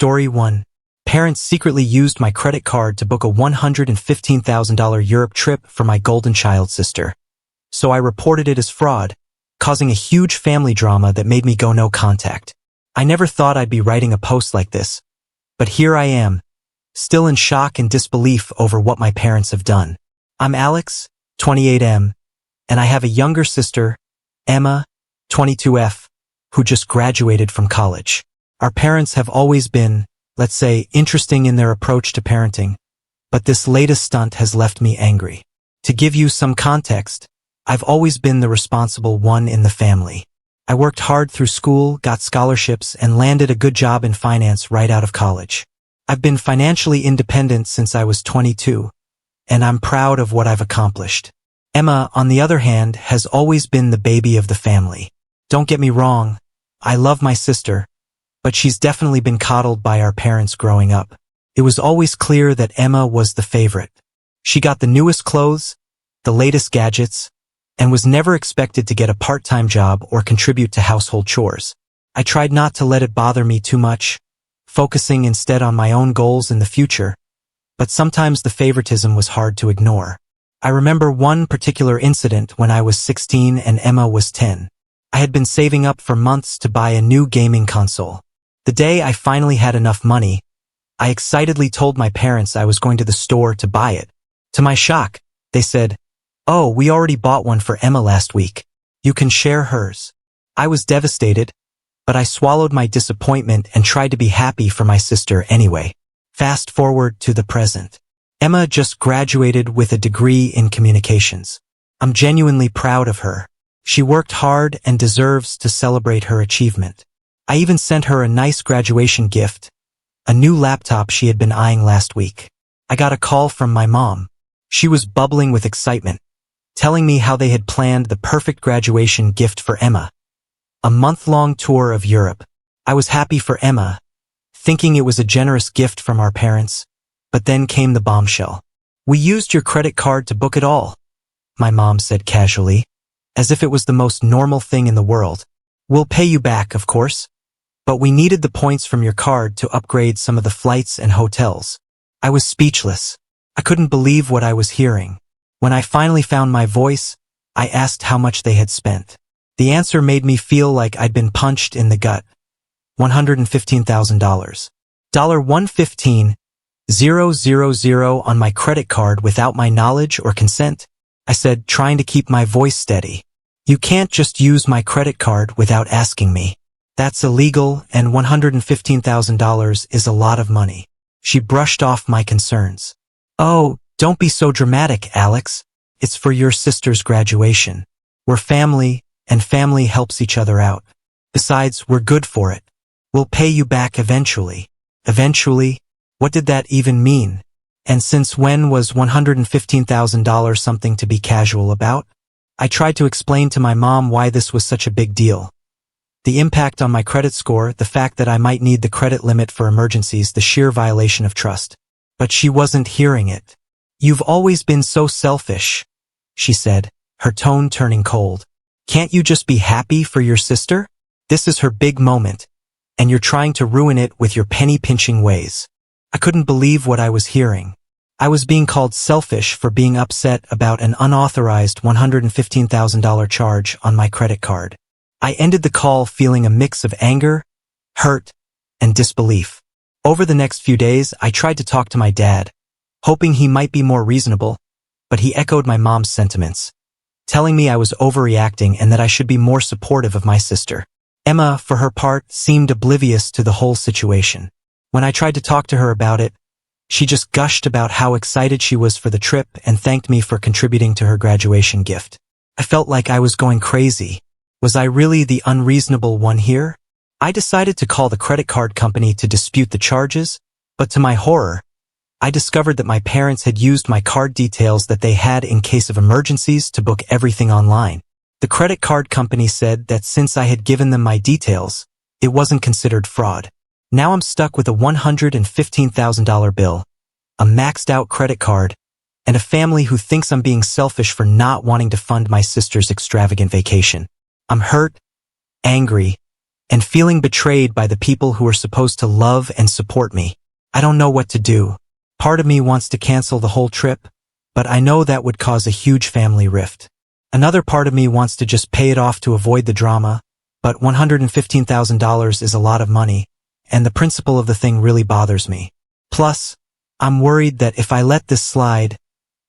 Story 1. Parents secretly used my credit card to book a $115,000 Europe trip for my golden child sister. So I reported it as fraud, causing a huge family drama that made me go no contact. I never thought I'd be writing a post like this, but here I am, still in shock and disbelief over what my parents have done. I'm Alex, 28M, and I have a younger sister, Emma, 22F, who just graduated from college. Our parents have always been, let's say, interesting in their approach to parenting, but this latest stunt has left me angry. To give you some context, I've always been the responsible one in the family. I worked hard through school, got scholarships, and landed a good job in finance right out of college. I've been financially independent since I was 22, and I'm proud of what I've accomplished. Emma, on the other hand, has always been the baby of the family. Don't get me wrong, I love my sister, but she's definitely been coddled by our parents growing up. It was always clear that Emma was the favorite. She got the newest clothes, the latest gadgets, and was never expected to get a part-time job or contribute to household chores. I tried not to let it bother me too much, focusing instead on my own goals in the future, but sometimes the favoritism was hard to ignore. I remember one particular incident when I was 16 and Emma was 10. I had been saving up for months to buy a new gaming console. The day I finally had enough money, I excitedly told my parents I was going to the store to buy it. To my shock, they said, "Oh, we already bought one for Emma last week. You can share hers." I was devastated, but I swallowed my disappointment and tried to be happy for my sister anyway. Fast forward to the present. Emma just graduated with a degree in communications. I'm genuinely proud of her. She worked hard and deserves to celebrate her achievement. I even sent her a nice graduation gift, a new laptop she had been eyeing last week. I got a call from my mom. She was bubbling with excitement, telling me how they had planned the perfect graduation gift for Emma. A month-long tour of Europe. I was happy for Emma, thinking it was a generous gift from our parents, but then came the bombshell. "We used your credit card to book it all," my mom said casually, as if it was the most normal thing in the world. "We'll pay you back, of course, but we needed the points from your card to upgrade some of the flights and hotels." I was speechless. I couldn't believe what I was hearing. When I finally found my voice, I asked how much they had spent. The answer made me feel like I'd been punched in the gut. $115,000. $115,000 on my credit card without my knowledge or consent, I said, trying to keep my voice steady. "You can't just use my credit card without asking me. That's illegal, and $115,000 is a lot of money." She brushed off my concerns. "Oh, don't be so dramatic, Alex. It's for your sister's graduation. We're family, and family helps each other out. Besides, we're good for it. We'll pay you back eventually." Eventually? What did that even mean? And since when was $115,000 something to be casual about? I tried to explain to my mom why this was such a big deal. The impact on my credit score, the fact that I might need the credit limit for emergencies, the sheer violation of trust. But she wasn't hearing it. "You've always been so selfish," she said, her tone turning cold. "Can't you just be happy for your sister? This is her big moment, and you're trying to ruin it with your penny-pinching ways." I couldn't believe what I was hearing. I was being called selfish for being upset about an unauthorized $115,000 charge on my credit card. I ended the call feeling a mix of anger, hurt, and disbelief. Over the next few days, I tried to talk to my dad, hoping he might be more reasonable, but he echoed my mom's sentiments, telling me I was overreacting and that I should be more supportive of my sister. Emma, for her part, seemed oblivious to the whole situation. When I tried to talk to her about it, she just gushed about how excited she was for the trip and thanked me for contributing to her graduation gift. I felt like I was going crazy. Was I really the unreasonable one here? I decided to call the credit card company to dispute the charges, but to my horror, I discovered that my parents had used my card details that they had in case of emergencies to book everything online. The credit card company said that since I had given them my details, it wasn't considered fraud. Now I'm stuck with a $115,000 bill, a maxed-out credit card, and a family who thinks I'm being selfish for not wanting to fund my sister's extravagant vacation. I'm hurt, angry, and feeling betrayed by the people who are supposed to love and support me. I don't know what to do. Part of me wants to cancel the whole trip, but I know that would cause a huge family rift. Another part of me wants to just pay it off to avoid the drama, but $115,000 is a lot of money, and the principle of the thing really bothers me. Plus, I'm worried that if I let this slide,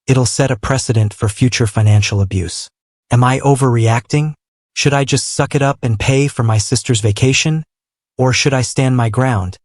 it'll set a precedent for future financial abuse. Am I overreacting? Should I just suck it up and pay for my sister's vacation? Or should I stand my ground,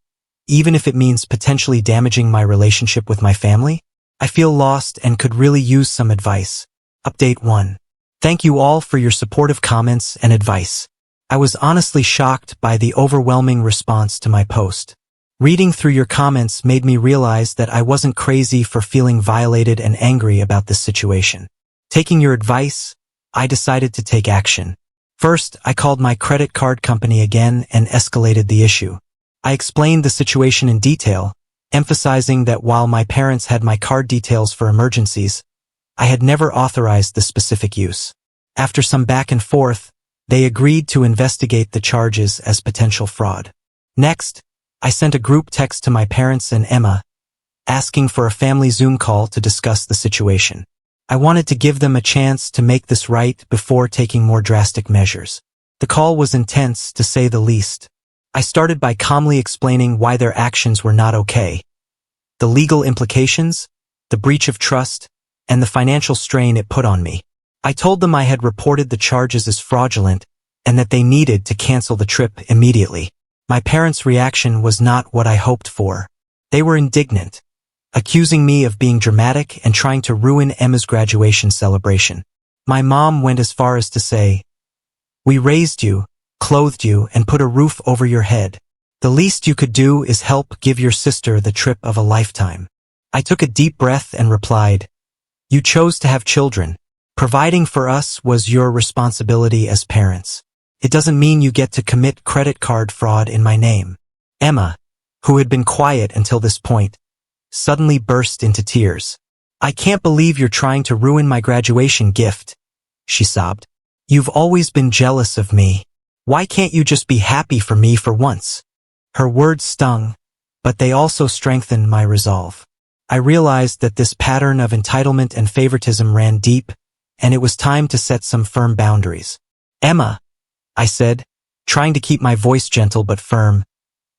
even if it means potentially damaging my relationship with my family? I feel lost and could really use some advice. Update 1. Thank you all for your supportive comments and advice. I was honestly shocked by the overwhelming response to my post. Reading through your comments made me realize that I wasn't crazy for feeling violated and angry about this situation. Taking your advice, I decided to take action. First, I called my credit card company again and escalated the issue. I explained the situation in detail, emphasizing that while my parents had my card details for emergencies, I had never authorized the specific use. After some back and forth, they agreed to investigate the charges as potential fraud. Next, I sent a group text to my parents and Emma, asking for a family Zoom call to discuss the situation. I wanted to give them a chance to make this right before taking more drastic measures. The call was intense, to say the least. I started by calmly explaining why their actions were not okay, the legal implications, the breach of trust, and the financial strain it put on me. I told them I had reported the charges as fraudulent and that they needed to cancel the trip immediately. My parents' reaction was not what I hoped for. They were indignant, accusing me of being dramatic and trying to ruin Emma's graduation celebration. My mom went as far as to say, "We raised you, clothed you, and put a roof over your head. The least you could do is help give your sister the trip of a lifetime." I took a deep breath and replied, "You chose to have children. Providing for us was your responsibility as parents. It doesn't mean you get to commit credit card fraud in my name." Emma, who had been quiet until this point, suddenly burst into tears. "I can't believe you're trying to ruin my graduation gift," she sobbed. "You've always been jealous of me. Why can't you just be happy for me for once?" Her words stung, but they also strengthened my resolve. I realized that this pattern of entitlement and favoritism ran deep, and it was time to set some firm boundaries. "Emma," I said, trying to keep my voice gentle but firm,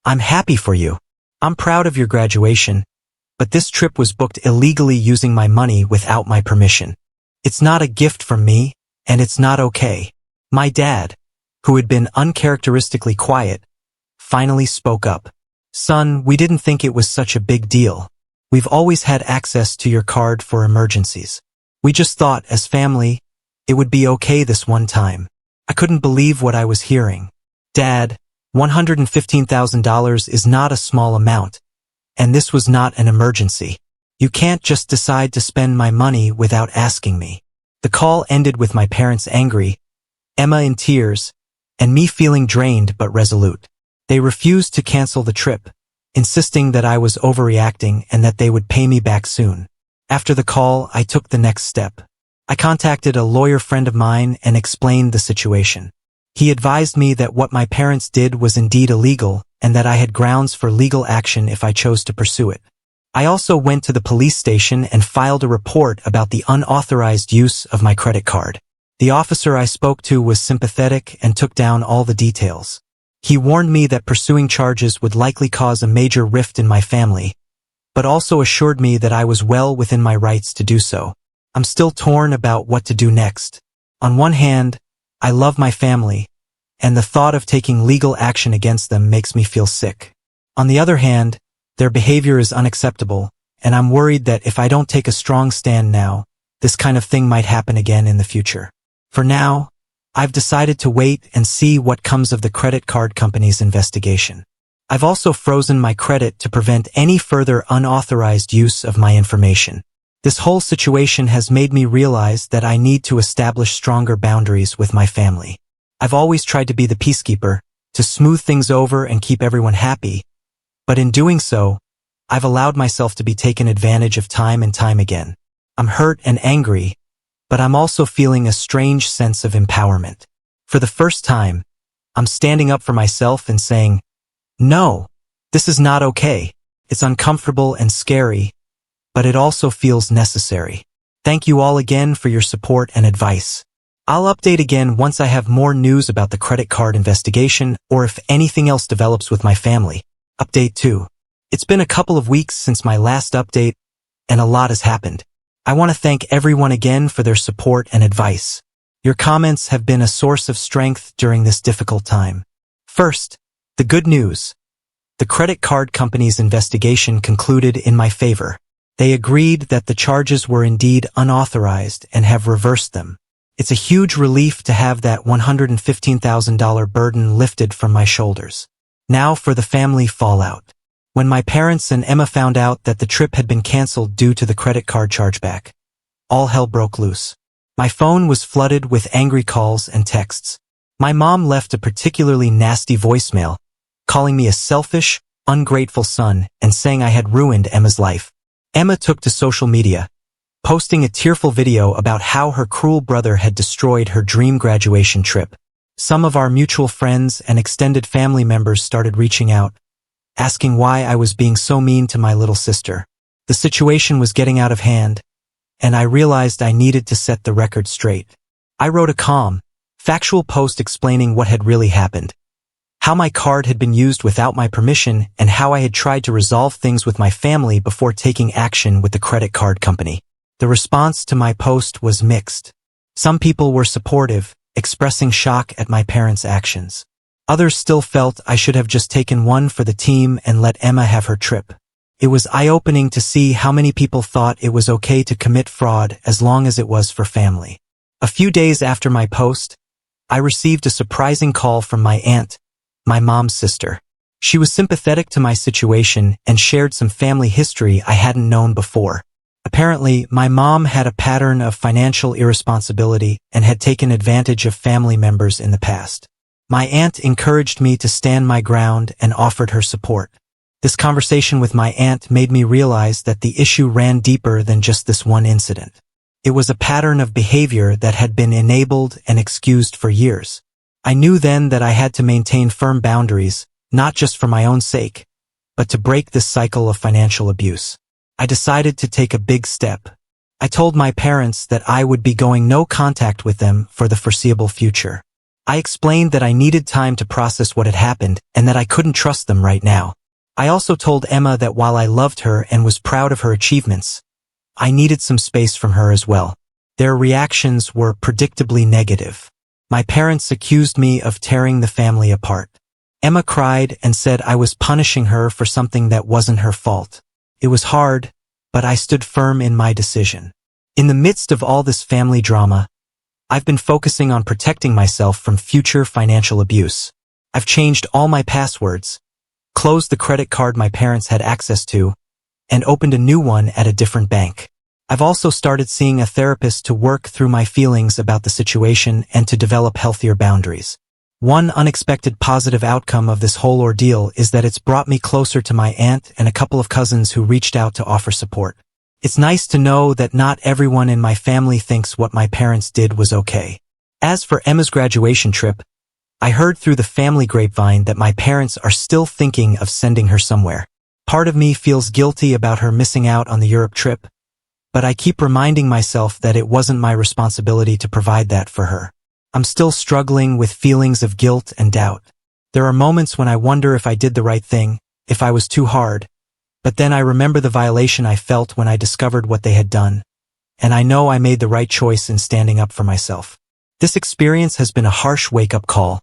"I'm happy for you. I'm proud of your graduation, but this trip was booked illegally using my money without my permission. It's not a gift from me, and it's not okay." My dad, who had been uncharacteristically quiet, finally spoke up. "Son, we didn't think it was such a big deal. We've always had access to your card for emergencies. We just thought, as family, it would be okay this one time." I couldn't believe what I was hearing. "Dad, $115,000 is not a small amount, and this was not an emergency. You can't just decide to spend my money without asking me." The call ended with my parents angry, Emma in tears, and me feeling drained but resolute. They refused to cancel the trip, insisting that I was overreacting and that they would pay me back soon. After the call, I took the next step. I contacted a lawyer friend of mine and explained the situation. He advised me that what my parents did was indeed illegal and that I had grounds for legal action if I chose to pursue it. I also went to the police station and filed a report about the unauthorized use of my credit card. The officer I spoke to was sympathetic and took down all the details. He warned me that pursuing charges would likely cause a major rift in my family, but also assured me that I was well within my rights to do so. I'm still torn about what to do next. On one hand, I love my family, and the thought of taking legal action against them makes me feel sick. On the other hand, their behavior is unacceptable, and I'm worried that if I don't take a strong stand now, this kind of thing might happen again in the future. For now, I've decided to wait and see what comes of the credit card company's investigation. I've also frozen my credit to prevent any further unauthorized use of my information. This whole situation has made me realize that I need to establish stronger boundaries with my family. I've always tried to be the peacekeeper, to smooth things over and keep everyone happy, but in doing so, I've allowed myself to be taken advantage of time and time again. I'm hurt and angry, but I'm also feeling a strange sense of empowerment. For the first time, I'm standing up for myself and saying, no, this is not okay. It's uncomfortable and scary, but it also feels necessary. Thank you all again for your support and advice. I'll update again once I have more news about the credit card investigation or if anything else develops with my family. Update 2. It's been a couple of weeks since my last update, and a lot has happened. I want to thank everyone again for their support and advice. Your comments have been a source of strength during this difficult time. First, the good news. The credit card company's investigation concluded in my favor. They agreed that the charges were indeed unauthorized and have reversed them. It's a huge relief to have that $115,000 burden lifted from my shoulders. Now for the family fallout. When my parents and Emma found out that the trip had been canceled due to the credit card chargeback, all hell broke loose. My phone was flooded with angry calls and texts. My mom left a particularly nasty voicemail, calling me a selfish, ungrateful son and saying I had ruined Emma's life. Emma took to social media, posting a tearful video about how her cruel brother had destroyed her dream graduation trip. Some of our mutual friends and extended family members started reaching out, asking why I was being so mean to my little sister. The situation was getting out of hand, and I realized I needed to set the record straight. I wrote a calm, factual post explaining what had really happened, how my card had been used without my permission, and how I had tried to resolve things with my family before taking action with the credit card company. The response to my post was mixed. Some people were supportive, expressing shock at my parents' actions. Others still felt I should have just taken one for the team and let Emma have her trip. It was eye-opening to see how many people thought it was okay to commit fraud as long as it was for family. A few days after my post, I received a surprising call from my aunt, my mom's sister. She was sympathetic to my situation and shared some family history I hadn't known before. Apparently, my mom had a pattern of financial irresponsibility and had taken advantage of family members in the past. My aunt encouraged me to stand my ground and offered her support. This conversation with my aunt made me realize that the issue ran deeper than just this one incident. It was a pattern of behavior that had been enabled and excused for years. I knew then that I had to maintain firm boundaries, not just for my own sake, but to break this cycle of financial abuse. I decided to take a big step. I told my parents that I would be going no contact with them for the foreseeable future. I explained that I needed time to process what had happened and that I couldn't trust them right now. I also told Emma that while I loved her and was proud of her achievements, I needed some space from her as well. Their reactions were predictably negative. My parents accused me of tearing the family apart. Emma cried and said I was punishing her for something that wasn't her fault. It was hard, but I stood firm in my decision. In the midst of all this family drama, I've been focusing on protecting myself from future financial abuse. I've changed all my passwords, closed the credit card my parents had access to, and opened a new one at a different bank. I've also started seeing a therapist to work through my feelings about the situation and to develop healthier boundaries. One unexpected positive outcome of this whole ordeal is that it's brought me closer to my aunt and a couple of cousins who reached out to offer support. It's nice to know that not everyone in my family thinks what my parents did was okay. As for Emma's graduation trip, I heard through the family grapevine that my parents are still thinking of sending her somewhere. Part of me feels guilty about her missing out on the Europe trip, but I keep reminding myself that it wasn't my responsibility to provide that for her. I'm still struggling with feelings of guilt and doubt. There are moments when I wonder if I did the right thing, if I was too hard, but then I remember the violation I felt when I discovered what they had done, and I know I made the right choice in standing up for myself. This experience has been a harsh wake-up call,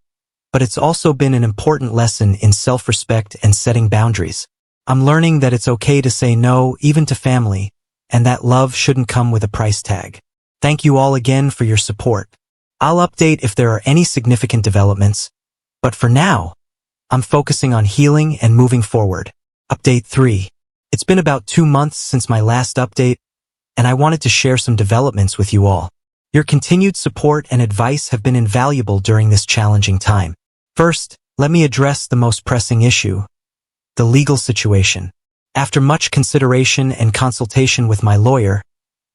but it's also been an important lesson in self-respect and setting boundaries. I'm learning that it's okay to say no, even to family, and that love shouldn't come with a price tag. Thank you all again for your support. I'll update if there are any significant developments, but for now, I'm focusing on healing and moving forward. Update 3. It's been about 2 months since my last update, and I wanted to share some developments with you all. Your continued support and advice have been invaluable during this challenging time. First, let me address the most pressing issue, the legal situation. After much consideration and consultation with my lawyer,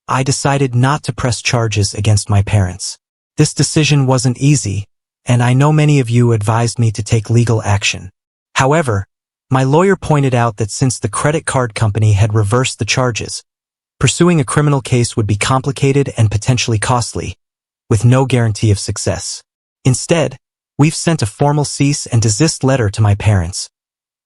I decided not to press charges against my parents. This decision wasn't easy, and I know many of you advised me to take legal action. However, my lawyer pointed out that since the credit card company had reversed the charges, pursuing a criminal case would be complicated and potentially costly, with no guarantee of success. Instead, we've sent a formal cease and desist letter to my parents,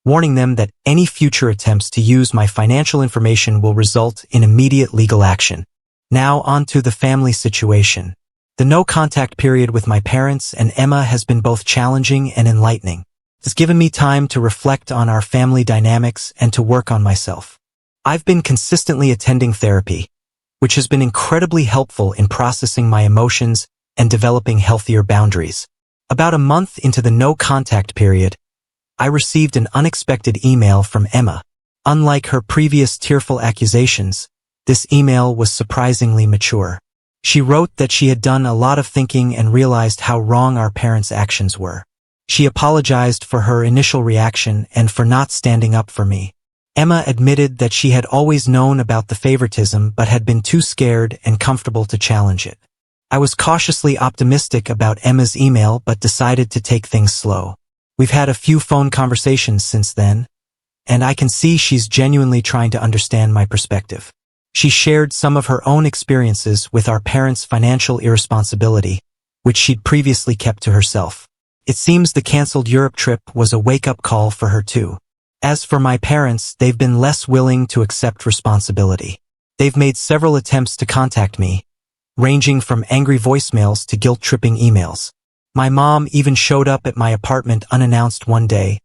warning them that any future attempts to use my financial information will result in immediate legal action. Now on to the family situation. The no-contact period with my parents and Emma has been both challenging and enlightening. It's given me time to reflect on our family dynamics and to work on myself. I've been consistently attending therapy, which has been incredibly helpful in processing my emotions and developing healthier boundaries. About a month into the no-contact period, I received an unexpected email from Emma. Unlike her previous tearful accusations, this email was surprisingly mature. She wrote that she had done a lot of thinking and realized how wrong our parents' actions were. She apologized for her initial reaction and for not standing up for me. Emma admitted that she had always known about the favoritism but had been too scared and comfortable to challenge it. I was cautiously optimistic about Emma's email but decided to take things slow. We've had a few phone conversations since then, and I can see she's genuinely trying to understand my perspective. She shared some of her own experiences with our parents' financial irresponsibility, which she'd previously kept to herself. It seems the canceled Europe trip was a wake-up call for her too. As for my parents, they've been less willing to accept responsibility. They've made several attempts to contact me, ranging from angry voicemails to guilt-tripping emails. My mom even showed up at my apartment unannounced one day,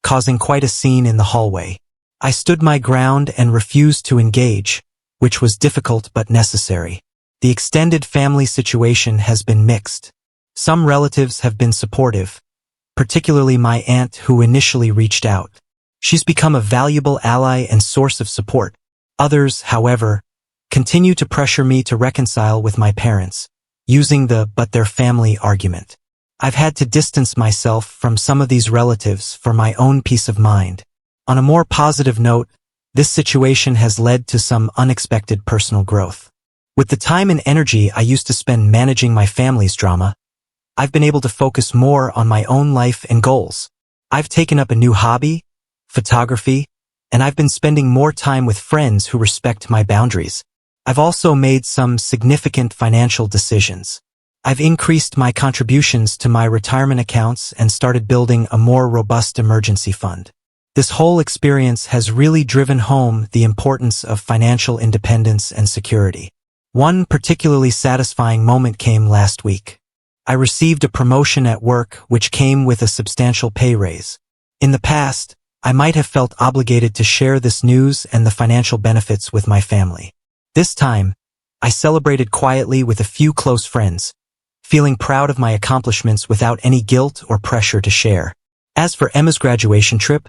causing quite a scene in the hallway. I stood my ground and refused to engage, which was difficult but necessary. The extended family situation has been mixed. Some relatives have been supportive, particularly my aunt who initially reached out. She's become a valuable ally and source of support. Others, however, continue to pressure me to reconcile with my parents, using the "but their family" argument. I've had to distance myself from some of these relatives for my own peace of mind. On a more positive note, this situation has led to some unexpected personal growth. With the time and energy I used to spend managing my family's drama, I've been able to focus more on my own life and goals. I've taken up a new hobby, photography, and I've been spending more time with friends who respect my boundaries. I've also made some significant financial decisions. I've increased my contributions to my retirement accounts and started building a more robust emergency fund. This whole experience has really driven home the importance of financial independence and security. One particularly satisfying moment came last week. I received a promotion at work which came with a substantial pay raise. In the past, I might have felt obligated to share this news and the financial benefits with my family. This time, I celebrated quietly with a few close friends, feeling proud of my accomplishments without any guilt or pressure to share. As for Emma's graduation trip,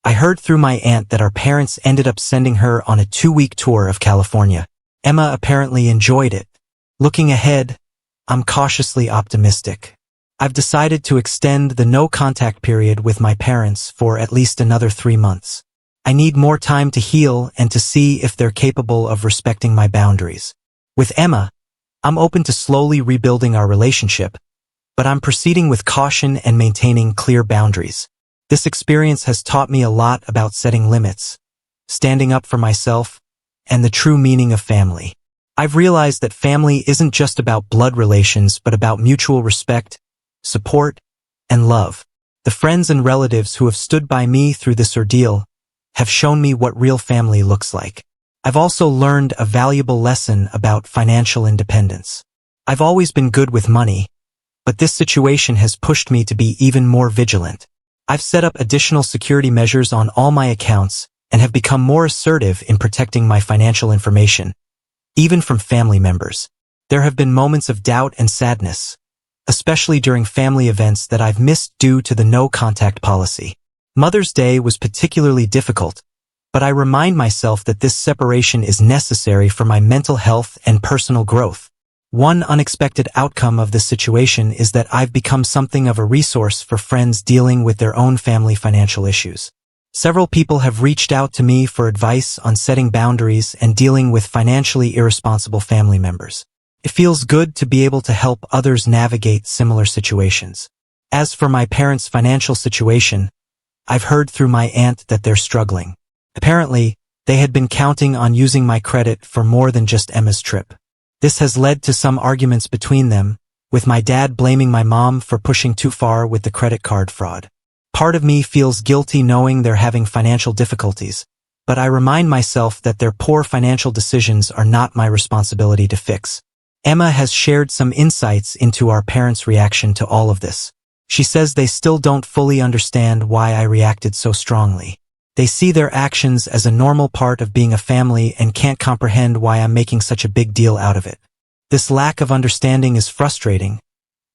I heard through my aunt that our parents ended up sending her on a 2-week tour of California. Emma apparently enjoyed it. Looking ahead, I'm cautiously optimistic. I've decided to extend the no-contact period with my parents for at least another 3 months. I need more time to heal and to see if they're capable of respecting my boundaries. With Emma, I'm open to slowly rebuilding our relationship, but I'm proceeding with caution and maintaining clear boundaries. This experience has taught me a lot about setting limits, standing up for myself, and the true meaning of family. I've realized that family isn't just about blood relations but about mutual respect, support, and love. The friends and relatives who have stood by me through this ordeal have shown me what real family looks like. I've also learned a valuable lesson about financial independence. I've always been good with money, but this situation has pushed me to be even more vigilant. I've set up additional security measures on all my accounts and have become more assertive in protecting my financial information, even from family members. There have been moments of doubt and sadness, especially during family events that I've missed due to the no-contact policy. Mother's Day was particularly difficult, but I remind myself that this separation is necessary for my mental health and personal growth. One unexpected outcome of this situation is that I've become something of a resource for friends dealing with their own family financial issues. Several people have reached out to me for advice on setting boundaries and dealing with financially irresponsible family members. It feels good to be able to help others navigate similar situations. As for my parents' financial situation, I've heard through my aunt that they're struggling. Apparently, they had been counting on using my credit for more than just Emma's trip. This has led to some arguments between them, with my dad blaming my mom for pushing too far with the credit card fraud. Part of me feels guilty knowing they're having financial difficulties, but I remind myself that their poor financial decisions are not my responsibility to fix. Emma has shared some insights into our parents' reaction to all of this. She says they still don't fully understand why I reacted so strongly. They see their actions as a normal part of being a family and can't comprehend why I'm making such a big deal out of it. This lack of understanding is frustrating,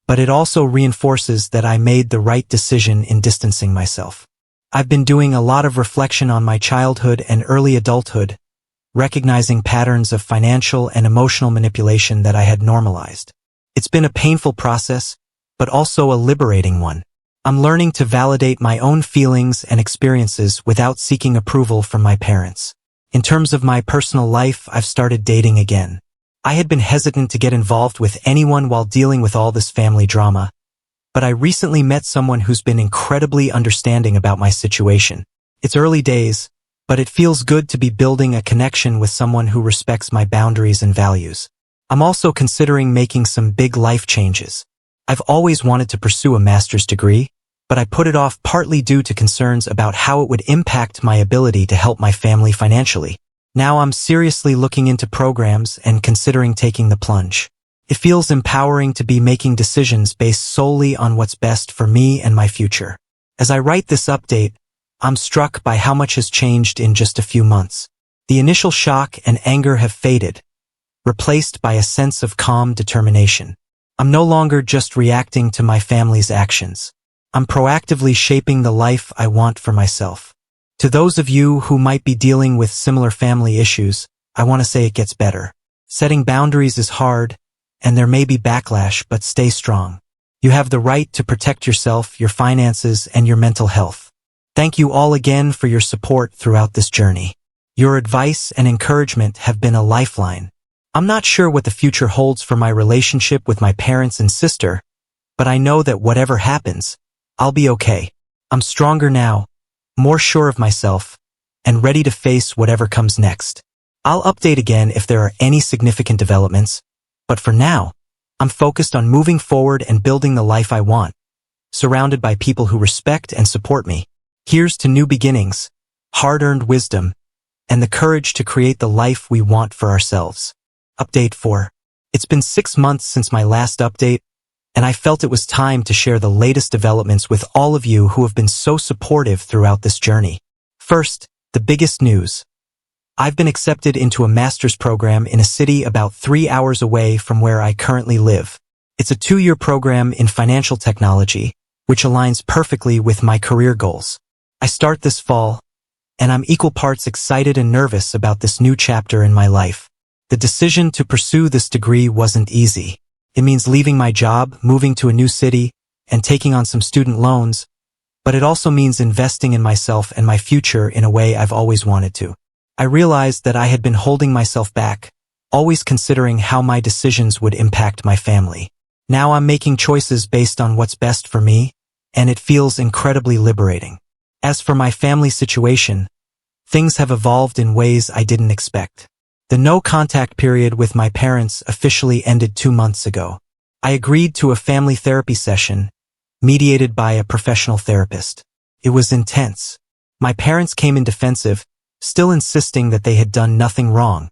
but it also reinforces that I made the right decision in distancing myself. I've been doing a lot of reflection on my childhood and early adulthood, recognizing patterns of financial and emotional manipulation that I had normalized. It's been a painful process, but also a liberating one. I'm learning to validate my own feelings and experiences without seeking approval from my parents. In terms of my personal life, I've started dating again. I had been hesitant to get involved with anyone while dealing with all this family drama, but I recently met someone who's been incredibly understanding about my situation. It's early days, but it feels good to be building a connection with someone who respects my boundaries and values. I'm also considering making some big life changes. I've always wanted to pursue a master's degree, but I put it off partly due to concerns about how it would impact my ability to help my family financially. Now I'm seriously looking into programs and considering taking the plunge. It feels empowering to be making decisions based solely on what's best for me and my future. As I write this update, I'm struck by how much has changed in just a few months. The initial shock and anger have faded, replaced by a sense of calm determination. I'm no longer just reacting to my family's actions. I'm proactively shaping the life I want for myself. To those of you who might be dealing with similar family issues, I want to say it gets better. Setting boundaries is hard, and there may be backlash, but stay strong. You have the right to protect yourself, your finances, and your mental health. Thank you all again for your support throughout this journey. Your advice and encouragement have been a lifeline. I'm not sure what the future holds for my relationship with my parents and sister, but I know that whatever happens, I'll be okay. I'm stronger now, more sure of myself, and ready to face whatever comes next. I'll update again if there are any significant developments, but for now, I'm focused on moving forward and building the life I want, surrounded by people who respect and support me. Here's to new beginnings, hard-earned wisdom, and the courage to create the life we want for ourselves. Update 4. It's been 6 months since my last update, and I felt it was time to share the latest developments with all of you who have been so supportive throughout this journey. First, the biggest news. I've been accepted into a master's program in a city about 3 hours away from where I currently live. It's a 2-year program in financial technology, which aligns perfectly with my career goals. I start this fall, and I'm equal parts excited and nervous about this new chapter in my life. The decision to pursue this degree wasn't easy. It means leaving my job, moving to a new city, and taking on some student loans, but it also means investing in myself and my future in a way I've always wanted to. I realized that I had been holding myself back, always considering how my decisions would impact my family. Now I'm making choices based on what's best for me, and it feels incredibly liberating. As for my family situation, things have evolved in ways I didn't expect. The no-contact period with my parents officially ended 2 months ago. I agreed to a family therapy session, mediated by a professional therapist. It was intense. My parents came in defensive, still insisting that they had done nothing wrong.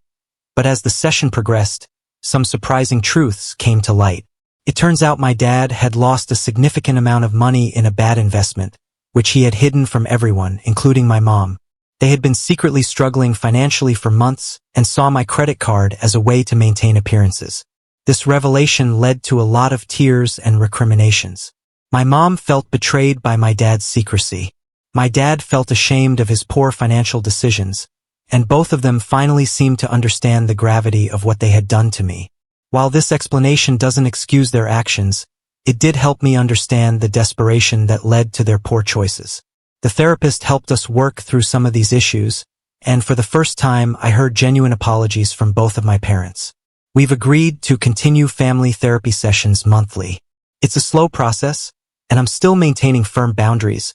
But as the session progressed, some surprising truths came to light. It turns out my dad had lost a significant amount of money in a bad investment, which he had hidden from everyone, including my mom. They had been secretly struggling financially for months and saw my credit card as a way to maintain appearances. This revelation led to a lot of tears and recriminations. My mom felt betrayed by my dad's secrecy. My dad felt ashamed of his poor financial decisions, and both of them finally seemed to understand the gravity of what they had done to me. While this explanation doesn't excuse their actions, it did help me understand the desperation that led to their poor choices. The therapist helped us work through some of these issues, and for the first time I heard genuine apologies from both of my parents. We've agreed to continue family therapy sessions monthly. It's a slow process, and I'm still maintaining firm boundaries,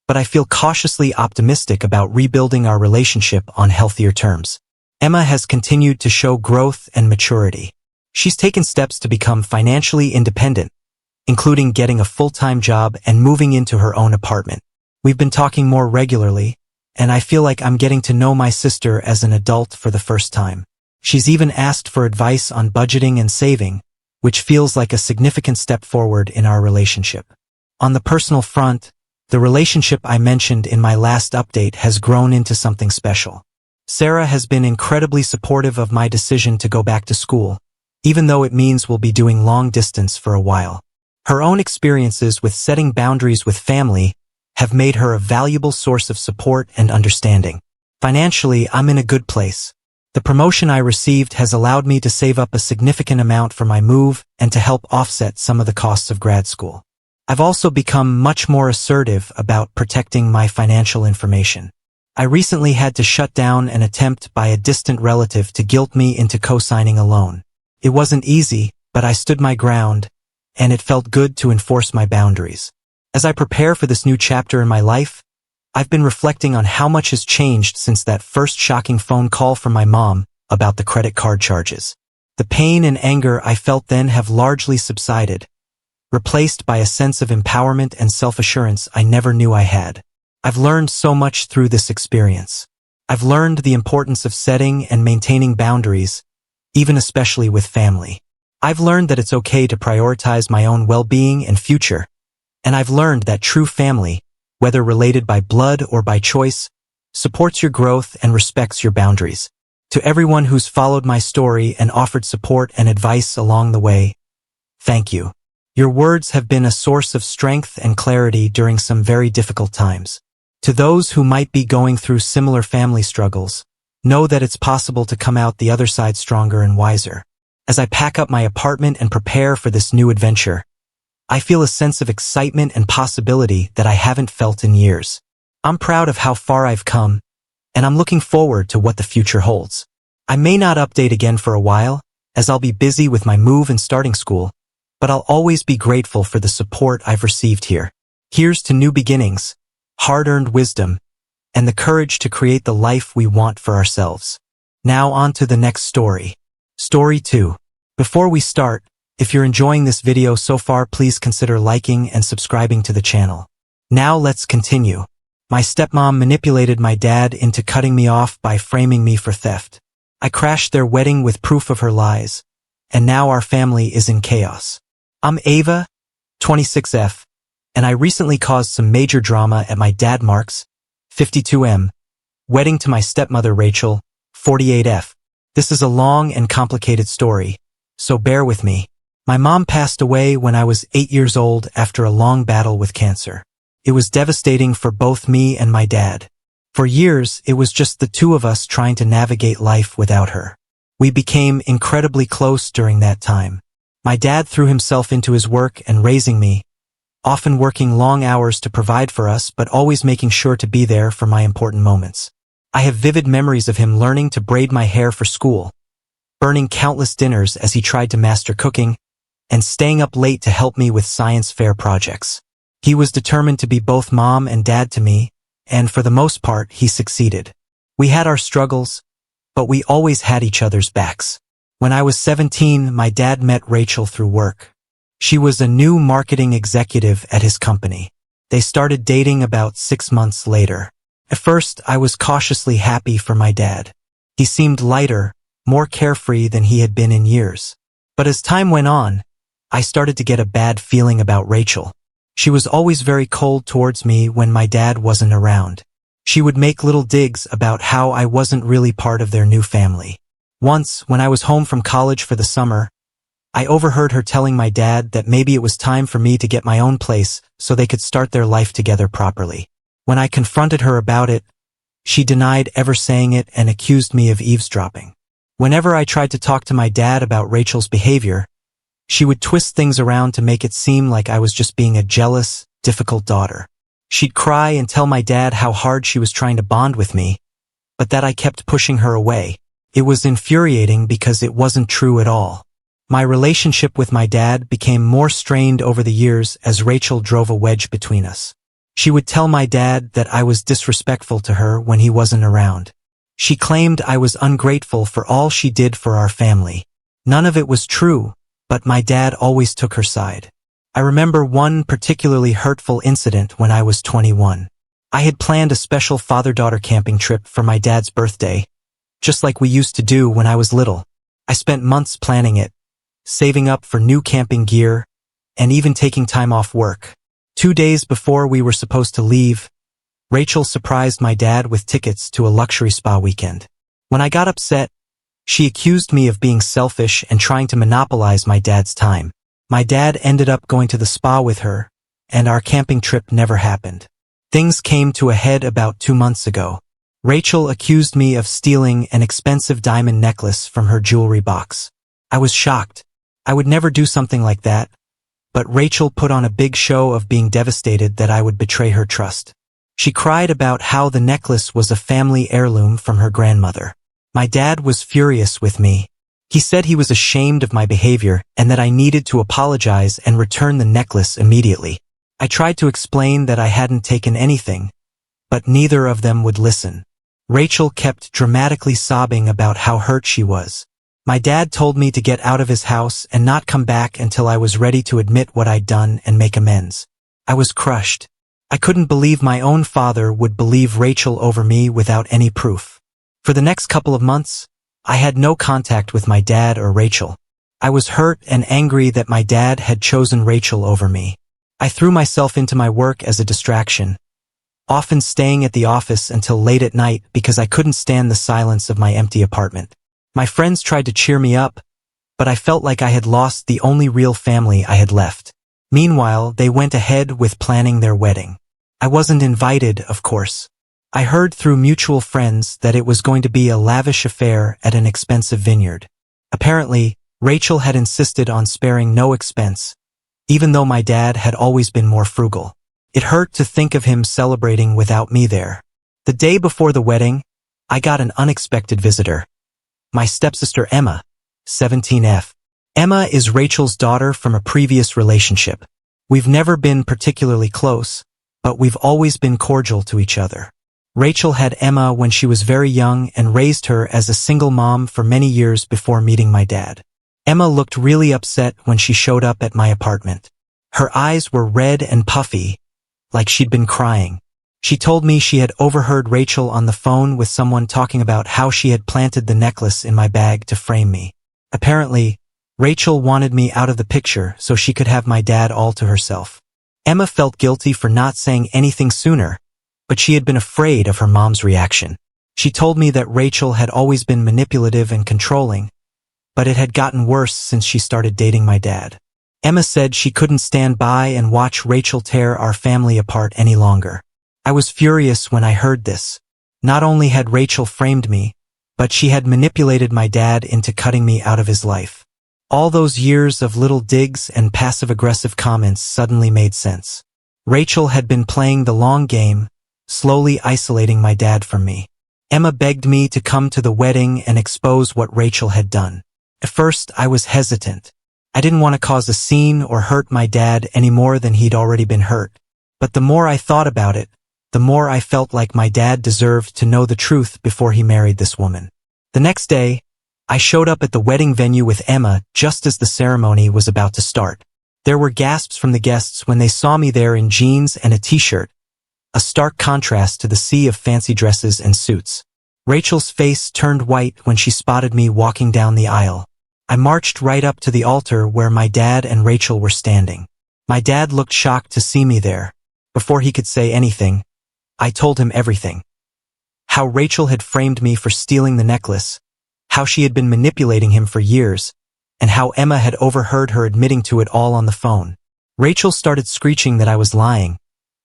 but I feel cautiously optimistic about rebuilding our relationship on healthier terms. Emma has continued to show growth and maturity. She's taken steps to become financially independent, including getting a full-time job and moving into her own apartment. We've been talking more regularly, and I feel like I'm getting to know my sister as an adult for the first time. She's even asked for advice on budgeting and saving, which feels like a significant step forward in our relationship. On the personal front, the relationship I mentioned in my last update has grown into something special. Sarah has been incredibly supportive of my decision to go back to school, even though it means we'll be doing long distance for a while. Her own experiences with setting boundaries with family have made her a valuable source of support and understanding. Financially, I'm in a good place. The promotion I received has allowed me to save up a significant amount for my move and to help offset some of the costs of grad school. I've also become much more assertive about protecting my financial information. I recently had to shut down an attempt by a distant relative to guilt me into co-signing a loan. It wasn't easy, but I stood my ground, and it felt good to enforce my boundaries. As I prepare for this new chapter in my life, I've been reflecting on how much has changed since that first shocking phone call from my mom about the credit card charges. The pain and anger I felt then have largely subsided, replaced by a sense of empowerment and self-assurance I never knew I had. I've learned so much through this experience. I've learned the importance of setting and maintaining boundaries, even especially with family. I've learned that it's okay to prioritize my own well-being and future, and I've learned that true family, whether related by blood or by choice, supports your growth and respects your boundaries. To everyone who's followed my story and offered support and advice along the way, thank you. Your words have been a source of strength and clarity during some very difficult times. To those who might be going through similar family struggles, know that it's possible to come out the other side stronger and wiser. As I pack up my apartment and prepare for this new adventure, I feel a sense of excitement and possibility that I haven't felt in years. I'm proud of how far I've come, and I'm looking forward to what the future holds. I may not update again for a while, as I'll be busy with my move and starting school, but I'll always be grateful for the support I've received here. Here's to new beginnings, hard-earned wisdom, and the courage to create the life we want for ourselves. Now on to the next story. Story 2. Before we start, if you're enjoying this video so far, please consider liking and subscribing to the channel. Now let's continue. My stepmom manipulated my dad into cutting me off by framing me for theft. I crashed their wedding with proof of her lies, and now our family is in chaos. I'm Ava, 26F, and I recently caused some major drama at my dad Mark's, 52M, wedding to my stepmother Rachel, 48F. This is a long and complicated story, so bear with me. My mom passed away when I was 8 years old after a long battle with cancer. It was devastating for both me and my dad. For years, it was just the two of us trying to navigate life without her. We became incredibly close during that time. My dad threw himself into his work and raising me, often working long hours to provide for us but always making sure to be there for my important moments. I have vivid memories of him learning to braid my hair for school, burning countless dinners as he tried to master cooking, and staying up late to help me with science fair projects. He was determined to be both mom and dad to me, and for the most part, he succeeded. We had our struggles, but we always had each other's backs. When I was 17, my dad met Rachel through work. She was a new marketing executive at his company. They started dating about 6 months later. At first, I was cautiously happy for my dad. He seemed lighter, more carefree than he had been in years. But as time went on, I started to get a bad feeling about Rachel. She was always very cold towards me when my dad wasn't around. She would make little digs about how I wasn't really part of their new family. Once, when I was home from college for the summer, I overheard her telling my dad that maybe it was time for me to get my own place so they could start their life together properly. When I confronted her about it, she denied ever saying it and accused me of eavesdropping. Whenever I tried to talk to my dad about Rachel's behavior, she would twist things around to make it seem like I was just being a jealous, difficult daughter. She'd cry and tell my dad how hard she was trying to bond with me, but that I kept pushing her away. It was infuriating because it wasn't true at all. My relationship with my dad became more strained over the years as Rachel drove a wedge between us. She would tell my dad that I was disrespectful to her when he wasn't around. She claimed I was ungrateful for all she did for our family. None of it was true, but my dad always took her side. I remember one particularly hurtful incident when I was 21. I had planned a special father-daughter camping trip for my dad's birthday, just like we used to do when I was little. I spent months planning it, saving up for new camping gear, and even taking time off work. 2 days before we were supposed to leave, Rachel surprised my dad with tickets to a luxury spa weekend. When I got upset, she accused me of being selfish and trying to monopolize my dad's time. My dad ended up going to the spa with her, and our camping trip never happened. Things came to a head about 2 months ago. Rachel accused me of stealing an expensive diamond necklace from her jewelry box. I was shocked. I would never do something like that, but Rachel put on a big show of being devastated that I would betray her trust. She cried about how the necklace was a family heirloom from her grandmother. My dad was furious with me. He said he was ashamed of my behavior and that I needed to apologize and return the necklace immediately. I tried to explain that I hadn't taken anything, but neither of them would listen. Rachel kept dramatically sobbing about how hurt she was. My dad told me to get out of his house and not come back until I was ready to admit what I'd done and make amends. I was crushed. I couldn't believe my own father would believe Rachel over me without any proof. For the next couple of months, I had no contact with my dad or Rachel. I was hurt and angry that my dad had chosen Rachel over me. I threw myself into my work as a distraction, often staying at the office until late at night because I couldn't stand the silence of my empty apartment. My friends tried to cheer me up, but I felt like I had lost the only real family I had left. Meanwhile, they went ahead with planning their wedding. I wasn't invited, of course. I heard through mutual friends that it was going to be a lavish affair at an expensive vineyard. Apparently, Rachel had insisted on sparing no expense, even though my dad had always been more frugal. It hurt to think of him celebrating without me there. The day before the wedding, I got an unexpected visitor. My stepsister Emma, 17F. Emma is Rachel's daughter from a previous relationship. We've never been particularly close, but we've always been cordial to each other. Rachel had Emma when she was very young and raised her as a single mom for many years before meeting my dad. Emma looked really upset when she showed up at my apartment. Her eyes were red and puffy, like she'd been crying. She told me she had overheard Rachel on the phone with someone talking about how she had planted the necklace in my bag to frame me. Apparently, Rachel wanted me out of the picture so she could have my dad all to herself. Emma felt guilty for not saying anything sooner, but she had been afraid of her mom's reaction. She told me that Rachel had always been manipulative and controlling, but it had gotten worse since she started dating my dad. Emma said she couldn't stand by and watch Rachel tear our family apart any longer. I was furious when I heard this. Not only had Rachel framed me, but she had manipulated my dad into cutting me out of his life. All those years of little digs and passive-aggressive comments suddenly made sense. Rachel had been playing the long game, slowly isolating my dad from me. Emma begged me to come to the wedding and expose what Rachel had done. At first, I was hesitant. I didn't want to cause a scene or hurt my dad any more than he'd already been hurt. But the more I thought about it, the more I felt like my dad deserved to know the truth before he married this woman. The next day, I showed up at the wedding venue with Emma just as the ceremony was about to start. There were gasps from the guests when they saw me there in jeans and a t-shirt, a stark contrast to the sea of fancy dresses and suits. Rachel's face turned white when she spotted me walking down the aisle. I marched right up to the altar where my dad and Rachel were standing. My dad looked shocked to see me there. Before he could say anything, I told him everything. How Rachel had framed me for stealing the necklace, how she had been manipulating him for years, and how Emma had overheard her admitting to it all on the phone. Rachel started screeching that I was lying,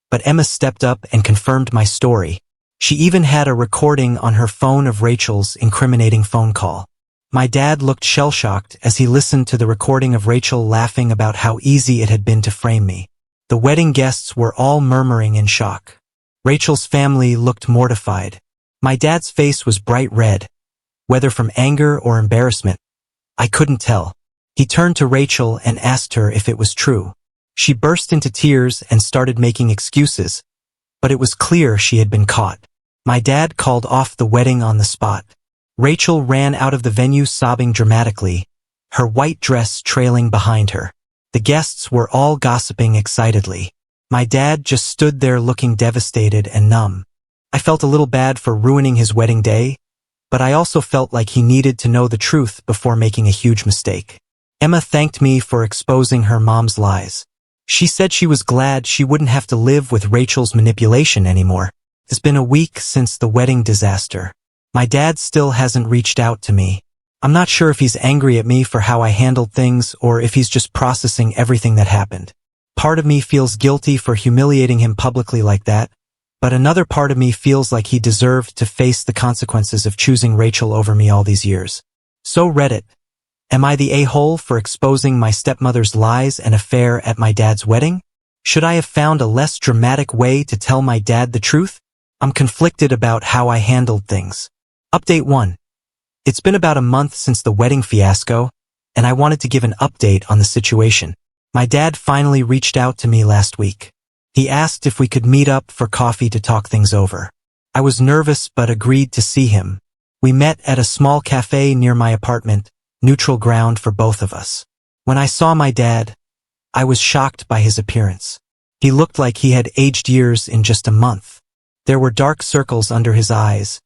but Emma stepped up and confirmed my story. She even had a recording on her phone of Rachel's incriminating phone call. My dad looked shell-shocked as he listened to the recording of Rachel laughing about how easy it had been to frame me. The wedding guests were all murmuring in shock. Rachel's family looked mortified. My dad's face was bright red. Whether from anger or embarrassment, I couldn't tell. He turned to Rachel and asked her if it was true. She burst into tears and started making excuses, but it was clear she had been caught. My dad called off the wedding on the spot. Rachel ran out of the venue sobbing dramatically, her white dress trailing behind her. The guests were all gossiping excitedly. My dad just stood there looking devastated and numb. I felt a little bad for ruining his wedding day, but I also felt like he needed to know the truth before making a huge mistake. Emma thanked me for exposing her mom's lies. She said she was glad she wouldn't have to live with Rachel's manipulation anymore. It's been a week since the wedding disaster. My dad still hasn't reached out to me. I'm not sure if he's angry at me for how I handled things or if he's just processing everything that happened. Part of me feels guilty for humiliating him publicly like that, but another part of me feels like he deserved to face the consequences of choosing Rachel over me all these years. So Reddit, am I the a-hole for exposing my stepmother's lies and affair at my dad's wedding? Should I have found a less dramatic way to tell my dad the truth? I'm conflicted about how I handled things. Update 1. It's been about a month since the wedding fiasco, and I wanted to give an update on the situation. My dad finally reached out to me last week. He asked if we could meet up for coffee to talk things over. I was nervous but agreed to see him. We met at a small cafe near my apartment, neutral ground for both of us. When I saw my dad, I was shocked by his appearance. He looked like he had aged years in just a month. There were dark circles under his eyes,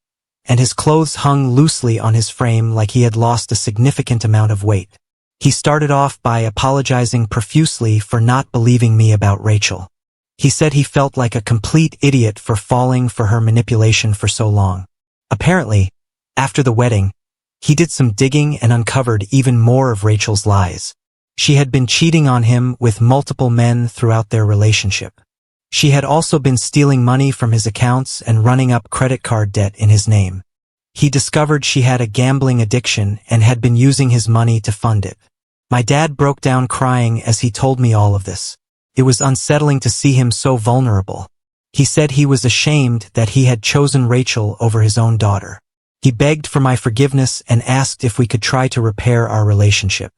and his clothes hung loosely on his frame like he had lost a significant amount of weight. He started off by apologizing profusely for not believing me about Rachel. He said he felt like a complete idiot for falling for her manipulation for so long. Apparently, after the wedding, he did some digging and uncovered even more of Rachel's lies. She had been cheating on him with multiple men throughout their relationship. She had also been stealing money from his accounts and running up credit card debt in his name. He discovered she had a gambling addiction and had been using his money to fund it. My dad broke down crying as he told me all of this. It was unsettling to see him so vulnerable. He said he was ashamed that he had chosen Rachel over his own daughter. He begged for my forgiveness and asked if we could try to repair our relationship.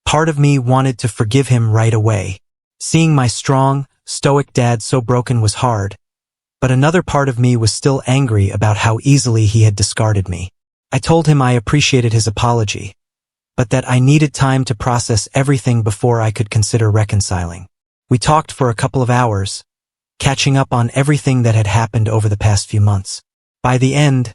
Part of me wanted to forgive him right away. Seeing my strong, stoic dad so broken was hard, but another part of me was still angry about how easily he had discarded me. I told him I appreciated his apology, but that I needed time to process everything before I could consider reconciling. We talked for a couple of hours, catching up on everything that had happened over the past few months. By the end,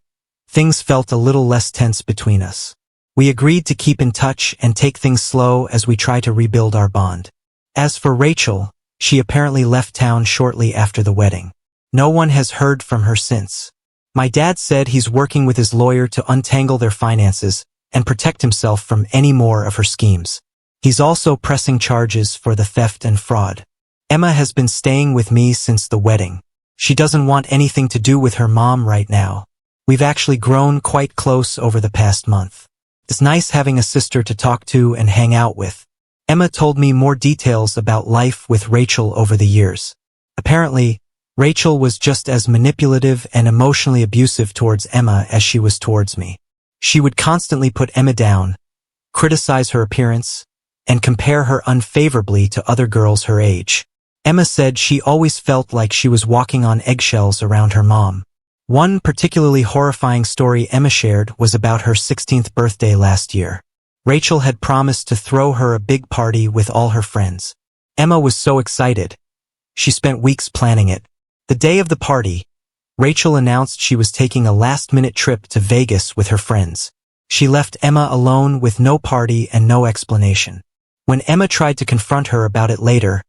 things felt a little less tense between us. We agreed to keep in touch and take things slow as we try to rebuild our bond. As for Rachel, she apparently left town shortly after the wedding. No one has heard from her since. My dad said he's working with his lawyer to untangle their finances and protect himself from any more of her schemes. He's also pressing charges for the theft and fraud. Emma has been staying with me since the wedding. She doesn't want anything to do with her mom right now. We've actually grown quite close over the past month. It's nice having a sister to talk to and hang out with. Emma told me more details about life with Rachel over the years. Apparently, Rachel was just as manipulative and emotionally abusive towards Emma as she was towards me. She would constantly put Emma down, criticize her appearance, and compare her unfavorably to other girls her age. Emma said she always felt like she was walking on eggshells around her mom. One particularly horrifying story Emma shared was about her 16th birthday last year. Rachel had promised to throw her a big party with all her friends. Emma was so excited. She spent weeks planning it. The day of the party, Rachel announced she was taking a last-minute trip to Vegas with her friends. She left Emma alone with no party and no explanation. When Emma tried to confront her about it later,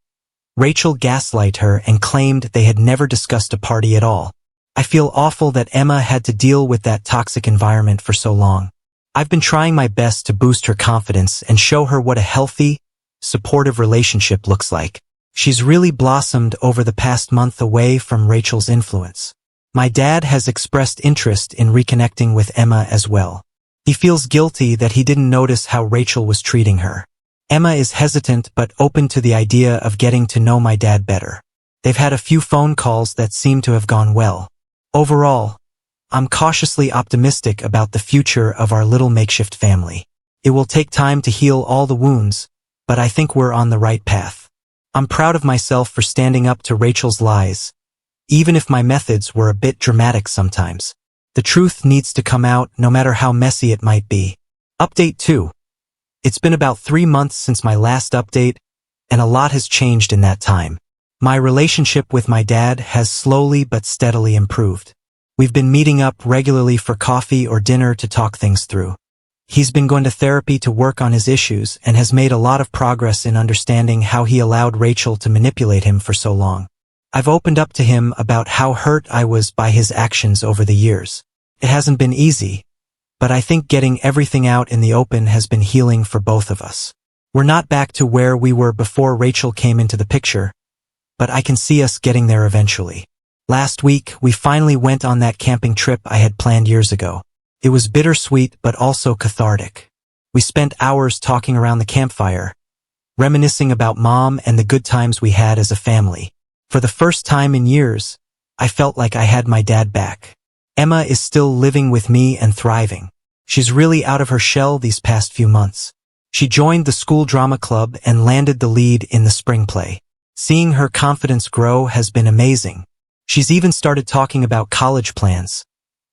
Rachel gaslighted her and claimed they had never discussed a party at all. I feel awful that Emma had to deal with that toxic environment for so long. I've been trying my best to boost her confidence and show her what a healthy, supportive relationship looks like. She's really blossomed over the past month away from Rachel's influence. My dad has expressed interest in reconnecting with Emma as well. He feels guilty that he didn't notice how Rachel was treating her. Emma is hesitant but open to the idea of getting to know my dad better. They've had a few phone calls that seem to have gone well. Overall, I'm cautiously optimistic about the future of our little makeshift family. It will take time to heal all the wounds, but I think we're on the right path. I'm proud of myself for standing up to Rachel's lies, even if my methods were a bit dramatic sometimes. The truth needs to come out no matter how messy it might be. Update 2. It's been about 3 months since my last update, and a lot has changed in that time. My relationship with my dad has slowly but steadily improved. We've been meeting up regularly for coffee or dinner to talk things through. He's been going to therapy to work on his issues and has made a lot of progress in understanding how he allowed Rachel to manipulate him for so long. I've opened up to him about how hurt I was by his actions over the years. It hasn't been easy, but I think getting everything out in the open has been healing for both of us. We're not back to where we were before Rachel came into the picture, but I can see us getting there eventually. Last week, we finally went on that camping trip I had planned years ago. It was bittersweet but also cathartic. We spent hours talking around the campfire, reminiscing about Mom and the good times we had as a family. For the first time in years, I felt like I had my dad back. Emma is still living with me and thriving. She's really out of her shell these past few months. She joined the school drama club and landed the lead in the spring play. Seeing her confidence grow has been amazing. She's even started talking about college plans,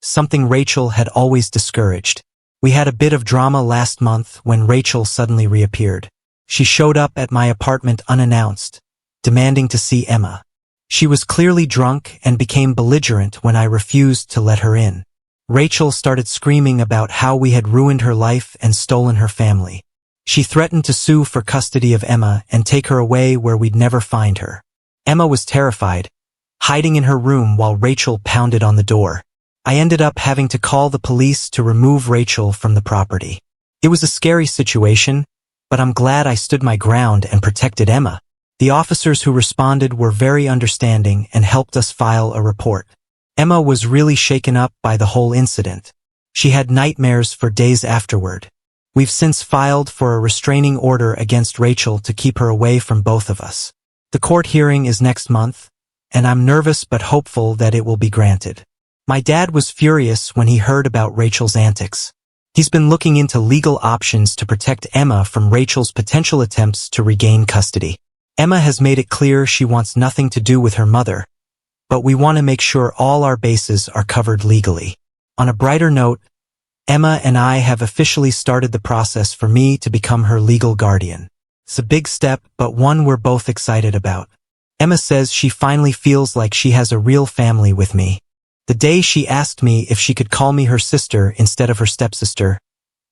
something Rachel had always discouraged. We had a bit of drama last month when Rachel suddenly reappeared. She showed up at my apartment unannounced, demanding to see Emma. She was clearly drunk and became belligerent when I refused to let her in. Rachel started screaming about how we had ruined her life and stolen her family. She threatened to sue for custody of Emma and take her away where we'd never find her. Emma was terrified, hiding in her room while Rachel pounded on the door. I ended up having to call the police to remove Rachel from the property. It was a scary situation, but I'm glad I stood my ground and protected Emma. The officers who responded were very understanding and helped us file a report. Emma was really shaken up by the whole incident. She had nightmares for days afterward. We've since filed for a restraining order against Rachel to keep her away from both of us. The court hearing is next month, and I'm nervous but hopeful that it will be granted. My dad was furious when he heard about Rachel's antics. He's been looking into legal options to protect Emma from Rachel's potential attempts to regain custody. Emma has made it clear she wants nothing to do with her mother, but we want to make sure all our bases are covered legally. On a brighter note, Emma and I have officially started the process for me to become her legal guardian. It's a big step, but one we're both excited about. Emma says she finally feels like she has a real family with me. The day she asked me if she could call me her sister instead of her stepsister,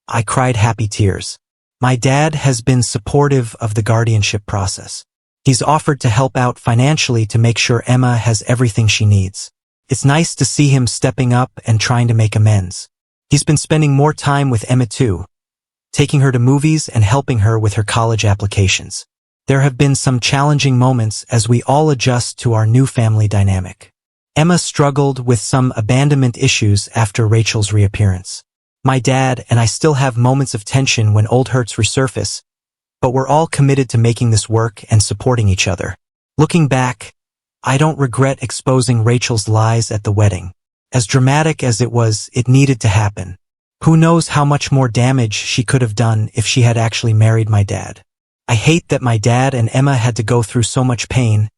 I cried happy tears. My dad has been supportive of the guardianship process. He's offered to help out financially to make sure Emma has everything she needs. It's nice to see him stepping up and trying to make amends. He's been spending more time with Emma too, taking her to movies and helping her with her college applications. There have been some challenging moments as we all adjust to our new family dynamic. Emma struggled with some abandonment issues after Rachel's reappearance. My dad and I still have moments of tension when old hurts resurface, but we're all committed to making this work and supporting each other. Looking back, I don't regret exposing Rachel's lies at the wedding. As dramatic as it was, it needed to happen. Who knows how much more damage she could have done if she had actually married my dad. I hate that my dad and Emma had to go through so much pain,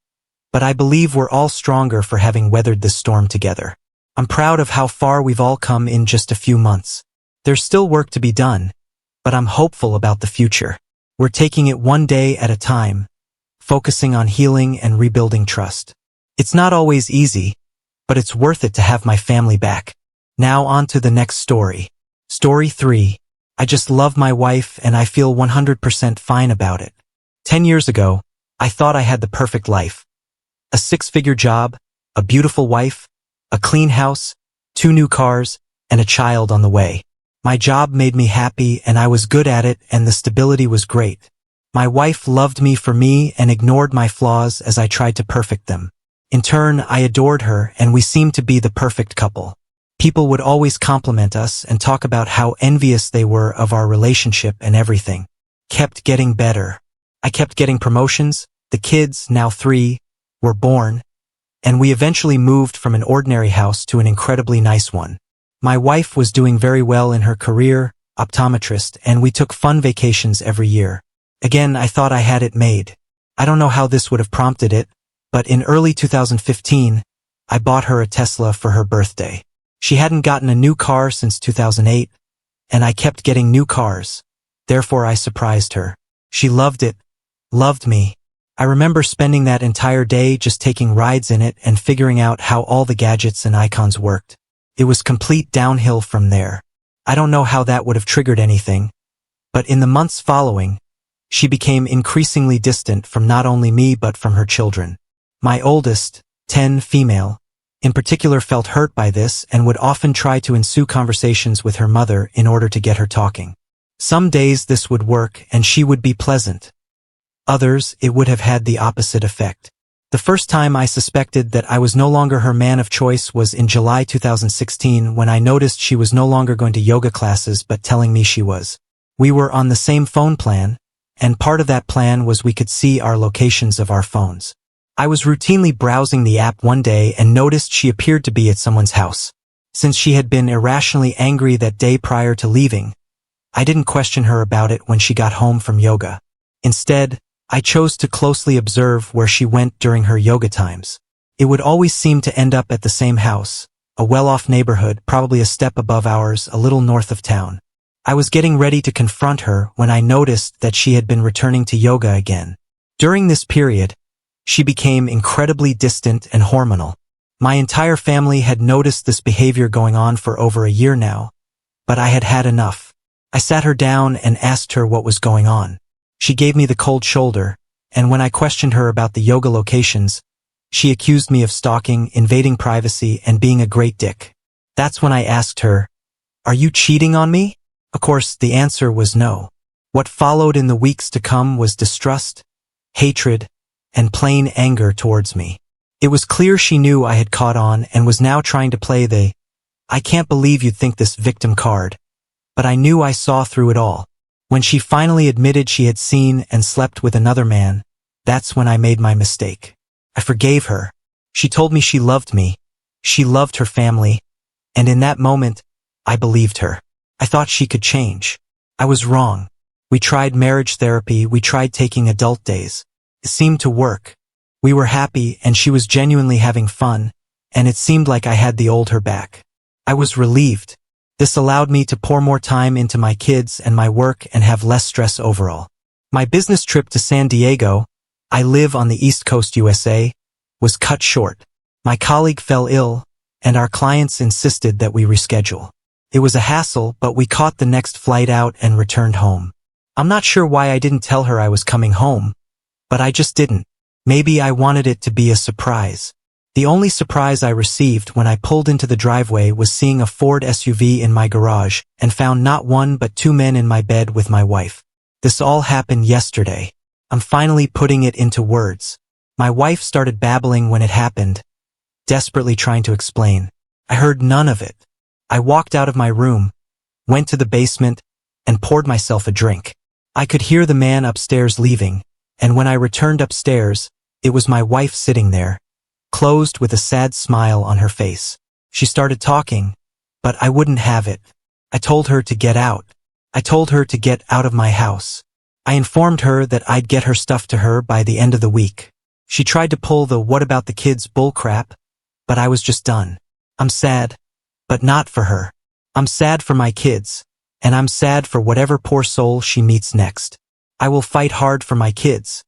but I believe we're all stronger for having weathered this storm together. I'm proud of how far we've all come in just a few months. There's still work to be done, but I'm hopeful about the future. We're taking it one day at a time, focusing on healing and rebuilding trust. It's not always easy, but it's worth it to have my family back. Now on to the next story. Story 3. I just love my wife and I feel 100% fine about it. 10 years ago, I thought I had the perfect life. A 6-figure job, a beautiful wife, a clean house, 2 new cars, and a child on the way. My job made me happy and I was good at it and the stability was great. My wife loved me for me and ignored my flaws as I tried to perfect them. In turn, I adored her and we seemed to be the perfect couple. People would always compliment us and talk about how envious they were of our relationship and everything. Kept getting better. I kept getting promotions, the kids, now 3, were born, and we eventually moved from an ordinary house to an incredibly nice one. My wife was doing very well in her career, optometrist, and we took fun vacations every year. Again, I thought I had it made. I don't know how this would have prompted it, but in early 2015, I bought her a Tesla for her birthday. She hadn't gotten a new car since 2008, and I kept getting new cars. Therefore, I surprised her. She loved it, loved me. I remember spending that entire day just taking rides in it and figuring out how all the gadgets and icons worked. It was complete downhill from there. I don't know how that would have triggered anything, but in the months following, she became increasingly distant from not only me but from her children. My oldest, 10, female, in particular felt hurt by this and would often try to ensue conversations with her mother in order to get her talking. Some days this would work and she would be pleasant. Others, it would have had the opposite effect. The first time I suspected that I was no longer her man of choice was in July 2016 when I noticed she was no longer going to yoga classes but telling me she was. We were on the same phone plan, and part of that plan was we could see our locations of our phones. I was routinely browsing the app one day and noticed she appeared to be at someone's house. Since she had been irrationally angry that day prior to leaving, I didn't question her about it when she got home from yoga. Instead, I chose to closely observe where she went during her yoga times. It would always seem to end up at the same house, a well-off neighborhood, probably a step above ours, a little north of town. I was getting ready to confront her when I noticed that she had been returning to yoga again. During this period, she became incredibly distant and hormonal. My entire family had noticed this behavior going on for over a year now, but I had had enough. I sat her down and asked her what was going on. She gave me the cold shoulder, and when I questioned her about the yoga locations, she accused me of stalking, invading privacy, and being a great dick. That's when I asked her, "Are you cheating on me?" Of course, the answer was no. What followed in the weeks to come was distrust, hatred, and plain anger towards me. It was clear she knew I had caught on and was now trying to play the "I can't believe you'd think this" victim card. But I knew I saw through it all. When she finally admitted she had seen and slept with another man, that's when I made my mistake. I forgave her. She told me she loved me. She loved her family. And in that moment, I believed her. I thought she could change. I was wrong. We tried marriage therapy. We tried taking adult days. It seemed to work. We were happy and she was genuinely having fun, and it seemed like I had the old her back. I was relieved. This allowed me to pour more time into my kids and my work and have less stress overall. My business trip to San Diego, I live on the East Coast USA, was cut short. My colleague fell ill, and our clients insisted that we reschedule. It was a hassle, but we caught the next flight out and returned home. I'm not sure why I didn't tell her I was coming home, but I just didn't. Maybe I wanted it to be a surprise. The only surprise I received when I pulled into the driveway was seeing a Ford SUV in my garage and found not one but two men in my bed with my wife. This all happened yesterday. I'm finally putting it into words. My wife started babbling when it happened, desperately trying to explain. I heard none of it. I walked out of my room, went to the basement, and poured myself a drink. I could hear the man upstairs leaving, and when I returned upstairs, it was my wife sitting there, closed with a sad smile on her face. She started talking, but I wouldn't have it. I told her to get out. I told her to get out of my house. I informed her that I'd get her stuff to her by the end of the week. She tried to pull the "what about the kids" bullcrap, but I was just done. I'm sad, but not for her. I'm sad for my kids, and I'm sad for whatever poor soul she meets next. I will fight hard for my kids,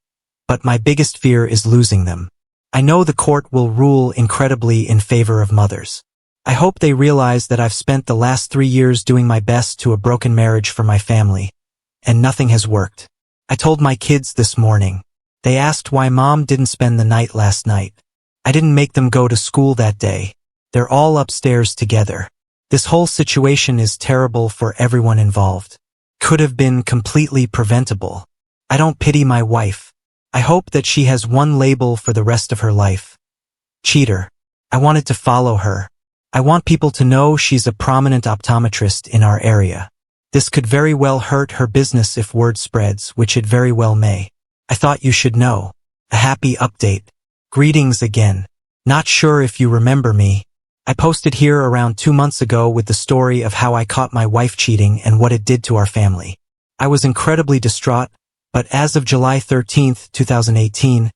but my biggest fear is losing them. I know the court will rule incredibly in favor of mothers. I hope they realize that I've spent the last 3 years doing my best to a broken marriage for my family, and nothing has worked. I told my kids this morning. They asked why Mom didn't spend the night last night. I didn't make them go to school that day. They're all upstairs together. This whole situation is terrible for everyone involved. Could have been completely preventable. I don't pity my wife. I hope that she has one label for the rest of her life. Cheater. I wanted to follow her. I want people to know she's a prominent optometrist in our area. This could very well hurt her business if word spreads, which it very well may. I thought you should know. A happy update. Greetings again. Not sure if you remember me. I posted here around 2 months ago with the story of how I caught my wife cheating and what it did to our family. I was incredibly distraught, but as of July 13th, 2018,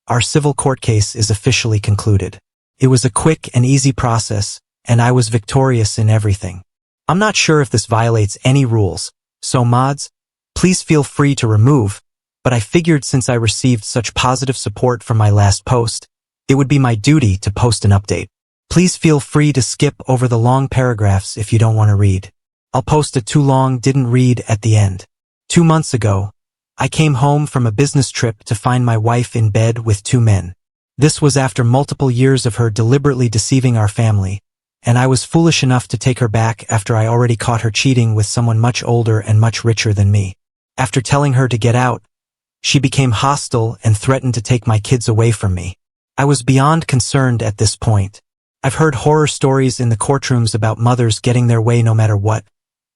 our civil court case is officially concluded. It was a quick and easy process, and I was victorious in everything. I'm not sure if this violates any rules, so mods, please feel free to remove, but I figured since I received such positive support from my last post, it would be my duty to post an update. Please feel free to skip over the long paragraphs if you don't want to read. I'll post a too long didn't read at the end. 2 months ago, I came home from a business trip to find my wife in bed with 2 men. This was after multiple years of her deliberately deceiving our family, and I was foolish enough to take her back after I already caught her cheating with someone much older and much richer than me. After telling her to get out, she became hostile and threatened to take my kids away from me. I was beyond concerned at this point. I've heard horror stories in the courtrooms about mothers getting their way no matter what,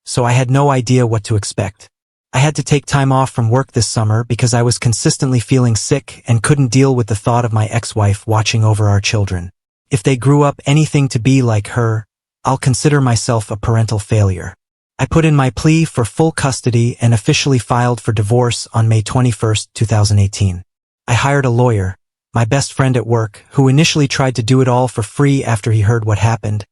so I had no idea what to expect. I had to take time off from work this summer because I was consistently feeling sick and couldn't deal with the thought of my ex-wife watching over our children. If they grew up anything to be like her, I'll consider myself a parental failure. I put in my plea for full custody and officially filed for divorce on May 21st, 2018. I hired a lawyer, my best friend at work, who initially tried to do it all for free after he heard what happened,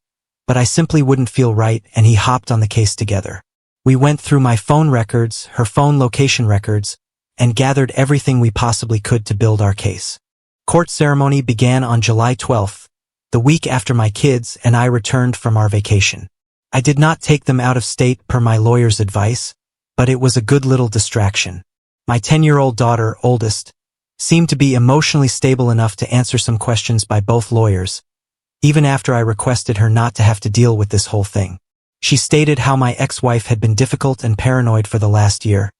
but I simply wouldn't feel right and he hopped on the case together. We went through my phone records, her phone location records, and gathered everything we possibly could to build our case. Court ceremony began on July 12th, the week after my kids and I returned from our vacation. I did not take them out of state per my lawyer's advice, but it was a good little distraction. My 10-year-old daughter, oldest, seemed to be emotionally stable enough to answer some questions by both lawyers, even after I requested her not to have to deal with this whole thing. She stated how my ex-wife had been difficult and paranoid for the last year,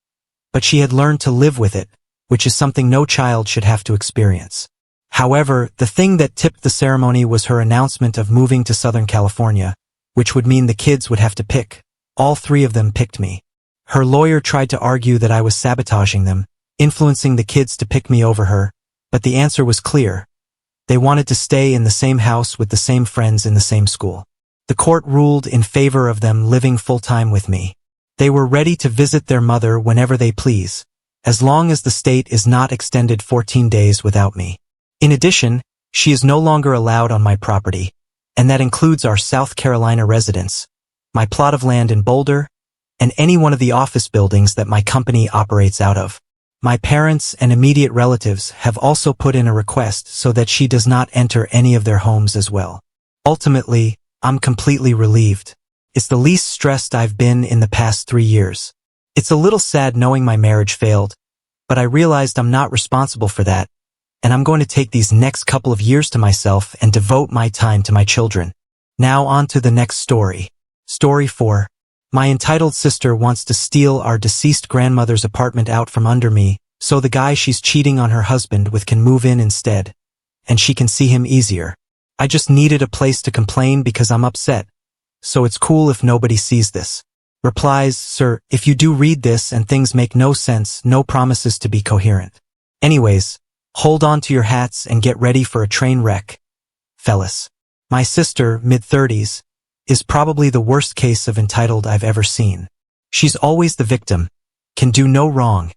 but she had learned to live with it, which is something no child should have to experience. However, the thing that tipped the ceremony was her announcement of moving to Southern California, which would mean the kids would have to pick. All 3 of them picked me. Her lawyer tried to argue that I was sabotaging them, influencing the kids to pick me over her, but the answer was clear. They wanted to stay in the same house with the same friends in the same school. The court ruled in favor of them living full-time with me. They were ready to visit their mother whenever they please, as long as the state is not extended 14 days without me. In addition, she is no longer allowed on my property, and that includes our South Carolina residence, my plot of land in Boulder, and any one of the office buildings that my company operates out of. My parents and immediate relatives have also put in a request so that she does not enter any of their homes as well. Ultimately, I'm completely relieved. It's the least stressed I've been in the past 3 years. It's a little sad knowing my marriage failed, but I realized I'm not responsible for that, and I'm going to take these next couple of years to myself and devote my time to my children. Now on to the next story. Story 4. My entitled sister wants to steal our deceased grandmother's apartment out from under me, so the guy she's cheating on her husband with can move in instead, and she can see him easier. I just needed a place to complain because I'm upset, so it's cool if nobody sees this. Replies, sir, if you do read this and things make no sense, no promises to be coherent. Anyways, hold on to your hats and get ready for a train wreck, fellas. My sister, mid-30s, is probably the worst case of entitled I've ever seen. She's always the victim, can do no wrong,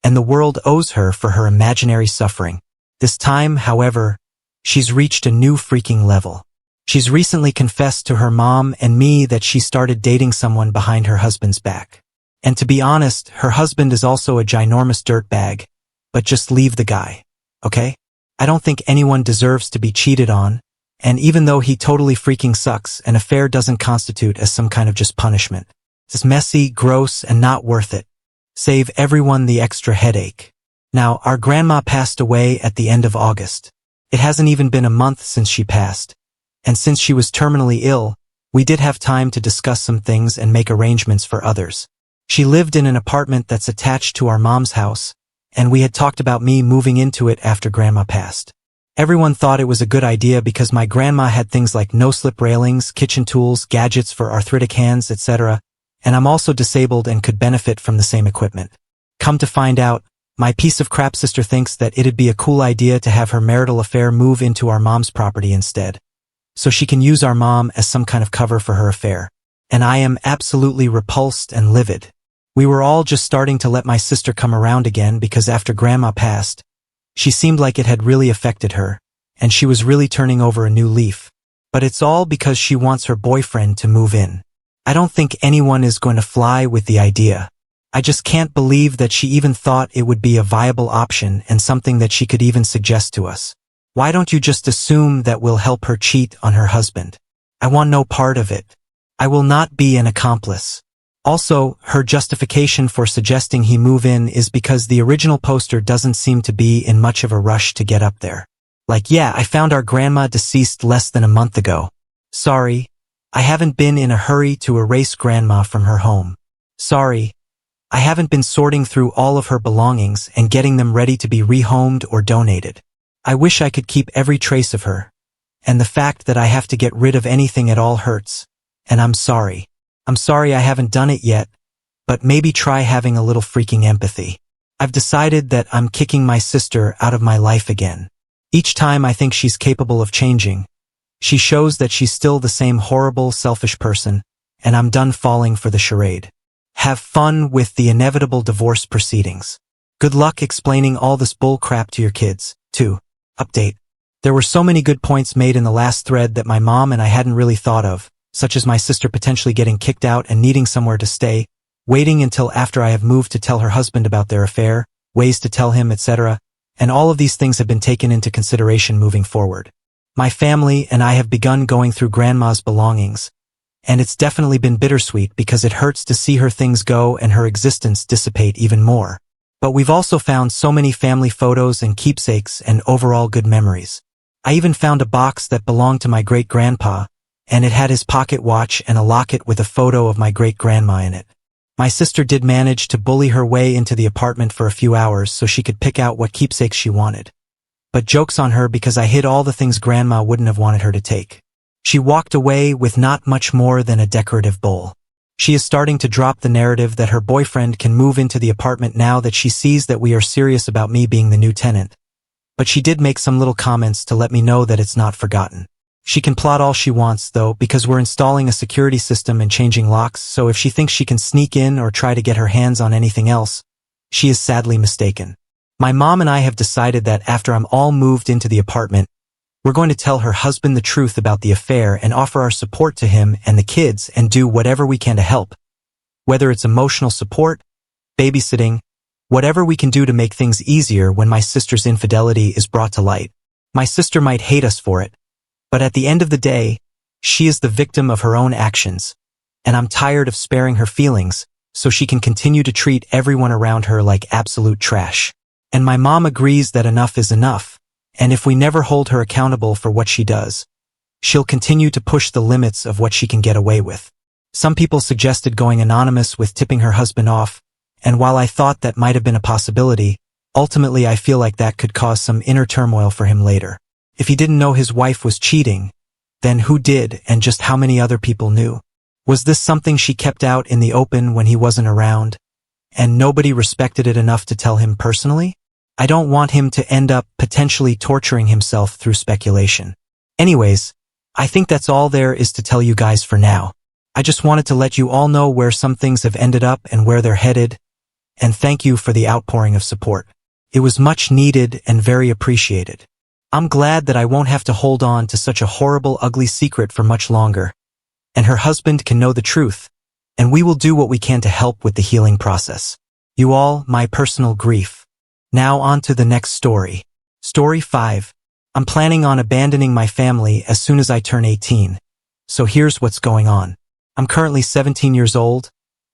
and the world owes her for her imaginary suffering. This time, however, she's reached a new freaking level. She's recently confessed to her mom and me that she started dating someone behind her husband's back. And to be honest, her husband is also a ginormous dirtbag, but just leave the guy, okay? I don't think anyone deserves to be cheated on, and even though he totally freaking sucks, an affair doesn't constitute as some kind of just punishment. It's messy, gross, and not worth it. Save everyone the extra headache. Now, our grandma passed away at the end of August. It hasn't even been a month since she passed, and since she was terminally ill, we did have time to discuss some things and make arrangements for others. She lived in an apartment that's attached to our mom's house, and we had talked about me moving into it after Grandma passed. Everyone thought it was a good idea because my grandma had things like no-slip railings, kitchen tools, gadgets for arthritic hands, etc., and I'm also disabled and could benefit from the same equipment. Come to find out, my piece of crap sister thinks that it'd be a cool idea to have her marital affair move into our mom's property instead. so she can use our mom as some kind of cover for her affair. And I am absolutely repulsed and livid. We were all just starting to let my sister come around again because after Grandma passed, she seemed like it had really affected her, and she was really turning over a new leaf. But it's all because she wants her boyfriend to move in. I don't think anyone is going to fly with the idea. I just can't believe that she even thought it would be a viable option and something that she could even suggest to us. Why don't you just assume that we'll help her cheat on her husband? I want no part of it. I will not be an accomplice. Also, her justification for suggesting he move in is because the original poster doesn't seem to be in much of a rush to get up there. Like, yeah, I found our grandma deceased less than a month ago. Sorry, I haven't been in a hurry to erase Grandma from her home. Sorry, I haven't been sorting through all of her belongings and getting them ready to be rehomed or donated. I wish I could keep every trace of her, and the fact that I have to get rid of anything at all hurts, and I'm sorry. I'm sorry I haven't done it yet, but maybe try having a little freaking empathy. I've decided that I'm kicking my sister out of my life again. Each time I think she's capable of changing, she shows that she's still the same horrible, selfish person, and I'm done falling for the charade. Have fun with the inevitable divorce proceedings. Good luck explaining all this bull crap to your kids, too. Update. There were so many good points made in the last thread that my mom and I hadn't really thought of, such as my sister potentially getting kicked out and needing somewhere to stay, waiting until after I have moved to tell her husband about their affair, ways to tell him, etc., and all of these things have been taken into consideration moving forward. My family and I have begun going through Grandma's belongings, and it's definitely been bittersweet because it hurts to see her things go and her existence dissipate even more. But we've also found so many family photos and keepsakes and overall good memories. I even found a box that belonged to my great-grandpa, and it had his pocket watch and a locket with a photo of my great-grandma in it. My sister did manage to bully her way into the apartment for a few hours so she could pick out what keepsakes she wanted. But joke's on her because I hid all the things Grandma wouldn't have wanted her to take. She walked away with not much more than a decorative bowl. She is starting to drop the narrative that her boyfriend can move into the apartment now that she sees that we are serious about me being the new tenant. But she did make some little comments to let me know that it's not forgotten. She can plot all she wants, though, because we're installing a security system and changing locks, so if she thinks she can sneak in or try to get her hands on anything else, she is sadly mistaken. My mom and I have decided that after I'm all moved into the apartment, we're going to tell her husband the truth about the affair and offer our support to him and the kids and do whatever we can to help. Whether it's emotional support, babysitting, whatever we can do to make things easier when my sister's infidelity is brought to light. My sister might hate us for it, but at the end of the day, she is the victim of her own actions, and I'm tired of sparing her feelings so she can continue to treat everyone around her like absolute trash. And my mom agrees that enough is enough, and if we never hold her accountable for what she does, she'll continue to push the limits of what she can get away with. Some people suggested going anonymous with tipping her husband off, and while I thought that might have been a possibility, ultimately I feel like that could cause some inner turmoil for him later. If he didn't know his wife was cheating, then who did and just how many other people knew? Was this something she kept out in the open when he wasn't around, and nobody respected it enough to tell him personally? I don't want him to end up potentially torturing himself through speculation. Anyways, I think that's all there is to tell you guys for now. I just wanted to let you all know where some things have ended up and where they're headed, and thank you for the outpouring of support. It was much needed and very appreciated. I'm glad that I won't have to hold on to such a horrible, ugly secret for much longer, and her husband can know the truth, and we will do what we can to help with the healing process. You all, my personal grief. Now on to the next story. Story 5. I'm planning on abandoning my family as soon as I turn 18. So here's what's going on. I'm currently 17 years old,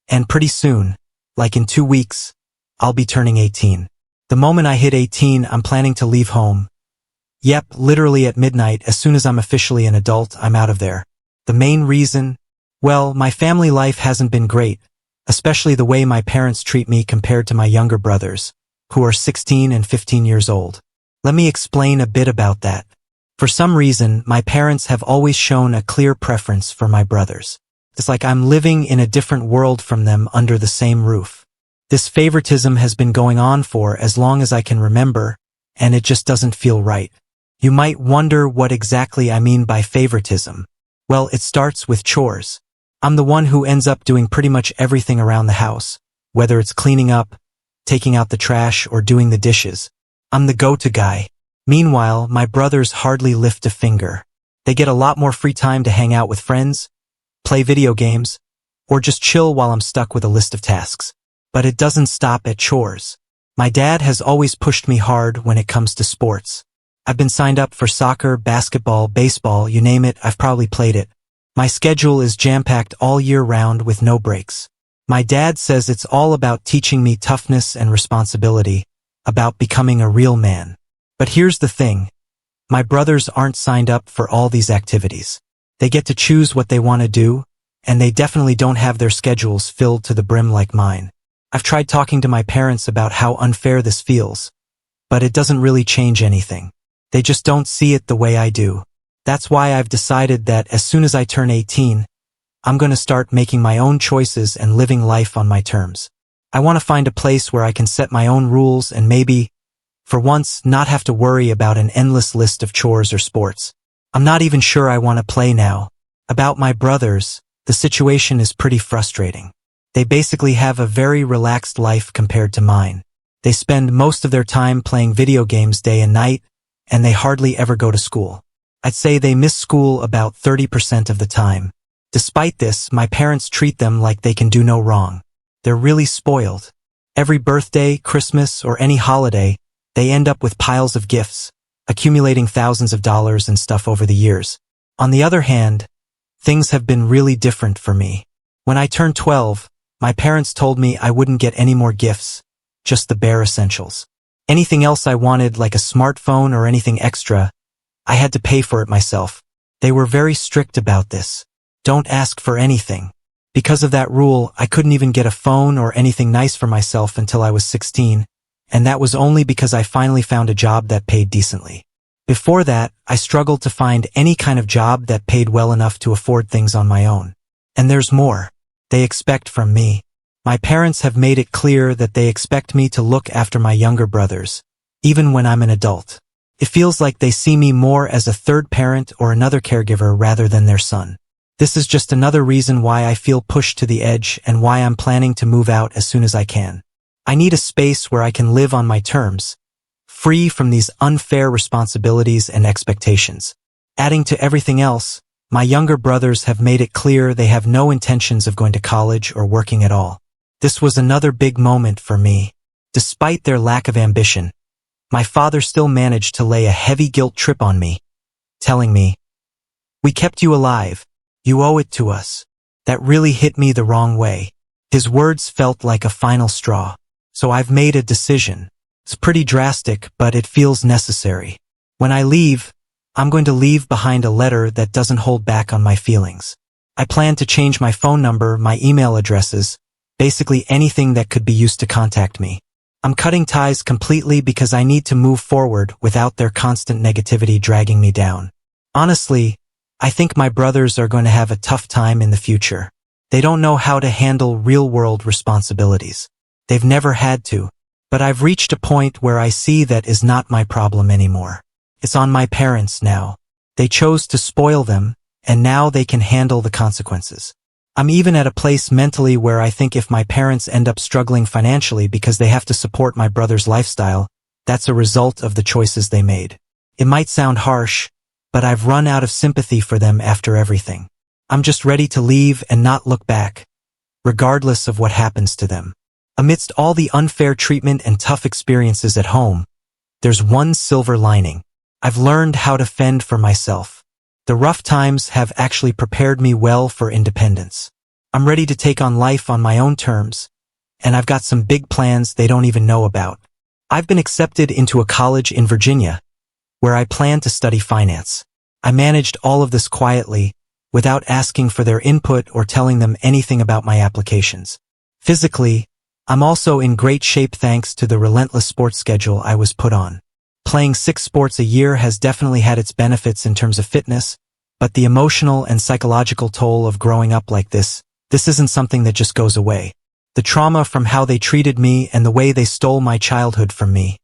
and pretty soon, like in 2 weeks, I'll be turning 18. The moment I hit 18, I'm planning to leave home. Yep, literally at midnight, as soon as I'm officially an adult, I'm out of there. The main reason? Well, my family life hasn't been great, especially the way my parents treat me compared to my younger brothers, who are 16 and 15 years old. Let me explain a bit about that. For some reason, my parents have always shown a clear preference for my brothers. It's like I'm living in a different world from them under the same roof. This favoritism has been going on for as long as I can remember, and it just doesn't feel right. You might wonder what exactly I mean by favoritism. Well, it starts with chores. I'm the one who ends up doing pretty much everything around the house, whether it's cleaning up, taking out the trash, or doing the dishes. I'm the go-to guy. Meanwhile, my brothers hardly lift a finger. They get a lot more free time to hang out with friends, play video games, or just chill while I'm stuck with a list of tasks. But it doesn't stop at chores. My dad has always pushed me hard when it comes to sports. I've been signed up for soccer, basketball, baseball, you name it, I've probably played it. My schedule is jam-packed all year round with no breaks. My dad says it's all about teaching me toughness and responsibility, about becoming a real man. But here's the thing. My brothers aren't signed up for all these activities. They get to choose what they want to do, and they definitely don't have their schedules filled to the brim like mine. I've tried talking to my parents about how unfair this feels, but it doesn't really change anything. They just don't see it the way I do. That's why I've decided that as soon as I turn 18, I'm going to start making my own choices and living life on my terms. I want to find a place where I can set my own rules and maybe, for once, not have to worry about an endless list of chores or sports. I'm not even sure I want to play now. About my brothers, the situation is pretty frustrating. They basically have a very relaxed life compared to mine. They spend most of their time playing video games day and night, and they hardly ever go to school. I'd say they miss school about 30% of the time. Despite this, my parents treat them like they can do no wrong. They're really spoiled. Every birthday, Christmas, or any holiday, they end up with piles of gifts, accumulating thousands of dollars and stuff over the years. On the other hand, things have been really different for me. When I turned 12, my parents told me I wouldn't get any more gifts, just the bare essentials. Anything else I wanted, like a smartphone or anything extra, I had to pay for it myself. They were very strict about this. Don't ask for anything. Because of that rule, I couldn't even get a phone or anything nice for myself until I was 16, and that was only because I finally found a job that paid decently. Before that, I struggled to find any kind of job that paid well enough to afford things on my own. And there's more. They expect from me. My parents have made it clear that they expect me to look after my younger brothers, even when I'm an adult. It feels like they see me more as a third parent or another caregiver rather than their son. This is just another reason why I feel pushed to the edge and why I'm planning to move out as soon as I can. I need a space where I can live on my terms, free from these unfair responsibilities and expectations. Adding to everything else, my younger brothers have made it clear they have no intentions of going to college or working at all. This was another big moment for me. Despite their lack of ambition, my father still managed to lay a heavy guilt trip on me, telling me, "We kept you alive. You owe it to us." That really hit me the wrong way. His words felt like a final straw. So I've made a decision. It's pretty drastic, but it feels necessary. When I leave, I'm going to leave behind a letter that doesn't hold back on my feelings. I plan to change my phone number, my email addresses, basically anything that could be used to contact me. I'm cutting ties completely because I need to move forward without their constant negativity dragging me down. Honestly, I think my brothers are going to have a tough time in the future. They don't know how to handle real-world responsibilities. They've never had to. But I've reached a point where I see that is not my problem anymore. It's on my parents now. They chose to spoil them, and now they can handle the consequences. I'm even at a place mentally where I think if my parents end up struggling financially because they have to support my brother's lifestyle, that's a result of the choices they made. It might sound harsh, but I've run out of sympathy for them after everything. I'm just ready to leave and not look back, regardless of what happens to them. Amidst all the unfair treatment and tough experiences at home, there's one silver lining. I've learned how to fend for myself. The rough times have actually prepared me well for independence. I'm ready to take on life on my own terms, and I've got some big plans they don't even know about. I've been accepted into a college in Virginia, where I plan to study finance. I managed all of this quietly, without asking for their input or telling them anything about my applications. Physically, I'm also in great shape thanks to the relentless sports schedule I was put on. Playing 6 sports a year has definitely had its benefits in terms of fitness, but the emotional and psychological toll of growing up like this isn't something that just goes away. The trauma from how they treated me and the way they stole my childhood from me,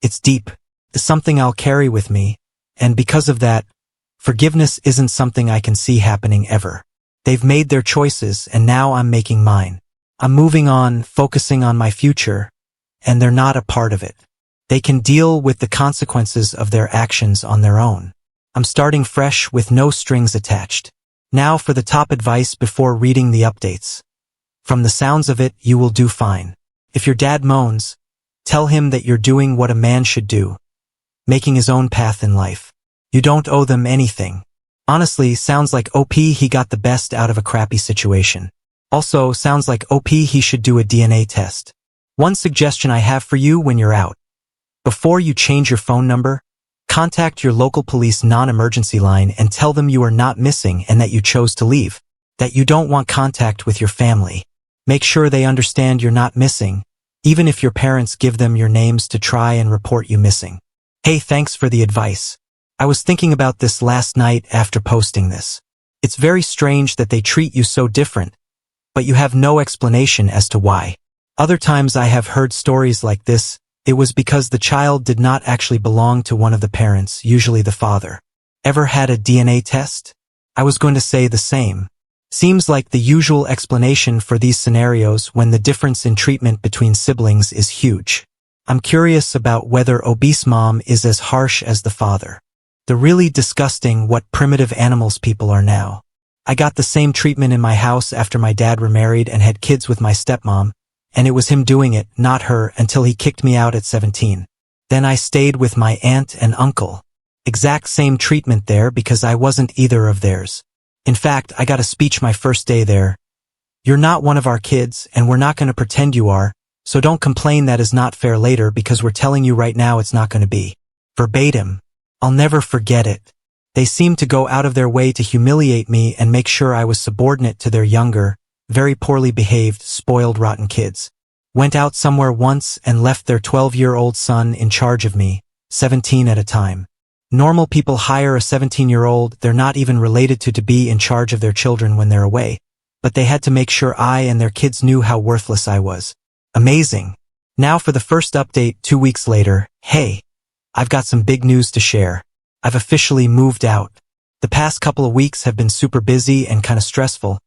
it's deep. It's something I'll carry with me, and because of that, forgiveness isn't something I can see happening ever. They've made their choices, and now I'm making mine. I'm moving on, focusing on my future, and they're not a part of it. They can deal with the consequences of their actions on their own. I'm starting fresh with no strings attached. Now for the top advice before reading the updates. From the sounds of it, you will do fine. If your dad moans, tell him that you're doing what a man should do, making his own path in life. You don't owe them anything. Honestly, sounds like OP he got the best out of a crappy situation. Also, sounds like OP he should do a DNA test. One suggestion I have for you when you're out. Before you change your phone number, contact your local police non-emergency line and tell them you are not missing and that you chose to leave, that you don't want contact with your family. Make sure they understand you're not missing, even if your parents give them your names to try and report you missing. Hey, thanks for the advice. I was thinking about this last night after posting this. It's very strange that they treat you so different, but you have no explanation as to why. Other times I have heard stories like this. It was because the child did not actually belong to one of the parents, usually the father. Ever had a DNA test? I was going to say the same. Seems like the usual explanation for these scenarios when the difference in treatment between siblings is huge. I'm curious about whether obese mom is as harsh as the father. The really disgusting what primitive animals people are now. I got the same treatment in my house after my dad remarried and had kids with my stepmom, and it was him doing it, not her, until he kicked me out at 17. Then I stayed with my aunt and uncle. Exact same treatment there because I wasn't either of theirs. In fact, I got a speech my first day there. You're not one of our kids, and we're not going to pretend you are, so don't complain that is not fair later because we're telling you right now it's not going to be. Verbatim. I'll never forget it. They seemed to go out of their way to humiliate me and make sure I was subordinate to their younger, very poorly behaved, spoiled, rotten kids. Went out somewhere once and left their 12-year-old son in charge of me, 17 at a time. Normal people hire a 17-year-old they're not even related to be in charge of their children when they're away, but they had to make sure I and their kids knew how worthless I was. Amazing. Now for the first update 2 weeks later. Hey, I've got some big news to share. I've officially moved out. The past couple of weeks have been super busy and kind of stressful,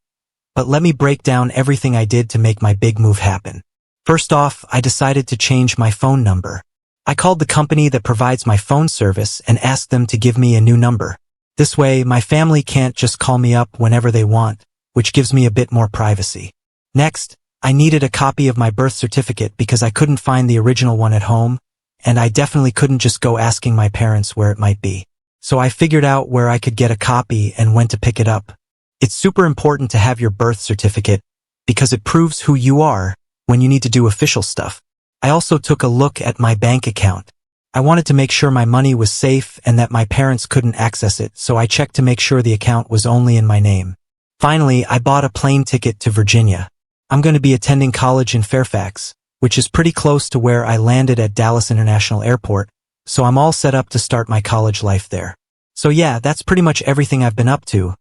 but let me break down everything I did to make my big move happen. First off, I decided to change my phone number. I called the company that provides my phone service and asked them to give me a new number. This way, my family can't just call me up whenever they want, which gives me a bit more privacy. Next, I needed a copy of my birth certificate because I couldn't find the original one at home, and I definitely couldn't just go asking my parents where it might be. So I figured out where I could get a copy and went to pick it up. It's super important to have your birth certificate because it proves who you are when you need to do official stuff. I also took a look at my bank account. I wanted to make sure my money was safe and that my parents couldn't access it, so I checked to make sure the account was only in my name. Finally, I bought a plane ticket to Virginia. I'm going to be attending college in Fairfax, which is pretty close to where I landed at Dallas International Airport, so I'm all set up to start my college life there. So yeah, that's pretty much everything I've been up to.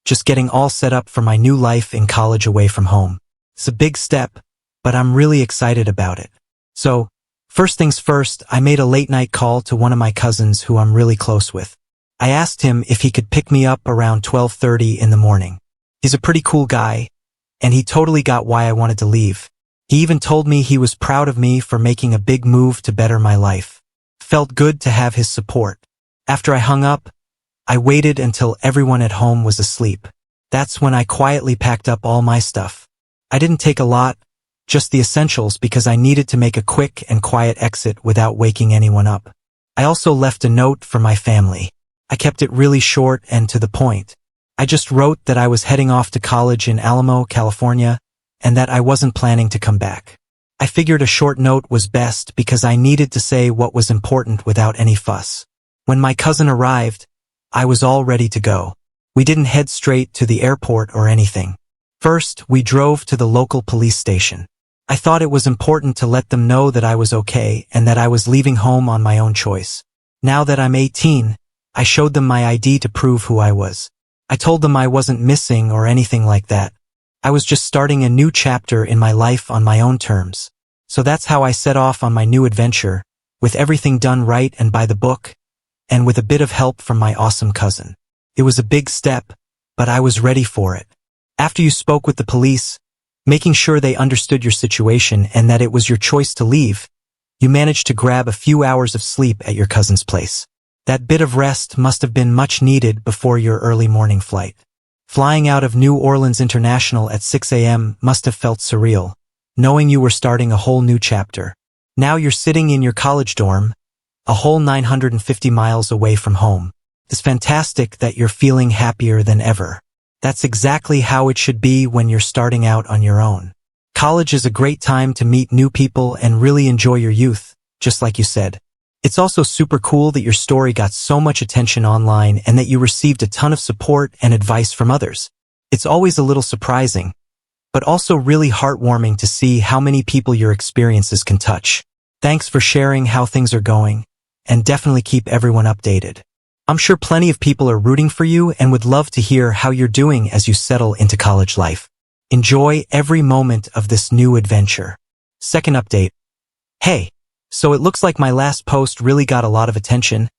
Just getting all set up for my new life in college away from home. It's a big step, but I'm really excited about it. So, first things first, I made a late-night call to one of my cousins who I'm really close with. I asked him if he could pick me up around 12:30 in the morning. He's a pretty cool guy, and he totally got why I wanted to leave. He even told me he was proud of me for making a big move to better my life. Felt good to have his support. After I hung up, I waited until everyone at home was asleep. That's when I quietly packed up all my stuff. I didn't take a lot, just the essentials because I needed to make a quick and quiet exit without waking anyone up. I also left a note for my family. I kept it really short and to the point. I just wrote that I was heading off to college in Alamo, California, and that I wasn't planning to come back. I figured a short note was best because I needed to say what was important without any fuss. When my cousin arrived, I was all ready to go. We didn't head straight to the airport or anything. First, we drove to the local police station. I thought it was important to let them know that I was okay and that I was leaving home on my own choice. Now that I'm 18, I showed them my ID to prove who I was. I told them I wasn't missing or anything like that. I was just starting a new chapter in my life on my own terms. So that's how I set off on my new adventure, with everything done right and by the book, and with a bit of help from my awesome cousin. It was a big step, but I was ready for it. After you spoke with the police, making sure they understood your situation and that it was your choice to leave, you managed to grab a few hours of sleep at your cousin's place. That bit of rest must have been much needed before your early morning flight. Flying out of New Orleans International at 6 a.m. must have felt surreal, knowing you were starting a whole new chapter. Now you're sitting in your college dorm, a whole 950 miles away from home. It's fantastic that you're feeling happier than ever. That's exactly how it should be when you're starting out on your own. College is a great time to meet new people and really enjoy your youth, just like you said. It's also super cool that your story got so much attention online and that you received a ton of support and advice from others. It's always a little surprising, but also really heartwarming to see how many people your experiences can touch. Thanks for sharing how things are going, and definitely keep everyone updated. I'm sure plenty of people are rooting for you and would love to hear how you're doing as you settle into college life. Enjoy every moment of this new adventure. Second update. Hey, so it looks like my last post really got a lot of attention,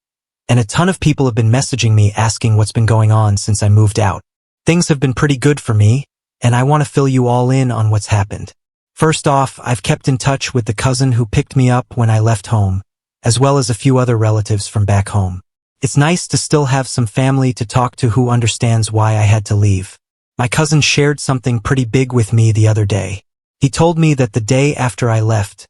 and a ton of people have been messaging me asking what's been going on since I moved out. Things have been pretty good for me, and I want to fill you all in on what's happened. First off, I've kept in touch with the cousin who picked me up when I left home, as well as a few other relatives from back home. It's nice to still have some family to talk to who understands why I had to leave. My cousin shared something pretty big with me the other day. He told me that the day after I left,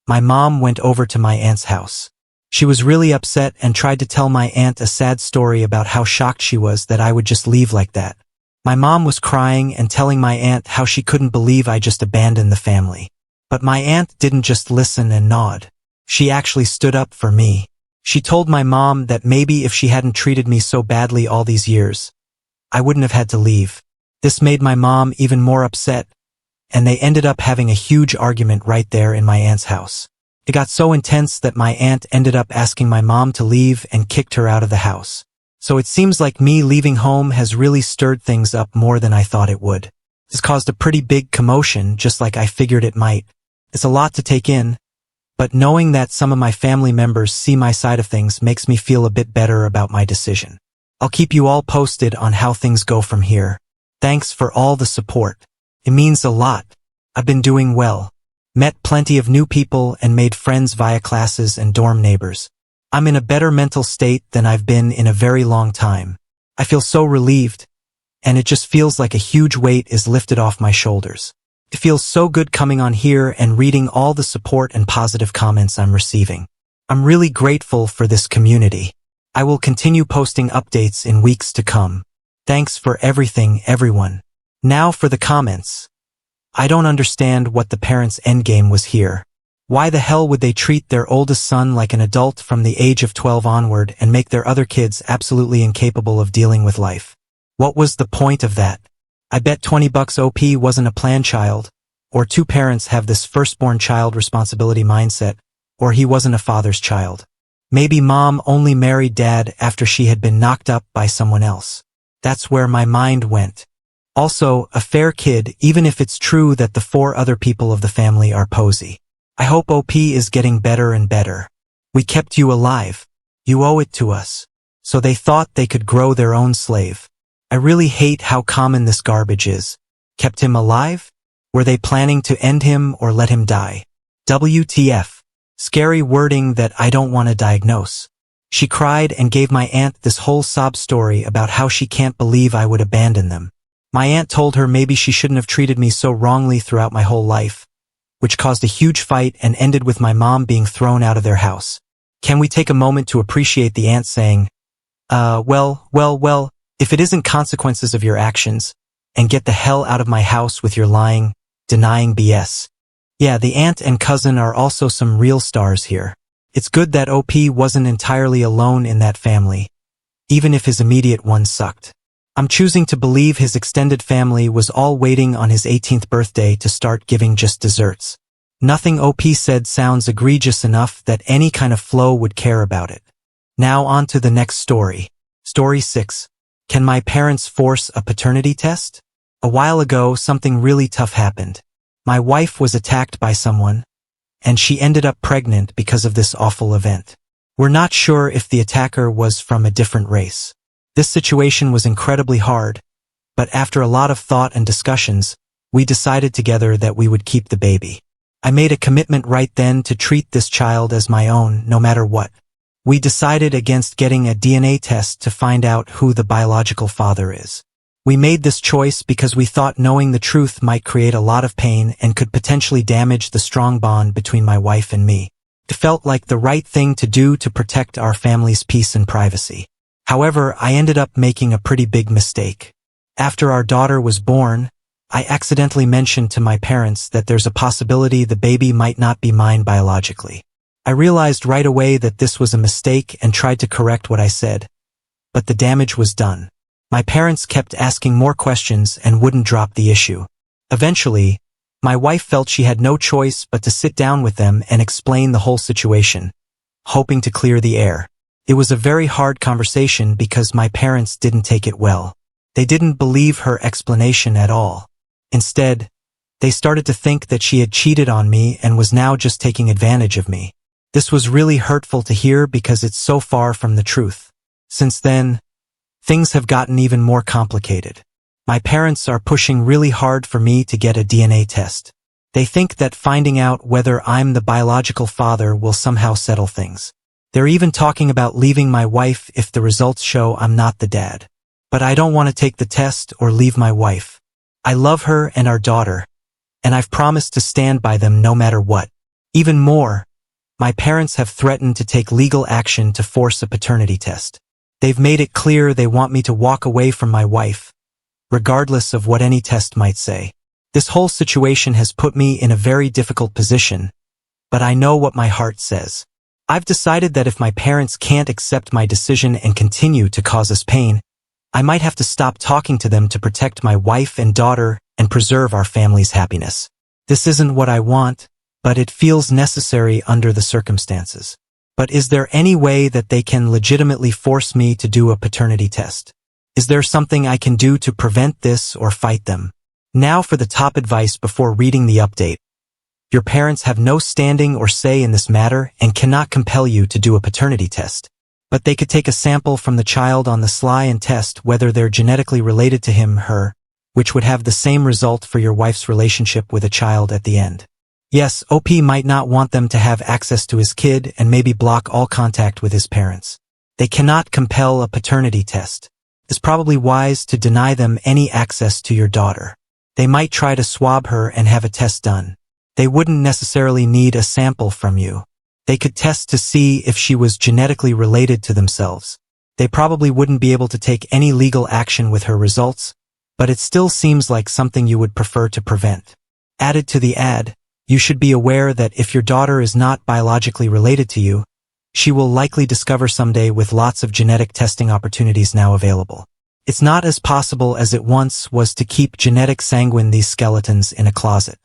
my mom went over to my aunt's house. She was really upset and tried to tell my aunt a sad story about how shocked she was that I would just leave like that. My mom was crying and telling my aunt how she couldn't believe I just abandoned the family. But my aunt didn't just listen and nod. She actually stood up for me. She told my mom that maybe if she hadn't treated me so badly all these years, I wouldn't have had to leave. This made my mom even more upset, and they ended up having a huge argument right there in my aunt's house. It got so intense that my aunt ended up asking my mom to leave and kicked her out of the house. So it seems like me leaving home has really stirred things up more than I thought it would. This caused a pretty big commotion, just like I figured it might. It's a lot to take in, but knowing that some of my family members see my side of things makes me feel a bit better about my decision. I'll keep you all posted on how things go from here. Thanks for all the support. It means a lot. I've been doing well. Met plenty of new people and made friends via classes and dorm neighbors. I'm in a better mental state than I've been in a very long time. I feel so relieved, and it just feels like a huge weight is lifted off my shoulders. It feels so good coming on here and reading all the support and positive comments I'm receiving. I'm really grateful for this community. I will continue posting updates in weeks to come. Thanks for everything, everyone. Now for the comments. I don't understand what the parents' endgame was here. Why the hell would they treat their oldest son like an adult from the age of 12 onward and make their other kids absolutely incapable of dealing with life? What was the point of that? I bet $20 OP wasn't a planned child, or two parents have this firstborn child responsibility mindset, or he wasn't a father's child. Maybe mom only married dad after she had been knocked up by someone else. That's where my mind went. Also, a fair kid, even if it's true that the four other people of the family are posy. I hope OP is getting better and better. We kept you alive. You owe it to us. So they thought they could grow their own slave. I really hate how common this garbage is. Kept him alive? Were they planning to end him or let him die? WTF. Scary wording that I don't want to diagnose. She cried and gave my aunt this whole sob story about how she can't believe I would abandon them. My aunt told her maybe she shouldn't have treated me so wrongly throughout my whole life, which caused a huge fight and ended with my mom being thrown out of their house. Can we take a moment to appreciate the aunt saying, well, if it isn't consequences of your actions, and get the hell out of my house with your lying, denying BS. Yeah, the aunt and cousin are also some real stars here. It's good that OP wasn't entirely alone in that family, even if his immediate one sucked. I'm choosing to believe his extended family was all waiting on his 18th birthday to start giving just desserts. Nothing OP said sounds egregious enough that any kind of flow would care about it. Now on to the next story. Story 6. Can my parents force a paternity test? A while ago, something really tough happened. My wife was attacked by someone, and she ended up pregnant because of this awful event. We're not sure if the attacker was from a different race. This situation was incredibly hard, but after a lot of thought and discussions, we decided together that we would keep the baby. I made a commitment right then to treat this child as my own, no matter what. We decided against getting a DNA test to find out who the biological father is. We made this choice because we thought knowing the truth might create a lot of pain and could potentially damage the strong bond between my wife and me. It felt like the right thing to do to protect our family's peace and privacy. However, I ended up making a pretty big mistake. After our daughter was born, I accidentally mentioned to my parents that there's a possibility the baby might not be mine biologically. I realized right away that this was a mistake and tried to correct what I said, but the damage was done. My parents kept asking more questions and wouldn't drop the issue. Eventually, my wife felt she had no choice but to sit down with them and explain the whole situation, hoping to clear the air. It was a very hard conversation because my parents didn't take it well. They didn't believe her explanation at all. Instead, they started to think that she had cheated on me and was now just taking advantage of me. This was really hurtful to hear because it's so far from the truth. Since then, things have gotten even more complicated. My parents are pushing really hard for me to get a DNA test. They think that finding out whether I'm the biological father will somehow settle things. They're even talking about leaving my wife if the results show I'm not the dad. But I don't want to take the test or leave my wife. I love her and our daughter, and I've promised to stand by them no matter what. Even more, my parents have threatened to take legal action to force a paternity test. They've made it clear they want me to walk away from my wife, regardless of what any test might say. This whole situation has put me in a very difficult position, but I know what my heart says. I've decided that if my parents can't accept my decision and continue to cause us pain, I might have to stop talking to them to protect my wife and daughter and preserve our family's happiness. This isn't what I want, but it feels necessary under the circumstances. But is there any way that they can legitimately force me to do a paternity test? Is there something I can do to prevent this or fight them? Now for the top advice before reading the update. Your parents have no standing or say in this matter and cannot compel you to do a paternity test. But they could take a sample from the child on the sly and test whether they're genetically related to him, her, which would have the same result for your wife's relationship with a child at the end. Yes, OP might not want them to have access to his kid and maybe block all contact with his parents. They cannot compel a paternity test. It's probably wise to deny them any access to your daughter. They might try to swab her and have a test done. They wouldn't necessarily need a sample from you. They could test to see if she was genetically related to themselves. They probably wouldn't be able to take any legal action with her results, but it still seems like something you would prefer to prevent. Added to the ad, you should be aware that if your daughter is not biologically related to you, she will likely discover someday with lots of genetic testing opportunities now available. It's not as possible as it once was to keep genetic sanguine these skeletons in a closet.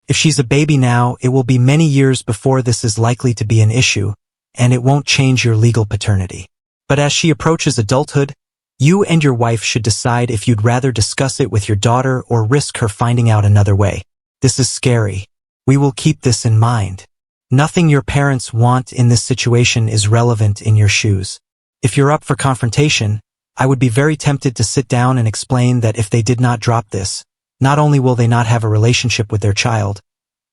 If she's a baby now, it will be many years before this is likely to be an issue, and it won't change your legal paternity. But as she approaches adulthood, you and your wife should decide if you'd rather discuss it with your daughter or risk her finding out another way. This is scary. We will keep this in mind. Nothing your parents want in this situation is relevant in your shoes. If you're up for confrontation, I would be very tempted to sit down and explain that if they did not drop this, not only will they not have a relationship with their child,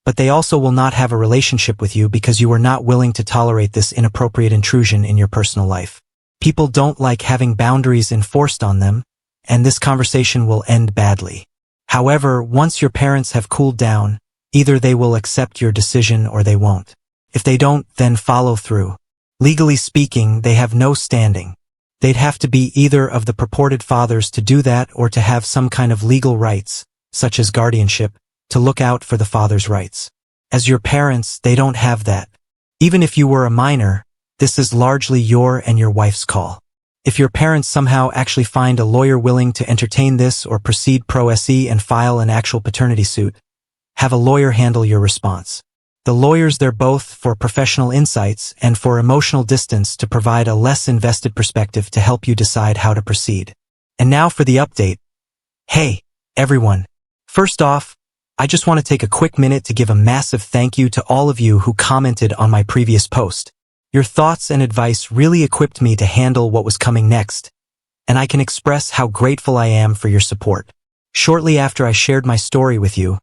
but they also will not have a relationship with you because you are not willing to tolerate this inappropriate intrusion in your personal life. People don't like having boundaries enforced on them, and this conversation will end badly. However, once your parents have cooled down, either they will accept your decision or they won't. If they don't, then follow through. Legally speaking, they have no standing. They'd have to be either of the purported fathers to do that or to have some kind of legal rights, such as guardianship, to look out for the father's rights. As your parents, they don't have that. Even if you were a minor, this is largely your and your wife's call. If your parents somehow actually find a lawyer willing to entertain this or proceed pro se and file an actual paternity suit, have a lawyer handle your response. The lawyers, they're both for professional insights and for emotional distance to provide a less invested perspective to help you decide how to proceed. And now for the update. Hey, everyone. First off, I just want to take a quick minute to give a massive thank you to all of you who commented on my previous post. Your thoughts and advice really equipped me to handle what was coming next, and I can express how grateful I am for your support. Shortly after I shared my story with you,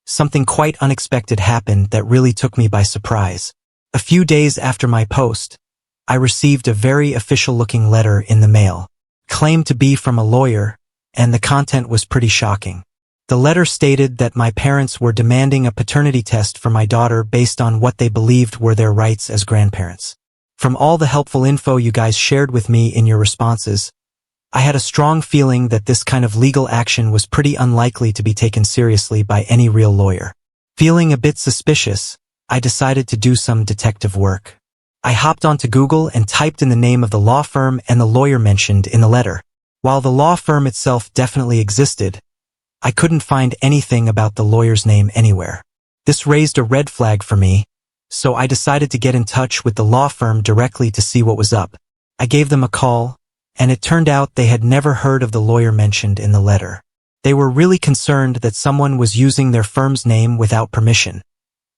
something quite unexpected happened that really took me by surprise. A few days after my post, I received a very official-looking letter in the mail, claimed to be from a lawyer, and the content was pretty shocking. The letter stated that my parents were demanding a paternity test for my daughter based on what they believed were their rights as grandparents. From all the helpful info you guys shared with me in your responses, I had a strong feeling that this kind of legal action was pretty unlikely to be taken seriously by any real lawyer. Feeling a bit suspicious, I decided to do some detective work. I hopped onto Google and typed in the name of the law firm and the lawyer mentioned in the letter. While the law firm itself definitely existed, I couldn't find anything about the lawyer's name anywhere. This raised a red flag for me, so I decided to get in touch with the law firm directly to see what was up. I gave them a call, and it turned out they had never heard of the lawyer mentioned in the letter. They were really concerned that someone was using their firm's name without permission,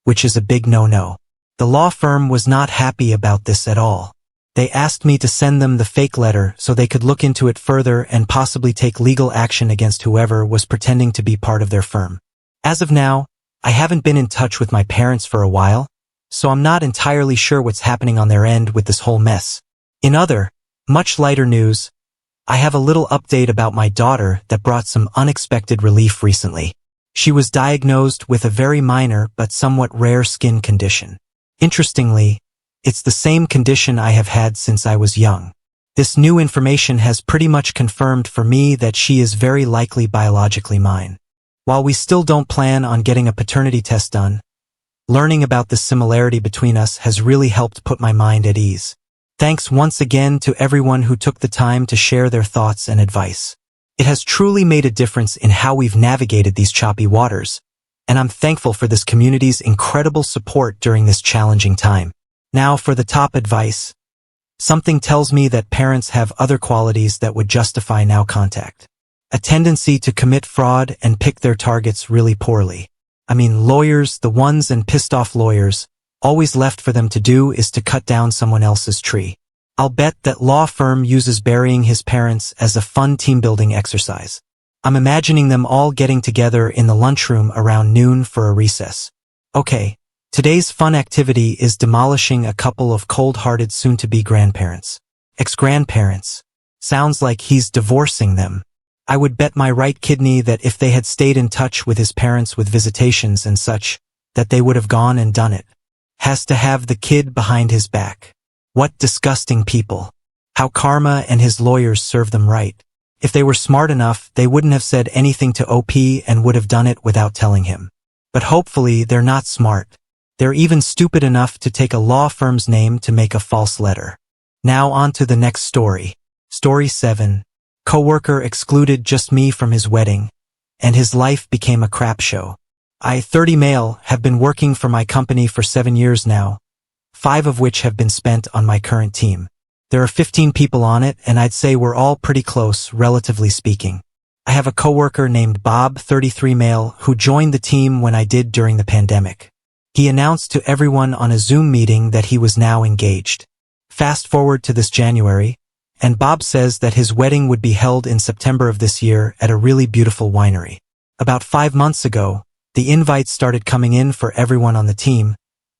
which is a big no-no. The law firm was not happy about this at all. They asked me to send them the fake letter so they could look into it further and possibly take legal action against whoever was pretending to be part of their firm. As of now, I haven't been in touch with my parents for a while, so I'm not entirely sure what's happening on their end with this whole mess. In other, much lighter news, I have a little update about my daughter that brought some unexpected relief recently. She was diagnosed with a very minor but somewhat rare skin condition. Interestingly, it's the same condition I have had since I was young. This new information has pretty much confirmed for me that she is very likely biologically mine. While we still don't plan on getting a paternity test done, learning about the similarity between us has really helped put my mind at ease. Thanks once again to everyone who took the time to share their thoughts and advice. It has truly made a difference in how we've navigated these choppy waters, and I'm thankful for this community's incredible support during this challenging time. Now for the top advice. Something tells me that parents have other qualities that would justify no contact. A tendency to commit fraud and pick their targets really poorly. I mean, lawyers, the ones and pissed off lawyers, always left for them to do is to cut down someone else's tree. I'll bet that law firm uses burying his parents as a fun team-building exercise. I'm imagining them all getting together in the lunchroom around noon for a recess. Okay. Today's fun activity is demolishing a couple of cold-hearted soon-to-be grandparents. Ex-grandparents. Sounds like he's divorcing them. I would bet my right kidney that if they had stayed in touch with his parents with visitations and such, that they would have gone and done it. Has to have the kid behind his back. What disgusting people. How karma and his lawyers serve them right. If they were smart enough, they wouldn't have said anything to OP and would have done it without telling him. But hopefully they're not smart. They're even stupid enough to take a law firm's name to make a false letter. Now on to the next story. Story 7. Coworker excluded just me from his wedding, and his life became a crap show. I, 30 male, have been working for my company for 7 years now, 5 of which have been spent on my current team. There are 15 people on it, and I'd say we're all pretty close, relatively speaking. I have a coworker named Bob, 33 male, who joined the team when I did during the pandemic. He announced to everyone on a Zoom meeting that he was now engaged. Fast forward to this January, and Bob says that his wedding would be held in September of this year at a really beautiful winery. About 5 months ago, the invites started coming in for everyone on the team,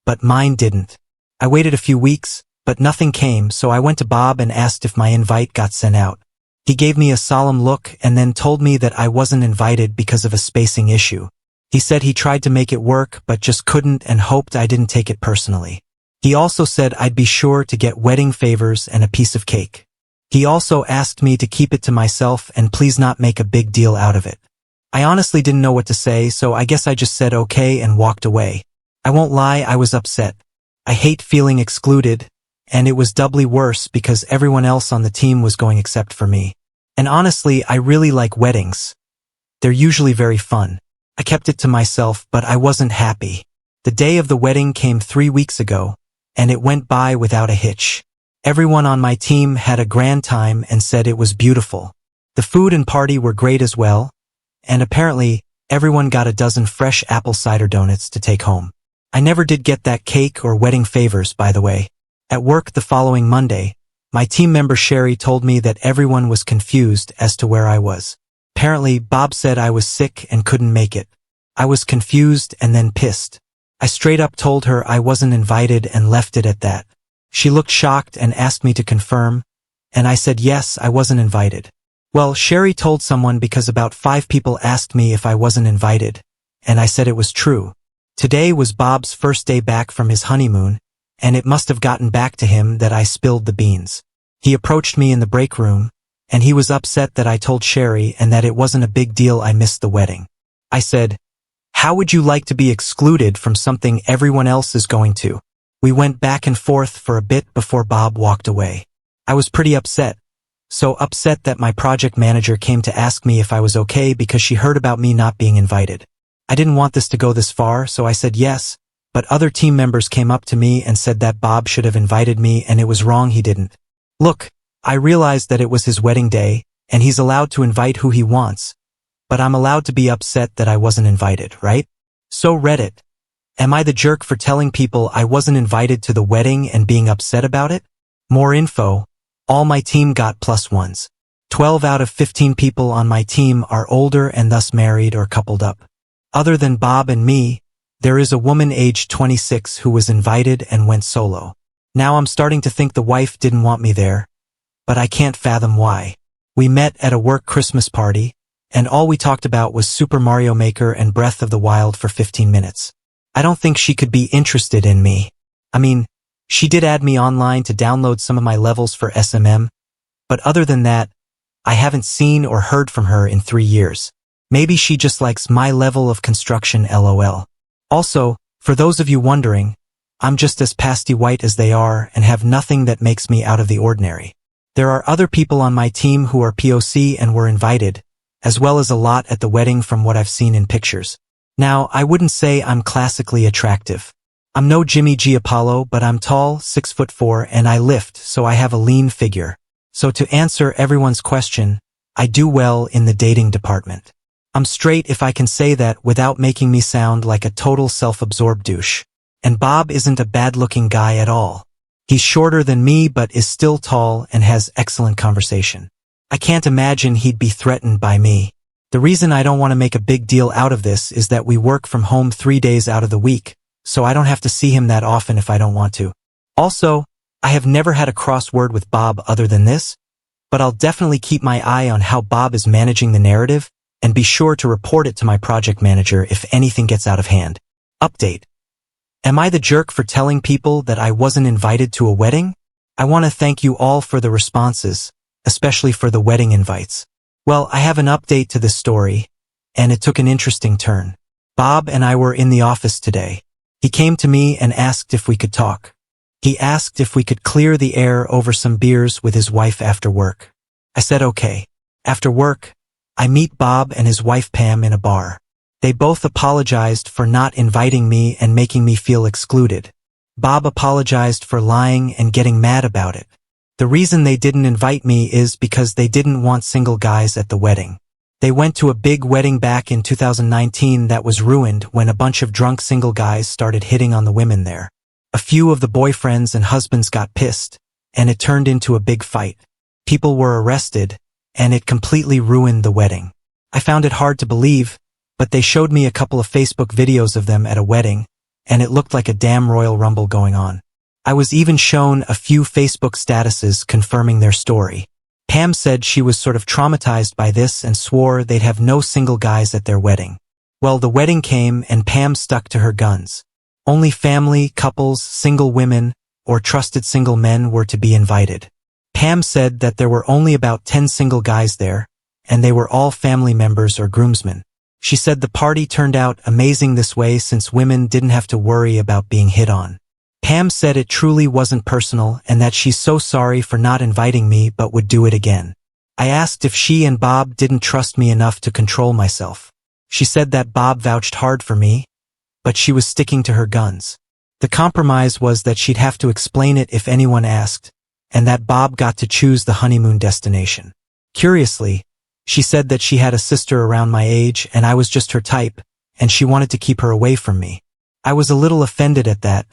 but mine didn't. I waited a few weeks, but nothing came, so I went to Bob and asked if my invite got sent out. He gave me a solemn look and then told me that I wasn't invited because of a spacing issue. He said he tried to make it work but just couldn't and hoped I didn't take it personally. He also said I'd be sure to get wedding favors and a piece of cake. He also asked me to keep it to myself and please not make a big deal out of it. I honestly didn't know what to say, so I guess I just said okay and walked away. I won't lie, I was upset. I hate feeling excluded, and it was doubly worse because everyone else on the team was going except for me. And honestly, I really like weddings. They're usually very fun. I kept it to myself, but I wasn't happy. The day of the wedding came 3 weeks ago, and it went by without a hitch. Everyone on my team had a grand time and said it was beautiful. The food and party were great as well, and apparently, everyone got a dozen fresh apple cider donuts to take home. I never did get that cake or wedding favors, by the way. At work the following Monday, my team member Sherry told me that everyone was confused as to where I was. Apparently, Bob said I was sick and couldn't make it. I was confused and then pissed. I straight up told her I wasn't invited and left it at that. She looked shocked and asked me to confirm, and I said yes, I wasn't invited. Well, Sherry told someone because about 5 people asked me if I wasn't invited, and I said it was true. Today was Bob's first day back from his honeymoon, and it must have gotten back to him that I spilled the beans. He approached me in the break room, and he was upset that I told Sherry and that it wasn't a big deal I missed the wedding. I said, "How would you like to be excluded from something everyone else is going to?" We went back and forth for a bit before Bob walked away. I was pretty upset. So upset that my project manager came to ask me if I was okay because she heard about me not being invited. I didn't want this to go this far, so I said yes, but other team members came up to me and said that Bob should have invited me and it was wrong he didn't. Look, I realized that it was his wedding day, and he's allowed to invite who he wants, but I'm allowed to be upset that I wasn't invited, right? So Reddit, am I the jerk for telling people I wasn't invited to the wedding and being upset about it? More info. All my team got +1s. 12 out of 15 people on my team are older and thus married or coupled up. Other than Bob and me, there is a woman aged 26 who was invited and went solo. Now I'm starting to think the wife didn't want me there, but I can't fathom why. We met at a work Christmas party, and all we talked about was Super Mario Maker and Breath of the Wild for 15 minutes. I don't think she could be interested in me. I mean, she did add me online to download some of my levels for SMM, but other than that, I haven't seen or heard from her in 3 years. Maybe she just likes my level of construction LOL. Also, for those of you wondering, I'm just as pasty white as they are and have nothing that makes me out of the ordinary. There are other people on my team who are POC and were invited, as well as a lot at the wedding from what I've seen in pictures. Now, I wouldn't say I'm classically attractive. I'm no Jimmy G. Apollo, but I'm tall, 6'4", and I lift, so I have a lean figure. So to answer everyone's question, I do well in the dating department. I'm straight if I can say that without making me sound like a total self-absorbed douche. And Bob isn't a bad-looking guy at all. He's shorter than me but is still tall and has excellent conversation. I can't imagine he'd be threatened by me. The reason I don't want to make a big deal out of this is that we work from home 3 days out of the week, so I don't have to see him that often if I don't want to. Also, I have never had a crossword with Bob other than this, but I'll definitely keep my eye on how Bob is managing the narrative and be sure to report it to my project manager if anything gets out of hand. Update. Am I the jerk for telling people that I wasn't invited to a wedding? I want to thank you all for the responses, especially for the wedding invites. Well, I have an update to this story, and it took an interesting turn. Bob and I were in the office today. He came to me and asked if we could talk. He asked if we could clear the air over some beers with his wife after work. I said okay. After work, I meet Bob and his wife Pam in a bar. They both apologized for not inviting me and making me feel excluded. Bob apologized for lying and getting mad about it. The reason they didn't invite me is because they didn't want single guys at the wedding. They went to a big wedding back in 2019 that was ruined when a bunch of drunk single guys started hitting on the women there. A few of the boyfriends and husbands got pissed, and it turned into a big fight. People were arrested, and it completely ruined the wedding. I found it hard to believe, but they showed me a couple of Facebook videos of them at a wedding, and it looked like a damn Royal Rumble going on. I was even shown a few Facebook statuses confirming their story. Pam said she was sort of traumatized by this and swore they'd have no single guys at their wedding. Well, the wedding came and Pam stuck to her guns. Only family, couples, single women, or trusted single men were to be invited. Pam said that there were only about 10 single guys there, and they were all family members or groomsmen. She said the party turned out amazing this way since women didn't have to worry about being hit on. Pam said it truly wasn't personal and that she's so sorry for not inviting me but would do it again. I asked if she and Bob didn't trust me enough to control myself. She said that Bob vouched hard for me, but she was sticking to her guns. The compromise was that she'd have to explain it if anyone asked, and that Bob got to choose the honeymoon destination. Curiously, she said that she had a sister around my age and I was just her type, and she wanted to keep her away from me. I was a little offended at that,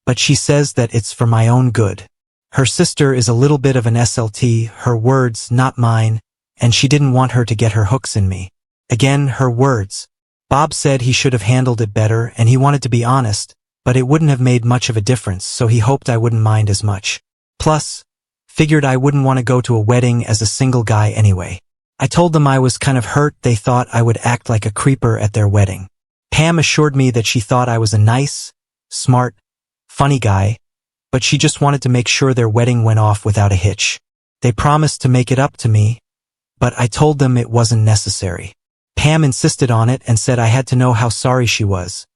but she says that it's for my own good. Her sister is a little bit of an SLT, her words, not mine, and she didn't want her to get her hooks in me. Again, her words. Bob said he should have handled it better and he wanted to be honest, but it wouldn't have made much of a difference, so he hoped I wouldn't mind as much. Plus, figured I wouldn't want to go to a wedding as a single guy anyway. I told them I was kind of hurt they thought I would act like a creeper at their wedding. Pam assured me that she thought I was a nice, smart, funny guy, but she just wanted to make sure their wedding went off without a hitch. They promised to make it up to me, but I told them it wasn't necessary. Pam insisted on it and said I had to know how sorry she was.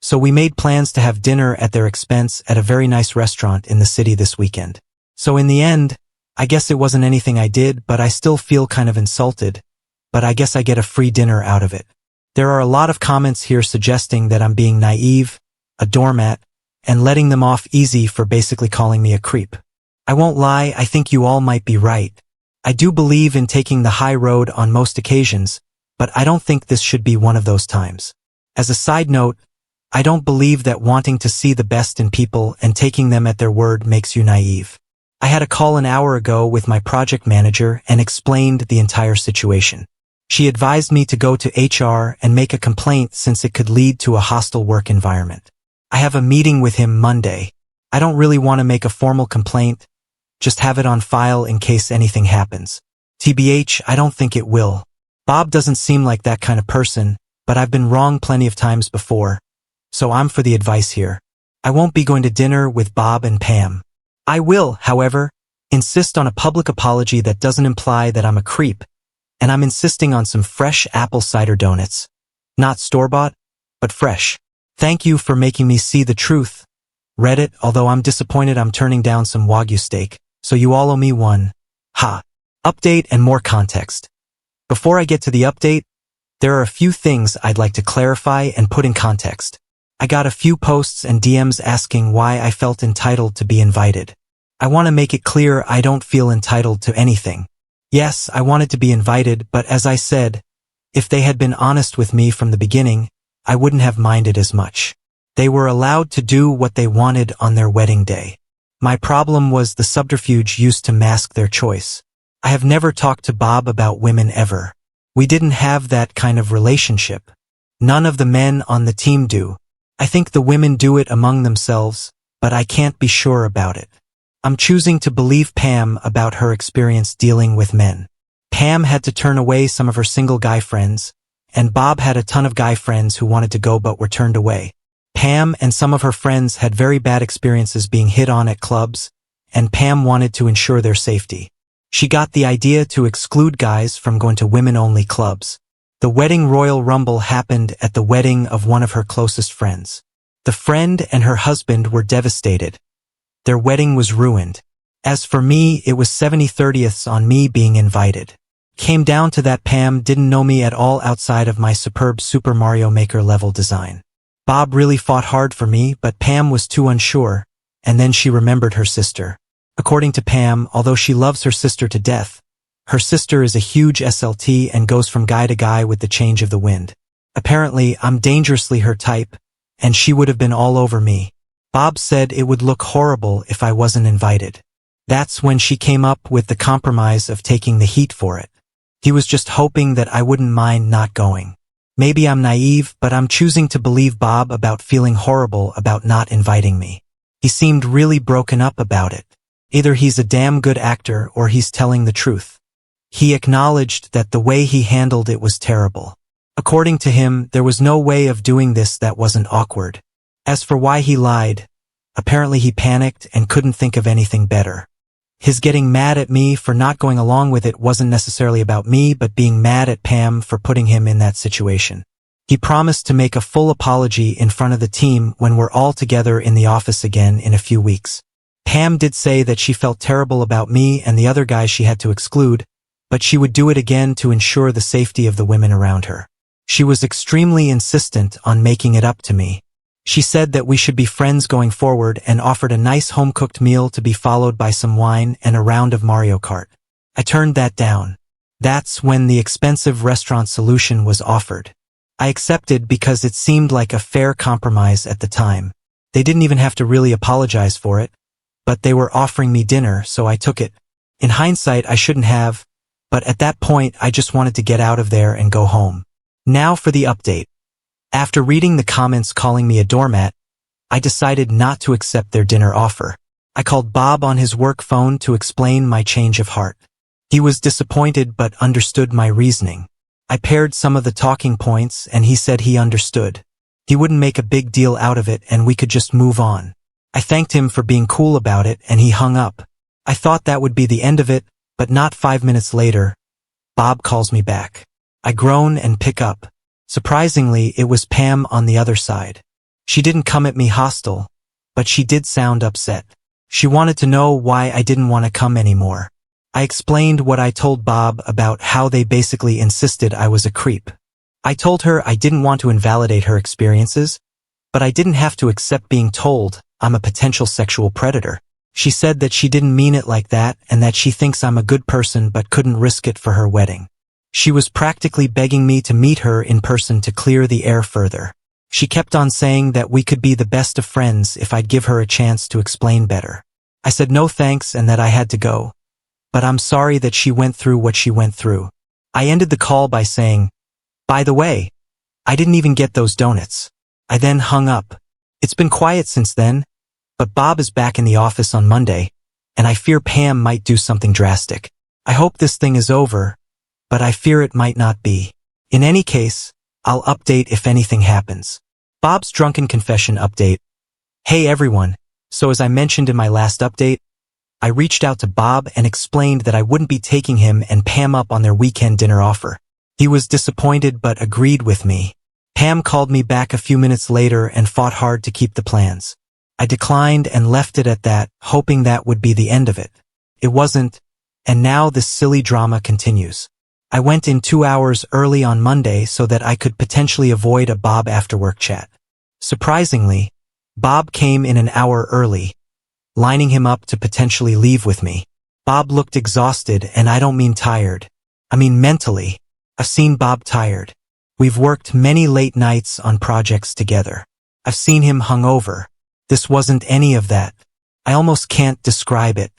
So we made plans to have dinner at their expense at a very nice restaurant in the city this weekend. So in the end, I guess it wasn't anything I did, but I still feel kind of insulted, but I guess I get a free dinner out of it. There are a lot of comments here suggesting that I'm being naive, a doormat, and letting them off easy for basically calling me a creep. I won't lie, I think you all might be right. I do believe in taking the high road on most occasions, but I don't think this should be one of those times. As a side note, I don't believe that wanting to see the best in people and taking them at their word makes you naive. I had a call an hour ago with my project manager and explained the entire situation. She advised me to go to HR and make a complaint since it could lead to a hostile work environment. I have a meeting with him Monday. I don't really want to make a formal complaint, just have it on file in case anything happens. TBH, I don't think it will. Bob doesn't seem like that kind of person, but I've been wrong plenty of times before, so I'm for the advice here. I won't be going to dinner with Bob and Pam. I will, however, insist on a public apology that doesn't imply that I'm a creep, and I'm insisting on some fresh apple cider donuts. Not store-bought, but fresh. Thank you for making me see the truth, Reddit, although I'm disappointed I'm turning down some Wagyu steak, so you all owe me one. Ha. Update and more context. Before I get to the update, there are a few things I'd like to clarify and put in context. I got a few posts and DMs asking why I felt entitled to be invited. I want to make it clear I don't feel entitled to anything. Yes, I wanted to be invited, but as I said, if they had been honest with me from the beginning, I wouldn't have minded as much. They were allowed to do what they wanted on their wedding day. My problem was the subterfuge used to mask their choice. I have never talked to Bob about women ever. We didn't have that kind of relationship. None of the men on the team do. I think the women do it among themselves, but I can't be sure about it. I'm choosing to believe Pam about her experience dealing with men. Pam had to turn away some of her single guy friends, and Bob had a ton of guy friends who wanted to go but were turned away. Pam and some of her friends had very bad experiences being hit on at clubs, and Pam wanted to ensure their safety. She got the idea to exclude guys from going to women-only clubs. The wedding Royal Rumble happened at the wedding of one of her closest friends. The friend and her husband were devastated. Their wedding was ruined. As for me, it was 70/30ths on me being invited. Came down to that Pam didn't know me at all outside of my superb Super Mario Maker level design. Bob really fought hard for me, but Pam was too unsure, and then she remembered her sister. According to Pam, although she loves her sister to death, her sister is a huge SLT and goes from guy to guy with the change of the wind. Apparently, I'm dangerously her type, and she would have been all over me. Bob said it would look horrible if I wasn't invited. That's when she came up with the compromise of taking the heat for it. He was just hoping that I wouldn't mind not going. Maybe I'm naive, but I'm choosing to believe Bob about feeling horrible about not inviting me. He seemed really broken up about it. Either he's a damn good actor or he's telling the truth. He acknowledged that the way he handled it was terrible. According to him, there was no way of doing this that wasn't awkward. As for why he lied, apparently he panicked and couldn't think of anything better. His getting mad at me for not going along with it wasn't necessarily about me, but being mad at Pam for putting him in that situation. He promised to make a full apology in front of the team when we're all together in the office again in a few weeks. Pam did say that she felt terrible about me and the other guys she had to exclude, but she would do it again to ensure the safety of the women around her. She was extremely insistent on making it up to me. She said that we should be friends going forward and offered a nice home-cooked meal to be followed by some wine and a round of Mario Kart. I turned that down. That's when the expensive restaurant solution was offered. I accepted because it seemed like a fair compromise at the time. They didn't even have to really apologize for it, but they were offering me dinner, so I took it. In hindsight, I shouldn't have, but at that point, I just wanted to get out of there and go home. Now for the update. After reading the comments calling me a doormat, I decided not to accept their dinner offer. I called Bob on his work phone to explain my change of heart. He was disappointed but understood my reasoning. I paired some of the talking points and he said he understood. He wouldn't make a big deal out of it and we could just move on. I thanked him for being cool about it and he hung up. I thought that would be the end of it, but not 5 minutes later, Bob calls me back. I groan and pick up. Surprisingly, it was Pam on the other side. She didn't come at me hostile, but she did sound upset. She wanted to know why I didn't want to come anymore. I explained what I told Bob about how they basically insisted I was a creep. I told her I didn't want to invalidate her experiences, but I didn't have to accept being told I'm a potential sexual predator. She said that she didn't mean it like that and that she thinks I'm a good person but couldn't risk it for her wedding. She was practically begging me to meet her in person to clear the air further. She kept on saying that we could be the best of friends if I'd give her a chance to explain better. I said no thanks and that I had to go. But I'm sorry that she went through what she went through. I ended the call by saying, "By the way, I didn't even get those donuts." I then hung up. It's been quiet since then, but Bob is back in the office on Monday, and I fear Pam might do something drastic. I hope this thing is over, but I fear it might not be. In any case, I'll update if anything happens. Bob's drunken confession update. Hey everyone, so as I mentioned in my last update, I reached out to Bob and explained that I wouldn't be taking him and Pam up on their weekend dinner offer. He was disappointed but agreed with me. Pam called me back a few minutes later and fought hard to keep the plans. I declined and left it at that, hoping that would be the end of it. It wasn't, and now this silly drama continues. I went in 2 hours early on Monday so that I could potentially avoid a Bob after-work chat. Surprisingly, Bob came in an hour early, lining him up to potentially leave with me. Bob looked exhausted, and I don't mean tired. I mean mentally. I've seen Bob tired. We've worked many late nights on projects together. I've seen him hungover. This wasn't any of that. I almost can't describe it.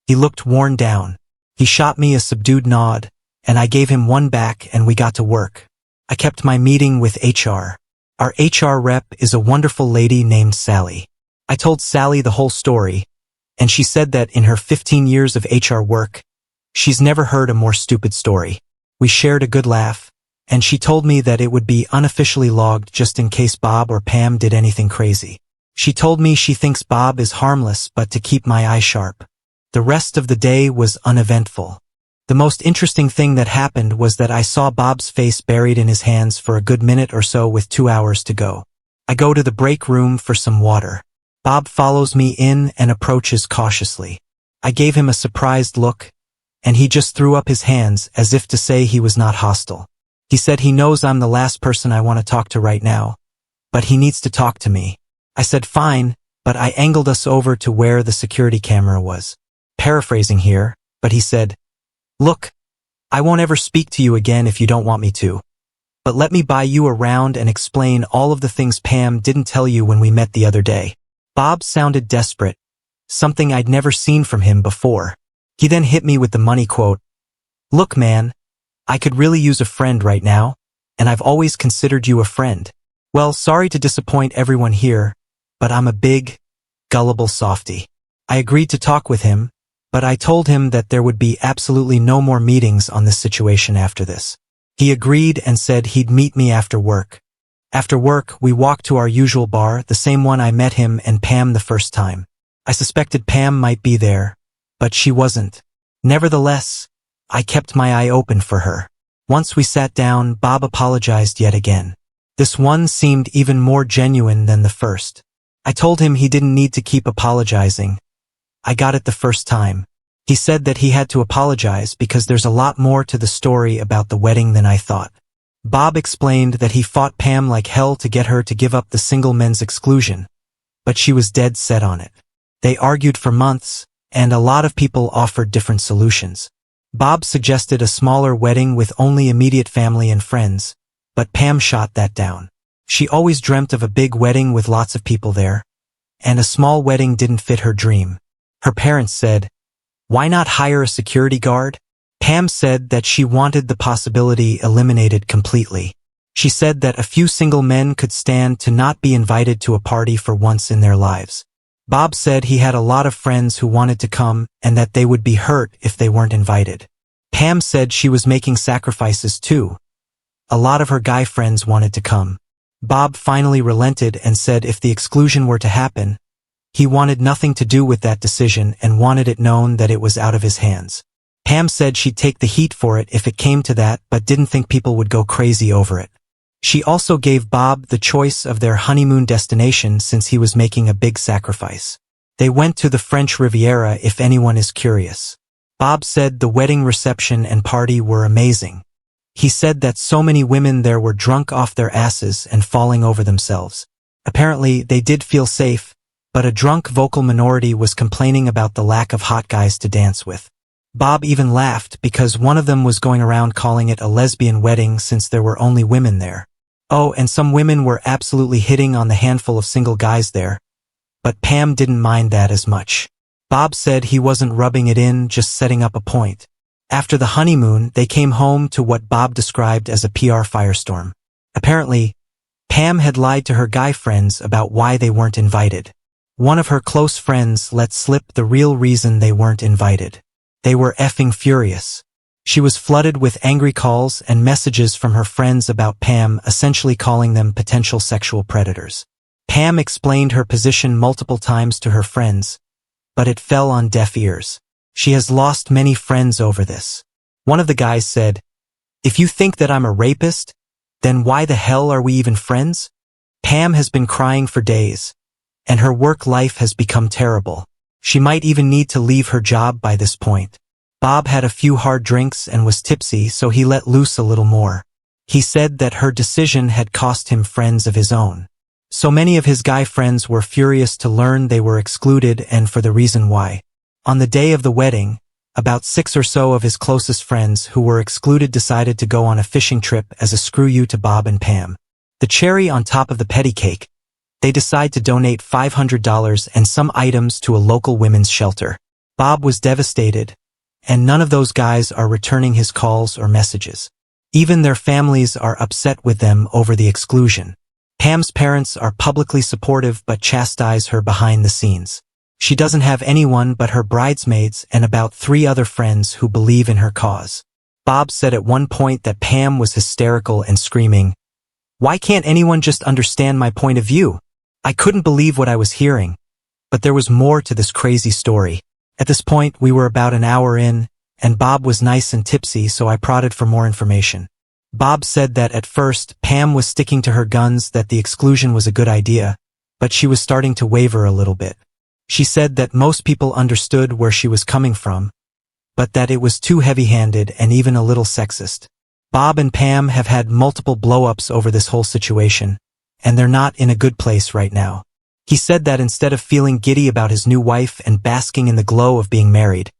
He looked worn down. He shot me a subdued nod, and I gave him one back and we got to work. I kept my meeting with HR. Our HR rep is a wonderful lady named Sally. I told Sally the whole story, and she said that in her 15 years of HR work, she's never heard a more stupid story. We shared a good laugh, and she told me that it would be unofficially logged just in case Bob or Pam did anything crazy. She told me she thinks Bob is harmless but to keep my eye sharp. The rest of the day was uneventful. The most interesting thing that happened was that I saw Bob's face buried in his hands for a good minute or so with 2 hours to go. I go to the break room for some water. Bob follows me in and approaches cautiously. I gave him a surprised look, and he just threw up his hands as if to say he was not hostile. He said he knows I'm the last person I want to talk to right now, but he needs to talk to me. I said fine, but I angled us over to where the security camera was. Paraphrasing here, but he said, "Look, I won't ever speak to you again if you don't want me to. But let me buy you around and explain all of the things Pam didn't tell you when we met the other day." Bob sounded desperate, something I'd never seen from him before. He then hit me with the money quote. "Look, man, I could really use a friend right now, and I've always considered you a friend. Well, sorry to disappoint everyone here, but I'm a big, gullible softie." I agreed to talk with him, but I told him that there would be absolutely no more meetings on this situation after this. He agreed and said he'd meet me after work. After work, we walked to our usual bar, the same one I met him and Pam the first time. I suspected Pam might be there, but she wasn't. Nevertheless, I kept my eye open for her. Once we sat down, Bob apologized yet again. This one seemed even more genuine than the first. I told him he didn't need to keep apologizing. I got it the first time. He said that he had to apologize because there's a lot more to the story about the wedding than I thought. Bob explained that he fought Pam like hell to get her to give up the single men's exclusion, but she was dead set on it. They argued for months, and a lot of people offered different solutions. Bob suggested a smaller wedding with only immediate family and friends, but Pam shot that down. She always dreamt of a big wedding with lots of people there, and a small wedding didn't fit her dream. Her parents said, "Why not hire a security guard?" Pam said that she wanted the possibility eliminated completely. She said that a few single men could stand to not be invited to a party for once in their lives. Bob said he had a lot of friends who wanted to come and that they would be hurt if they weren't invited. Pam said she was making sacrifices too. A lot of her guy friends wanted to come. Bob finally relented and said if the exclusion were to happen, he wanted nothing to do with that decision and wanted it known that it was out of his hands. Pam said she'd take the heat for it if it came to that, but didn't think people would go crazy over it. She also gave Bob the choice of their honeymoon destination since he was making a big sacrifice. They went to the French Riviera if anyone is curious. Bob said the wedding reception and party were amazing. He said that so many women there were drunk off their asses and falling over themselves. Apparently, they did feel safe, but a drunk vocal minority was complaining about the lack of hot guys to dance with. Bob even laughed because one of them was going around calling it a lesbian wedding since there were only women there. Oh, and some women were absolutely hitting on the handful of single guys there. But Pam didn't mind that as much. Bob said he wasn't rubbing it in, just setting up a point. After the honeymoon, they came home to what Bob described as a PR firestorm. Apparently, Pam had lied to her guy friends about why they weren't invited. One of her close friends let slip the real reason they weren't invited. They were effing furious. She was flooded with angry calls and messages from her friends about Pam, essentially calling them potential sexual predators. Pam explained her position multiple times to her friends, but it fell on deaf ears. She has lost many friends over this. One of the guys said, "If you think that I'm a rapist, then why the hell are we even friends?" Pam has been crying for days, and her work life has become terrible. She might even need to leave her job by this point. Bob had a few hard drinks and was tipsy, so he let loose a little more. He said that her decision had cost him friends of his own. So many of his guy friends were furious to learn they were excluded and for the reason why. On the day of the wedding, about 6 or so of his closest friends who were excluded decided to go on a fishing trip as a screw you to Bob and Pam. The cherry on top of the petty cake, they decide to donate $500 and some items to a local women's shelter. Bob was devastated, and none of those guys are returning his calls or messages. Even their families are upset with them over the exclusion. Pam's parents are publicly supportive but chastise her behind the scenes. She doesn't have anyone but her bridesmaids and about 3 other friends who believe in her cause. Bob said at one point that Pam was hysterical and screaming, "Why can't anyone just understand my point of view?" I couldn't believe what I was hearing. But there was more to this crazy story. At this point, we were about an hour in, and Bob was nice and tipsy, so I prodded for more information. Bob said that at first, Pam was sticking to her guns that the exclusion was a good idea, but she was starting to waver a little bit. She said that most people understood where she was coming from, but that it was too heavy-handed and even a little sexist. Bob and Pam have had multiple blow-ups over this whole situation, and they're not in a good place right now. He said that instead of feeling giddy about his new wife and basking in the glow of being married,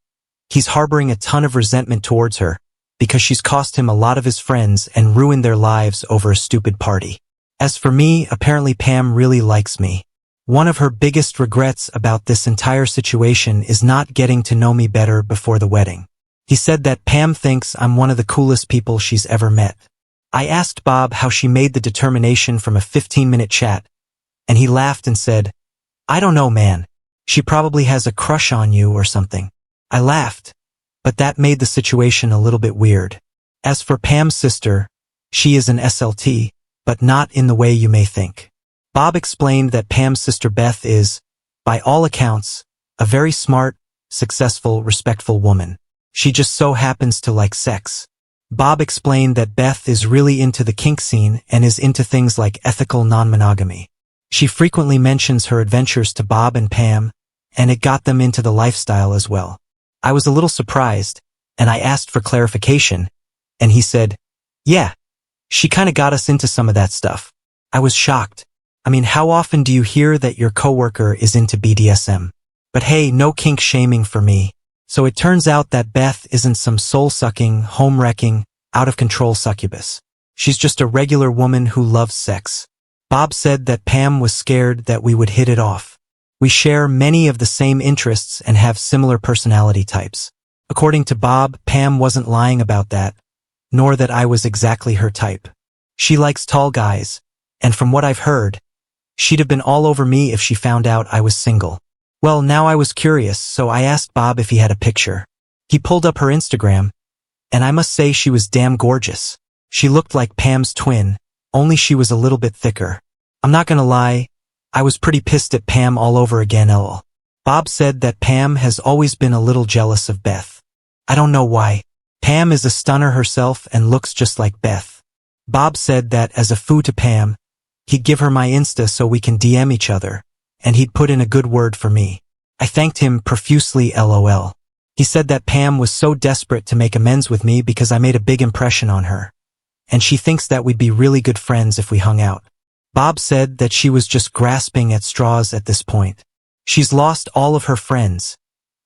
he's harboring a ton of resentment towards her because she's cost him a lot of his friends and ruined their lives over a stupid party. As for me, apparently Pam really likes me. One of her biggest regrets about this entire situation is not getting to know me better before the wedding. He said that Pam thinks I'm one of the coolest people she's ever met. I asked Bob how she made the determination from a 15-minute chat, and he laughed and said, "I don't know, man. She probably has a crush on you or something." I laughed, but that made the situation a little bit weird. As for Pam's sister, she is an SLT, but not in the way you may think. Bob explained that Pam's sister Beth is, by all accounts, a very smart, successful, respectful woman. She just so happens to like sex. Bob explained that Beth is really into the kink scene and is into things like ethical non-monogamy. She frequently mentions her adventures to Bob and Pam, and it got them into the lifestyle as well. I was a little surprised, and I asked for clarification, and he said, "Yeah, she kinda got us into some of that stuff." I was shocked. I mean, how often do you hear that your coworker is into BDSM? But hey, no kink shaming for me. So it turns out that Beth isn't some soul-sucking, home-wrecking, out-of-control succubus. She's just a regular woman who loves sex. Bob said that Pam was scared that we would hit it off. We share many of the same interests and have similar personality types. According to Bob, Pam wasn't lying about that, nor that I was exactly her type. She likes tall guys, and from what I've heard, she'd have been all over me if she found out I was single. Well, now I was curious, so I asked Bob if he had a picture. He pulled up her Instagram, and I must say she was damn gorgeous. She looked like Pam's twin, only she was a little bit thicker. I'm not gonna lie, I was pretty pissed at Pam all over again, lol. Bob said that Pam has always been a little jealous of Beth. I don't know why. Pam is a stunner herself and looks just like Beth. Bob said that as a foo to Pam, he'd give her my Insta so we can DM each other, and he'd put in a good word for me. I thanked him profusely, lol. He said that Pam was so desperate to make amends with me because I made a big impression on her, and she thinks that we'd be really good friends if we hung out. Bob said that she was just grasping at straws at this point. She's lost all of her friends,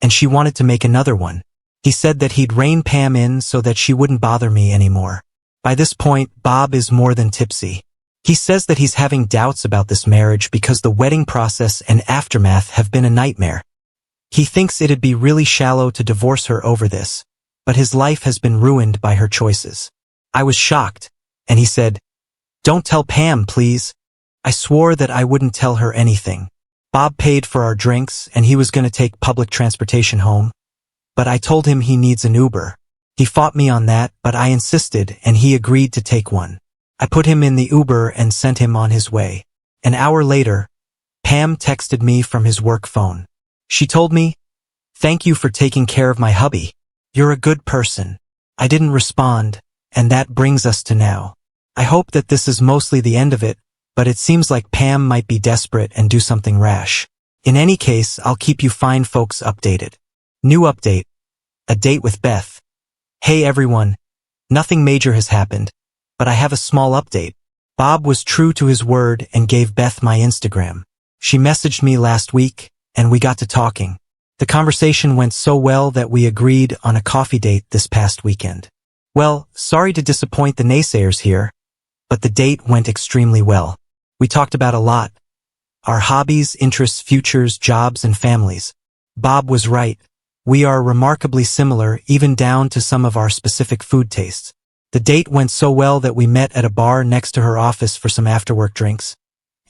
and she wanted to make another one. He said that he'd rein Pam in so that she wouldn't bother me anymore. By this point, Bob is more than tipsy. He says that he's having doubts about this marriage because the wedding process and aftermath have been a nightmare. He thinks it'd be really shallow to divorce her over this, but his life has been ruined by her choices. I was shocked, and he said, "Don't tell Pam, please." I swore that I wouldn't tell her anything. Bob paid for our drinks, and he was going to take public transportation home, but I told him he needs an Uber. He fought me on that, but I insisted, and he agreed to take one. I put him in the Uber and sent him on his way. An hour later, Pam texted me from his work phone. She told me, "Thank you for taking care of my hubby. You're a good person." I didn't respond, and that brings us to now. I hope that this is mostly the end of it, but it seems like Pam might be desperate and do something rash. In any case, I'll keep you fine folks updated. New update. A date with Beth. Hey everyone. Nothing major has happened, but I have a small update. Bob was true to his word and gave Beth my Instagram. She messaged me last week, and we got to talking. The conversation went so well that we agreed on a coffee date this past weekend. Well, sorry to disappoint the naysayers here, but the date went extremely well. We talked about a lot. Our hobbies, interests, futures, jobs, and families. Bob was right. We are remarkably similar, even down to some of our specific food tastes. The date went so well that we met at a bar next to her office for some after-work drinks.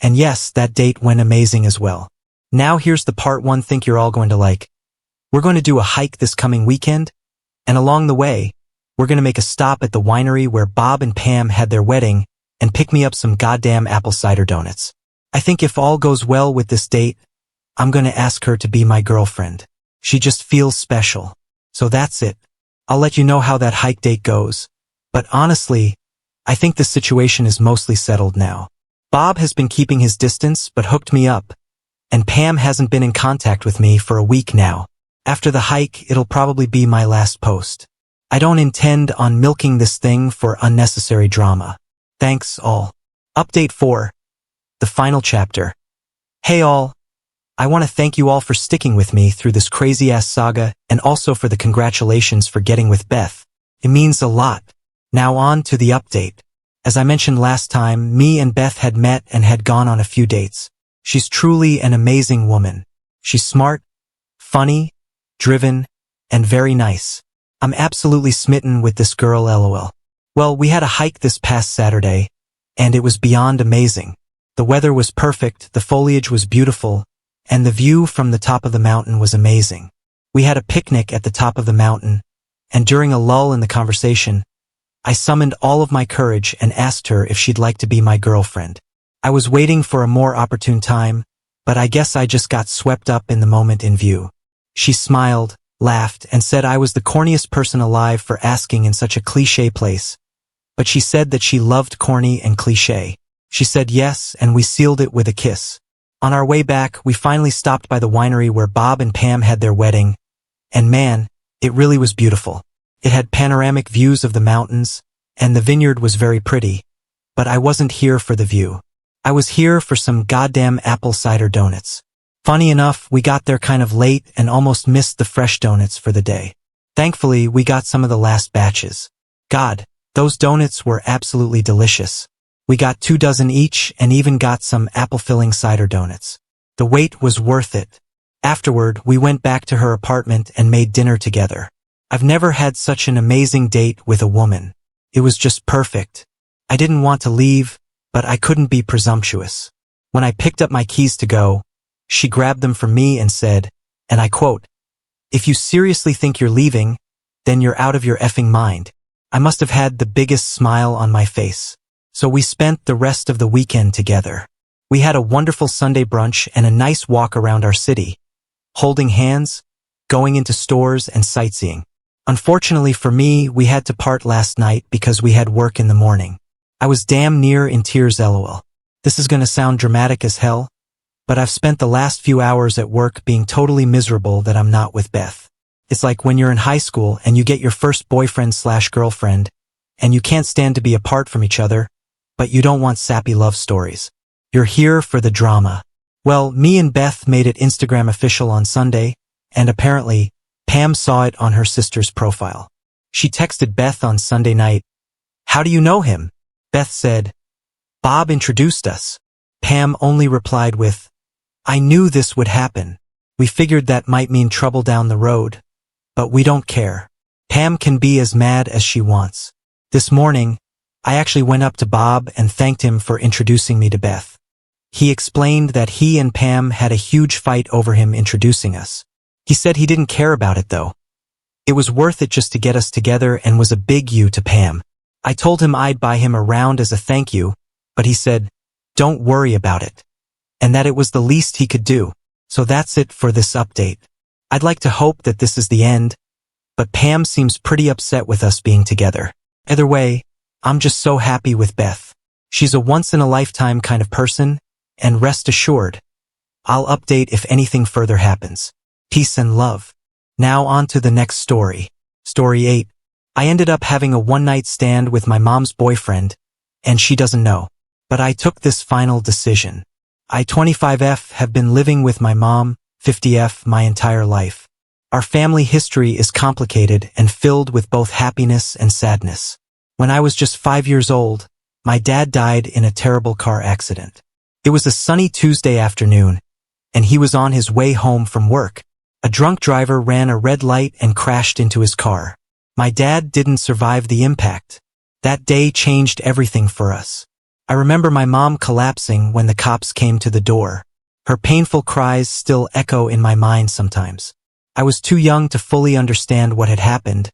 And yes, that date went amazing as well. Now here's the part one think you're all going to like. We're going to do a hike this coming weekend, and along the way, we're going to make a stop at the winery where Bob and Pam had their wedding and pick me up some goddamn apple cider donuts. I think if all goes well with this date, I'm going to ask her to be my girlfriend. She just feels special. So that's it. I'll let you know how that hike date goes. But honestly, I think the situation is mostly settled now. Bob has been keeping his distance but hooked me up, and Pam hasn't been in contact with me for a week now. After the hike, it'll probably be my last post. I don't intend on milking this thing for unnecessary drama. Thanks all. Update 4. The final chapter. Hey all. I want to thank you all for sticking with me through this crazy-ass saga and also for the congratulations for getting with Beth. It means a lot. Now on to the update. As I mentioned last time, me and Beth had met and had gone on a few dates. She's truly an amazing woman. She's smart, funny, driven, and very nice. I'm absolutely smitten with this girl, lol. Well, we had a hike this past Saturday, and it was beyond amazing. The weather was perfect, the foliage was beautiful, and the view from the top of the mountain was amazing. We had a picnic at the top of the mountain, and during a lull in the conversation, I summoned all of my courage and asked her if she'd like to be my girlfriend. I was waiting for a more opportune time, but I guess I just got swept up in the moment in view. She smiled, laughed, and said I was the corniest person alive for asking in such a cliché place. But she said that she loved corny and cliché. She said yes, and we sealed it with a kiss. On our way back, we finally stopped by the winery where Bob and Pam had their wedding, and man, it really was beautiful. It had panoramic views of the mountains, and the vineyard was very pretty, but I wasn't here for the view. I was here for some goddamn apple cider donuts. Funny enough, we got there kind of late and almost missed the fresh donuts for the day. Thankfully, we got some of the last batches. God, those donuts were absolutely delicious. We got 2 dozen each and even got some apple-filling cider donuts. The wait was worth it. Afterward, we went back to her apartment and made dinner together. I've never had such an amazing date with a woman. It was just perfect. I didn't want to leave, but I couldn't be presumptuous. When I picked up my keys to go, she grabbed them from me and said, and I quote, "If you seriously think you're leaving, then you're out of your effing mind." I must have had the biggest smile on my face. So we spent the rest of the weekend together. We had a wonderful Sunday brunch and a nice walk around our city, holding hands, going into stores and sightseeing. Unfortunately for me, we had to part last night because we had work in the morning. I was damn near in tears, lol. This is gonna sound dramatic as hell, but I've spent the last few hours at work being totally miserable that I'm not with Beth. It's like when you're in high school and you get your first boyfriend/girlfriend, and you can't stand to be apart from each other, but you don't want sappy love stories. You're here for the drama. Well, me and Beth made it Instagram official on Sunday, and apparently, Pam saw it on her sister's profile. She texted Beth on Sunday night, "How do you know him?" Beth said, "Bob introduced us." Pam only replied with, "I knew this would happen. We figured that might mean trouble down the road, but we don't care." Pam can be as mad as she wants. This morning, I actually went up to Bob and thanked him for introducing me to Beth. He explained that he and Pam had a huge fight over him introducing us. He said he didn't care about it though. It was worth it just to get us together and was a big you to Pam. I told him I'd buy him a round as a thank you, but he said, "Don't worry about it," and that it was the least he could do. So that's it for this update. I'd like to hope that this is the end, but Pam seems pretty upset with us being together. Either way, I'm just so happy with Beth. She's a once-in-a-lifetime kind of person, and rest assured, I'll update if anything further happens. Peace and love. Now on to the next story. Story 8. I ended up having a one-night stand with my mom's boyfriend, and she doesn't know. But I took this final decision. I, 25F, have been living with my mom, 50F, my entire life. Our family history is complicated and filled with both happiness and sadness. When I was just 5 years old, my dad died in a terrible car accident. It was a sunny Tuesday afternoon, and he was on his way home from work. A drunk driver ran a red light and crashed into his car. My dad didn't survive the impact. That day changed everything for us. I remember my mom collapsing when the cops came to the door. Her painful cries still echo in my mind sometimes. I was too young to fully understand what had happened,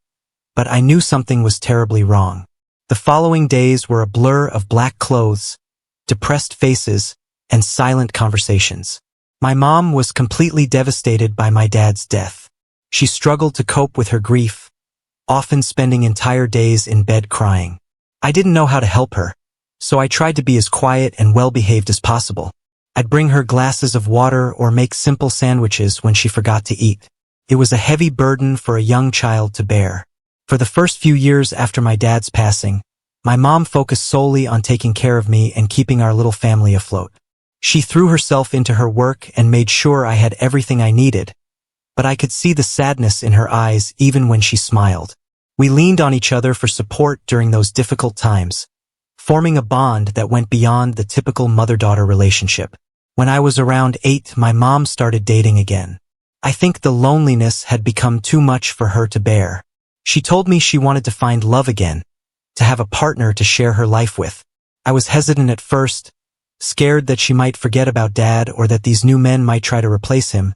but I knew something was terribly wrong. The following days were a blur of black clothes, depressed faces, and silent conversations. My mom was completely devastated by my dad's death. She struggled to cope with her grief, often spending entire days in bed crying. I didn't know how to help her, so I tried to be as quiet and well-behaved as possible. I'd bring her glasses of water or make simple sandwiches when she forgot to eat. It was a heavy burden for a young child to bear. For the first few years after my dad's passing, my mom focused solely on taking care of me and keeping our little family afloat. She threw herself into her work and made sure I had everything I needed, but I could see the sadness in her eyes even when she smiled. We leaned on each other for support during those difficult times, forming a bond that went beyond the typical mother-daughter relationship. When I was around 8, my mom started dating again. I think the loneliness had become too much for her to bear. She told me she wanted to find love again, to have a partner to share her life with. I was hesitant at first, scared that she might forget about Dad or that these new men might try to replace him,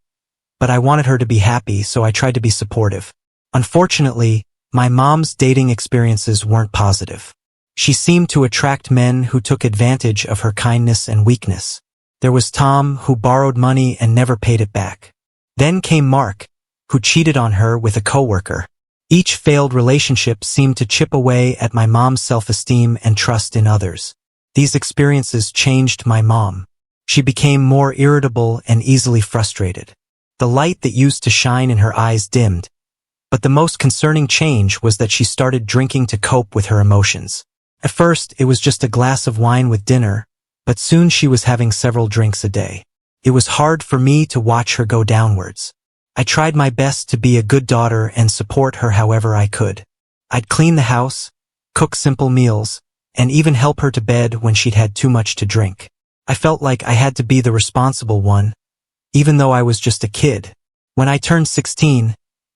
but I wanted her to be happy, so I tried to be supportive. Unfortunately, my mom's dating experiences weren't positive. She seemed to attract men who took advantage of her kindness and weakness. There was Tom, who borrowed money and never paid it back. Then came Mark, who cheated on her with a coworker. Each failed relationship seemed to chip away at my mom's self-esteem and trust in others. These experiences changed my mom. She became more irritable and easily frustrated. The light that used to shine in her eyes dimmed, but the most concerning change was that she started drinking to cope with her emotions. At first, it was just a glass of wine with dinner, but soon she was having several drinks a day. It was hard for me to watch her go downwards. I tried my best to be a good daughter and support her however I could. I'd clean the house, cook simple meals, and even help her to bed when she'd had too much to drink. I felt like I had to be the responsible one, even though I was just a kid. When I turned 16,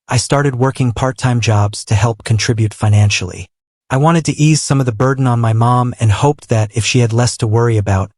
I started working part-time jobs to help contribute financially. I wanted to ease some of the burden on my mom and hoped that if she had less to worry about,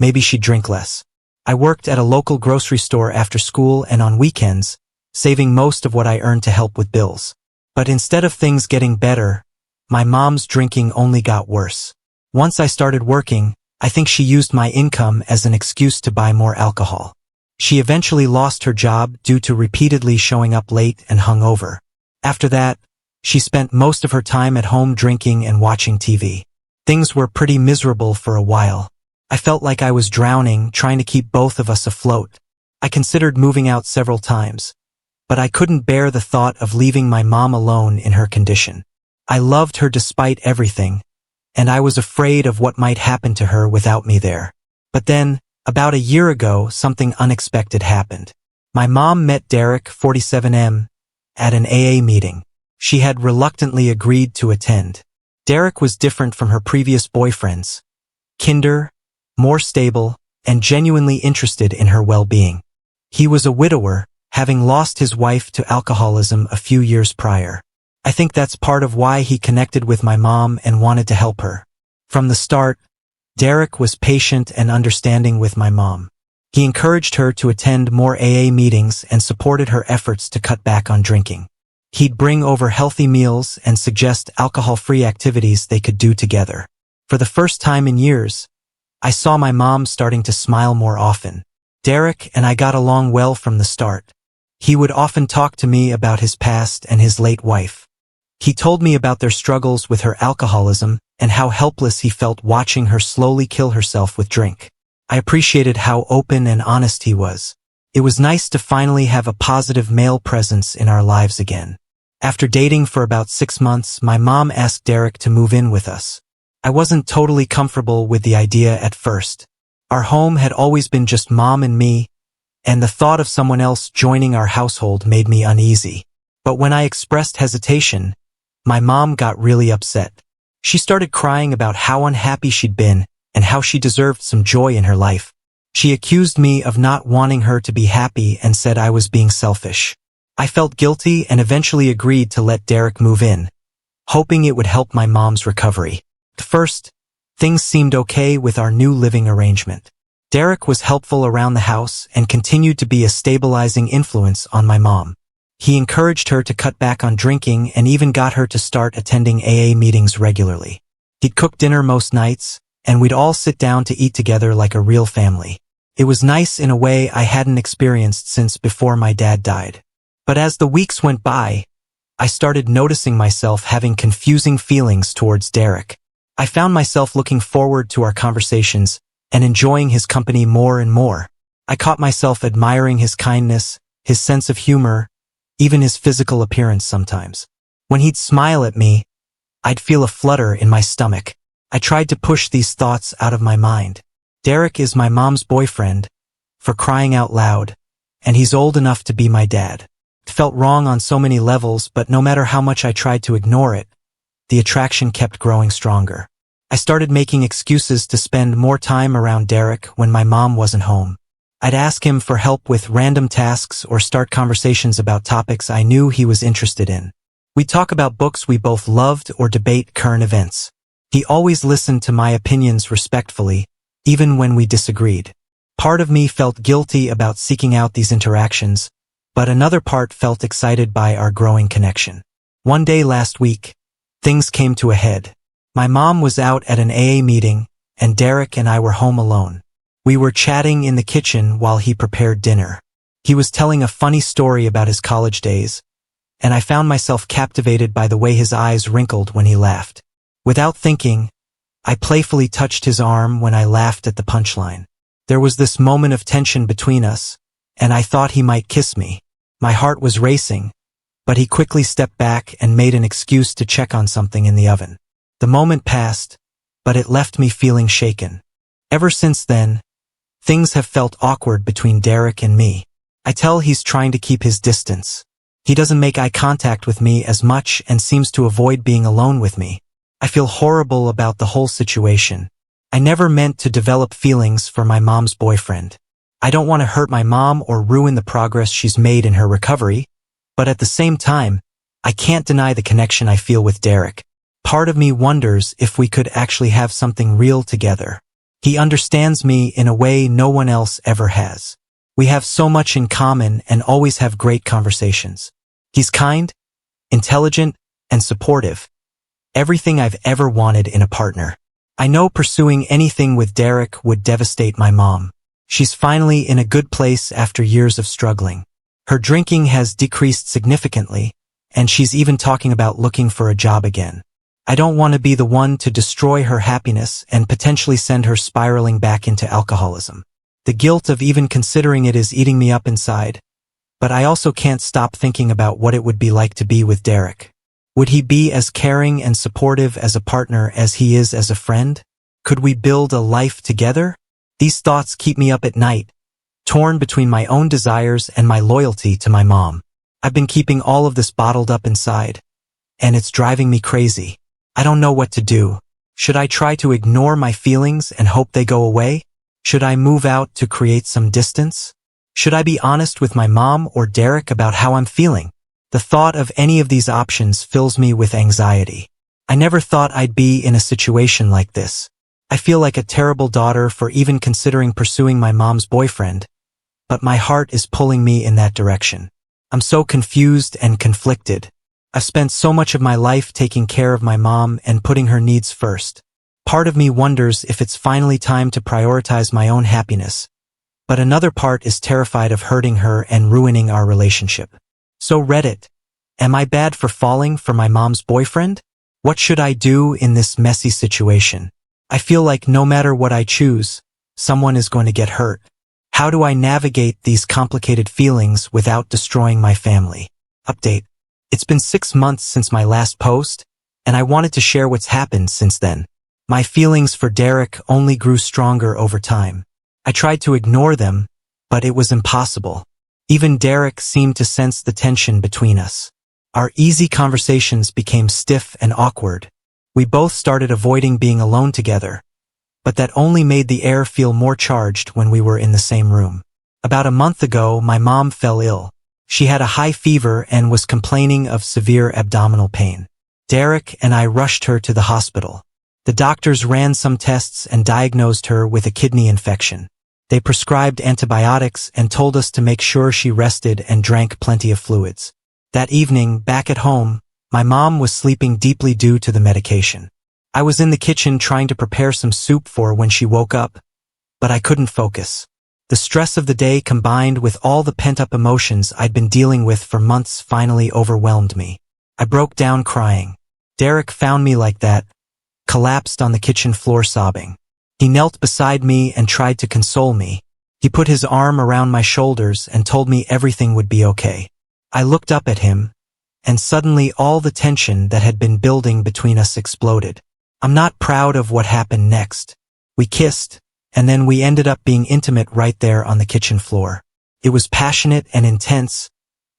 maybe she'd drink less. I worked at a local grocery store after school and on weekends, saving most of what I earned to help with bills. But instead of things getting better, my mom's drinking only got worse. Once I started working, I think she used my income as an excuse to buy more alcohol. She eventually lost her job due to repeatedly showing up late and hungover. After that, she spent most of her time at home drinking and watching TV. Things were pretty miserable for a while. I felt like I was drowning, trying to keep both of us afloat. I considered moving out several times, but I couldn't bear the thought of leaving my mom alone in her condition. I loved her despite everything, and I was afraid of what might happen to her without me there. But then, about a year ago, something unexpected happened. My mom met Derek, 47M, at an AA meeting. She had reluctantly agreed to attend. Derek was different from her previous boyfriends. Kinder, more stable, and genuinely interested in her well-being. He was a widower, having lost his wife to alcoholism a few years prior. I think that's part of why he connected with my mom and wanted to help her. From the start, Derek was patient and understanding with my mom. He encouraged her to attend more AA meetings and supported her efforts to cut back on drinking. He'd bring over healthy meals and suggest alcohol-free activities they could do together. For the first time in years, I saw my mom starting to smile more often. Derek and I got along well from the start. He would often talk to me about his past and his late wife. He told me about their struggles with her alcoholism and how helpless he felt watching her slowly kill herself with drink. I appreciated how open and honest he was. It was nice to finally have a positive male presence in our lives again. After dating for about 6 months, my mom asked Derek to move in with us. I wasn't totally comfortable with the idea at first. Our home had always been just mom and me, and the thought of someone else joining our household made me uneasy. But when I expressed hesitation, my mom got really upset. She started crying about how unhappy she'd been and how she deserved some joy in her life. She accused me of not wanting her to be happy and said I was being selfish. I felt guilty and eventually agreed to let Derek move in, hoping it would help my mom's recovery. At first, things seemed okay with our new living arrangement. Derek was helpful around the house and continued to be a stabilizing influence on my mom. He encouraged her to cut back on drinking and even got her to start attending AA meetings regularly. He'd cook dinner most nights, and we'd all sit down to eat together like a real family. It was nice in a way I hadn't experienced since before my dad died. But as the weeks went by, I started noticing myself having confusing feelings towards Derek. I found myself looking forward to our conversations and enjoying his company more and more. I caught myself admiring his kindness, his sense of humor, even his physical appearance sometimes. When he'd smile at me, I'd feel a flutter in my stomach. I tried to push these thoughts out of my mind. Derek is my mom's boyfriend, for crying out loud, and he's old enough to be my dad. It felt wrong on so many levels, but no matter how much I tried to ignore it, the attraction kept growing stronger. I started making excuses to spend more time around Derek when my mom wasn't home. I'd ask him for help with random tasks or start conversations about topics I knew he was interested in. We'd talk about books we both loved or debate current events. He always listened to my opinions respectfully, even when we disagreed. Part of me felt guilty about seeking out these interactions, but another part felt excited by our growing connection. One day last week, things came to a head. My mom was out at an AA meeting, and Derek and I were home alone. We were chatting in the kitchen while he prepared dinner. He was telling a funny story about his college days, and I found myself captivated by the way his eyes wrinkled when he laughed. Without thinking, I playfully touched his arm when I laughed at the punchline. There was this moment of tension between us, and I thought he might kiss me. My heart was racing, but he quickly stepped back and made an excuse to check on something in the oven. The moment passed, but it left me feeling shaken. Ever since then, things have felt awkward between Derek and me. I tell he's trying to keep his distance. He doesn't make eye contact with me as much and seems to avoid being alone with me. I feel horrible about the whole situation. I never meant to develop feelings for my mom's boyfriend. I don't want to hurt my mom or ruin the progress she's made in her recovery, but at the same time, I can't deny the connection I feel with Derek. Part of me wonders if we could actually have something real together. He understands me in a way no one else ever has. We have so much in common and always have great conversations. He's kind, intelligent, and supportive. Everything I've ever wanted in a partner. I know pursuing anything with Derek would devastate my mom. She's finally in a good place after years of struggling. Her drinking has decreased significantly, and she's even talking about looking for a job again. I don't want to be the one to destroy her happiness and potentially send her spiraling back into alcoholism. The guilt of even considering it is eating me up inside, but I also can't stop thinking about what it would be like to be with Derek. Would he be as caring and supportive as a partner as he is as a friend? Could we build a life together? These thoughts keep me up at night, torn between my own desires and my loyalty to my mom. I've been keeping all of this bottled up inside, and it's driving me crazy. I don't know what to do. Should I try to ignore my feelings and hope they go away? Should I move out to create some distance? Should I be honest with my mom or Derek about how I'm feeling? The thought of any of these options fills me with anxiety. I never thought I'd be in a situation like this. I feel like a terrible daughter for even considering pursuing my mom's boyfriend, but my heart is pulling me in that direction. I'm so confused and conflicted. I've spent so much of my life taking care of my mom and putting her needs first. Part of me wonders if it's finally time to prioritize my own happiness, but another part is terrified of hurting her and ruining our relationship. So Reddit, am I bad for falling for my mom's boyfriend? What should I do in this messy situation? I feel like no matter what I choose, someone is going to get hurt. How do I navigate these complicated feelings without destroying my family? Update. It's been 6 months since my last post, and I wanted to share what's happened since then. My feelings for Derek only grew stronger over time. I tried to ignore them, but it was impossible. Even Derek seemed to sense the tension between us. Our easy conversations became stiff and awkward. We both started avoiding being alone together, but that only made the air feel more charged when we were in the same room. About a month ago, my mom fell ill. She had a high fever and was complaining of severe abdominal pain. Derek and I rushed her to the hospital. The doctors ran some tests and diagnosed her with a kidney infection. They prescribed antibiotics and told us to make sure she rested and drank plenty of fluids. That evening, back at home, my mom was sleeping deeply due to the medication. I was in the kitchen trying to prepare some soup for her when she woke up, but I couldn't focus. The stress of the day combined with all the pent-up emotions I'd been dealing with for months finally overwhelmed me. I broke down crying. Derek found me like that, collapsed on the kitchen floor sobbing. He knelt beside me and tried to console me. He put his arm around my shoulders and told me everything would be okay. I looked up at him, and suddenly all the tension that had been building between us exploded. I'm not proud of what happened next. We kissed, and then we ended up being intimate right there on the kitchen floor. It was passionate and intense,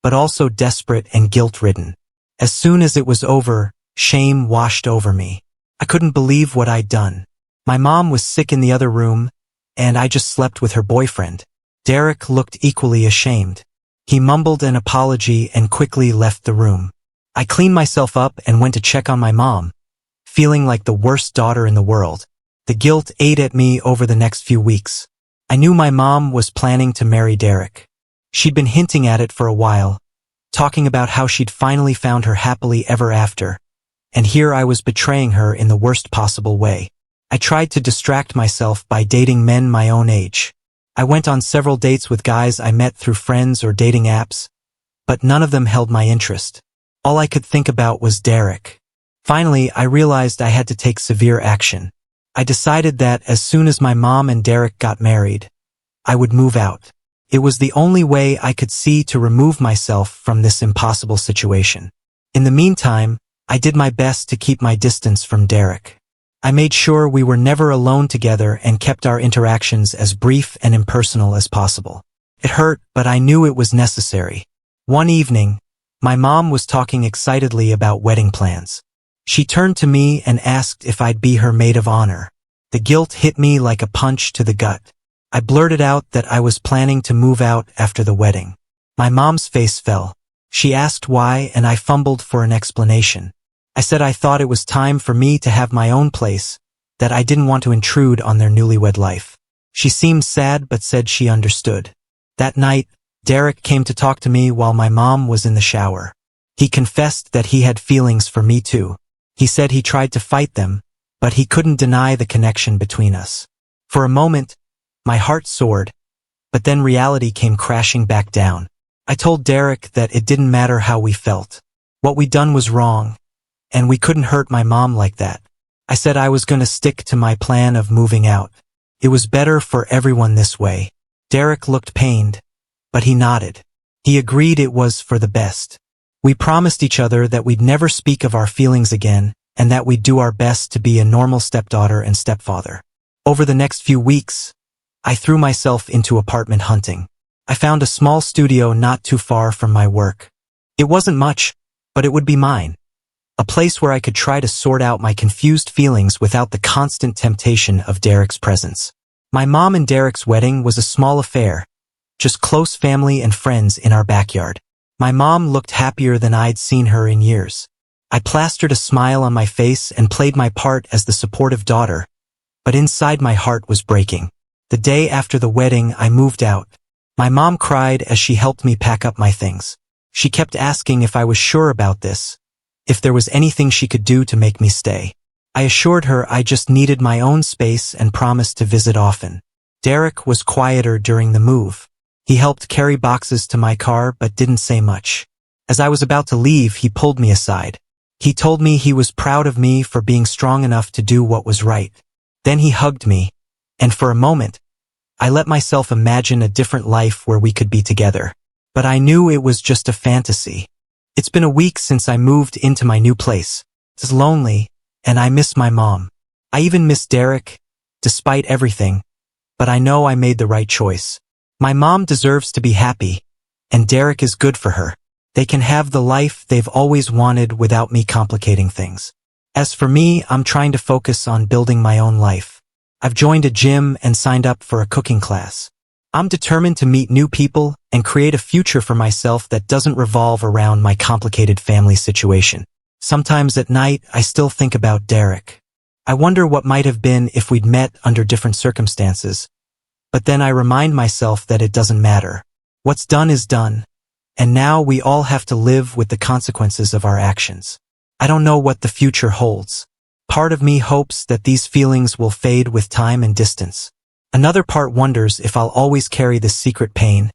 but also desperate and guilt-ridden. As soon as it was over, shame washed over me. I couldn't believe what I'd done. My mom was sick in the other room, and I just slept with her boyfriend. Derek looked equally ashamed. He mumbled an apology and quickly left the room. I cleaned myself up and went to check on my mom, feeling like the worst daughter in the world. The guilt ate at me over the next few weeks. I knew my mom was planning to marry Derek. She'd been hinting at it for a while, talking about how she'd finally found her happily ever after, and here I was betraying her in the worst possible way. I tried to distract myself by dating men my own age. I went on several dates with guys I met through friends or dating apps, but none of them held my interest. All I could think about was Derek. Finally, I realized I had to take severe action. I decided that as soon as my mom and Derek got married, I would move out. It was the only way I could see to remove myself from this impossible situation. In the meantime, I did my best to keep my distance from Derek. I made sure we were never alone together and kept our interactions as brief and impersonal as possible. It hurt, but I knew it was necessary. One evening, my mom was talking excitedly about wedding plans. She turned to me and asked if I'd be her maid of honor. The guilt hit me like a punch to the gut. I blurted out that I was planning to move out after the wedding. My mom's face fell. She asked why, and I fumbled for an explanation. I said I thought it was time for me to have my own place, that I didn't want to intrude on their newlywed life. She seemed sad but said she understood. That night, Derek came to talk to me while my mom was in the shower. He confessed that he had feelings for me too. He said he tried to fight them, but he couldn't deny the connection between us. For a moment, my heart soared, but then reality came crashing back down. I told Derek that it didn't matter how we felt. What we'd done was wrong, and we couldn't hurt my mom like that. I said I was going to stick to my plan of moving out. It was better for everyone this way. Derek looked pained, but he nodded. He agreed it was for the best. We promised each other that we'd never speak of our feelings again, and that we'd do our best to be a normal stepdaughter and stepfather. Over the next few weeks, I threw myself into apartment hunting. I found a small studio not too far from my work. It wasn't much, but it would be mine. A place where I could try to sort out my confused feelings without the constant temptation of Derek's presence. My mom and Derek's wedding was a small affair, just close family and friends in our backyard. My mom looked happier than I'd seen her in years. I plastered a smile on my face and played my part as the supportive daughter, but inside my heart was breaking. The day after the wedding, I moved out. My mom cried as she helped me pack up my things. She kept asking if I was sure about this, if there was anything she could do to make me stay. I assured her I just needed my own space and promised to visit often. Derek was quieter during the move. He helped carry boxes to my car but didn't say much. As I was about to leave, he pulled me aside. He told me he was proud of me for being strong enough to do what was right. Then he hugged me, and for a moment, I let myself imagine a different life where we could be together. But I knew it was just a fantasy. It's been a week since I moved into my new place. It's lonely, and I miss my mom. I even miss Derek, despite everything, but I know I made the right choice. My mom deserves to be happy, and Derek is good for her. They can have the life they've always wanted without me complicating things. As for me, I'm trying to focus on building my own life. I've joined a gym and signed up for a cooking class. I'm determined to meet new people and create a future for myself that doesn't revolve around my complicated family situation. Sometimes at night, I still think about Derek. I wonder what might have been if we'd met under different circumstances. But then I remind myself that it doesn't matter. What's done is done, and now we all have to live with the consequences of our actions. I don't know what the future holds. Part of me hopes that these feelings will fade with time and distance. Another part wonders if I'll always carry this secret pain,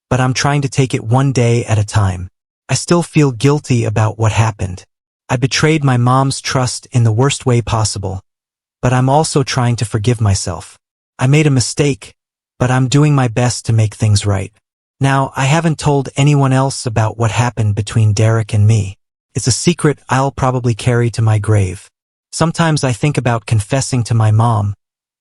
but I'm trying to take it one day at a time. I still feel guilty about what happened. I betrayed my mom's trust in the worst way possible, but I'm also trying to forgive myself. I made a mistake, but I'm doing my best to make things right. Now, I haven't told anyone else about what happened between Derek and me. It's a secret I'll probably carry to my grave. Sometimes I think about confessing to my mom,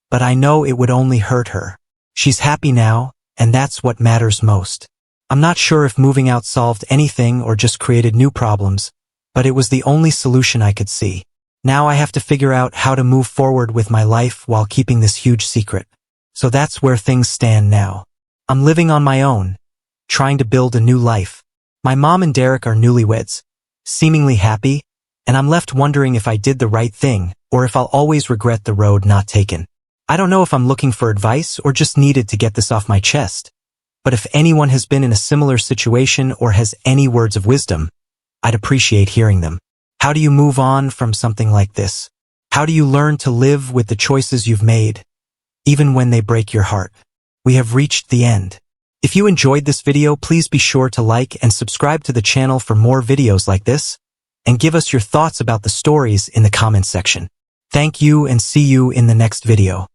but I know it would only hurt her. She's happy now, and that's what matters most. I'm not sure if moving out solved anything or just created new problems, but it was the only solution I could see. Now I have to figure out how to move forward with my life while keeping this huge secret. So that's where things stand now. I'm living on my own, trying to build a new life. My mom and Derek are newlyweds, seemingly happy, and I'm left wondering if I did the right thing or if I'll always regret the road not taken. I don't know if I'm looking for advice or just needed to get this off my chest, but if anyone has been in a similar situation or has any words of wisdom, I'd appreciate hearing them. How do you move on from something like this? How do you learn to live with the choices you've made, even when they break your heart? We have reached the end. If you enjoyed this video, please be sure to like and subscribe to the channel for more videos like this, and give us your thoughts about the stories in the comments section. Thank you and see you in the next video.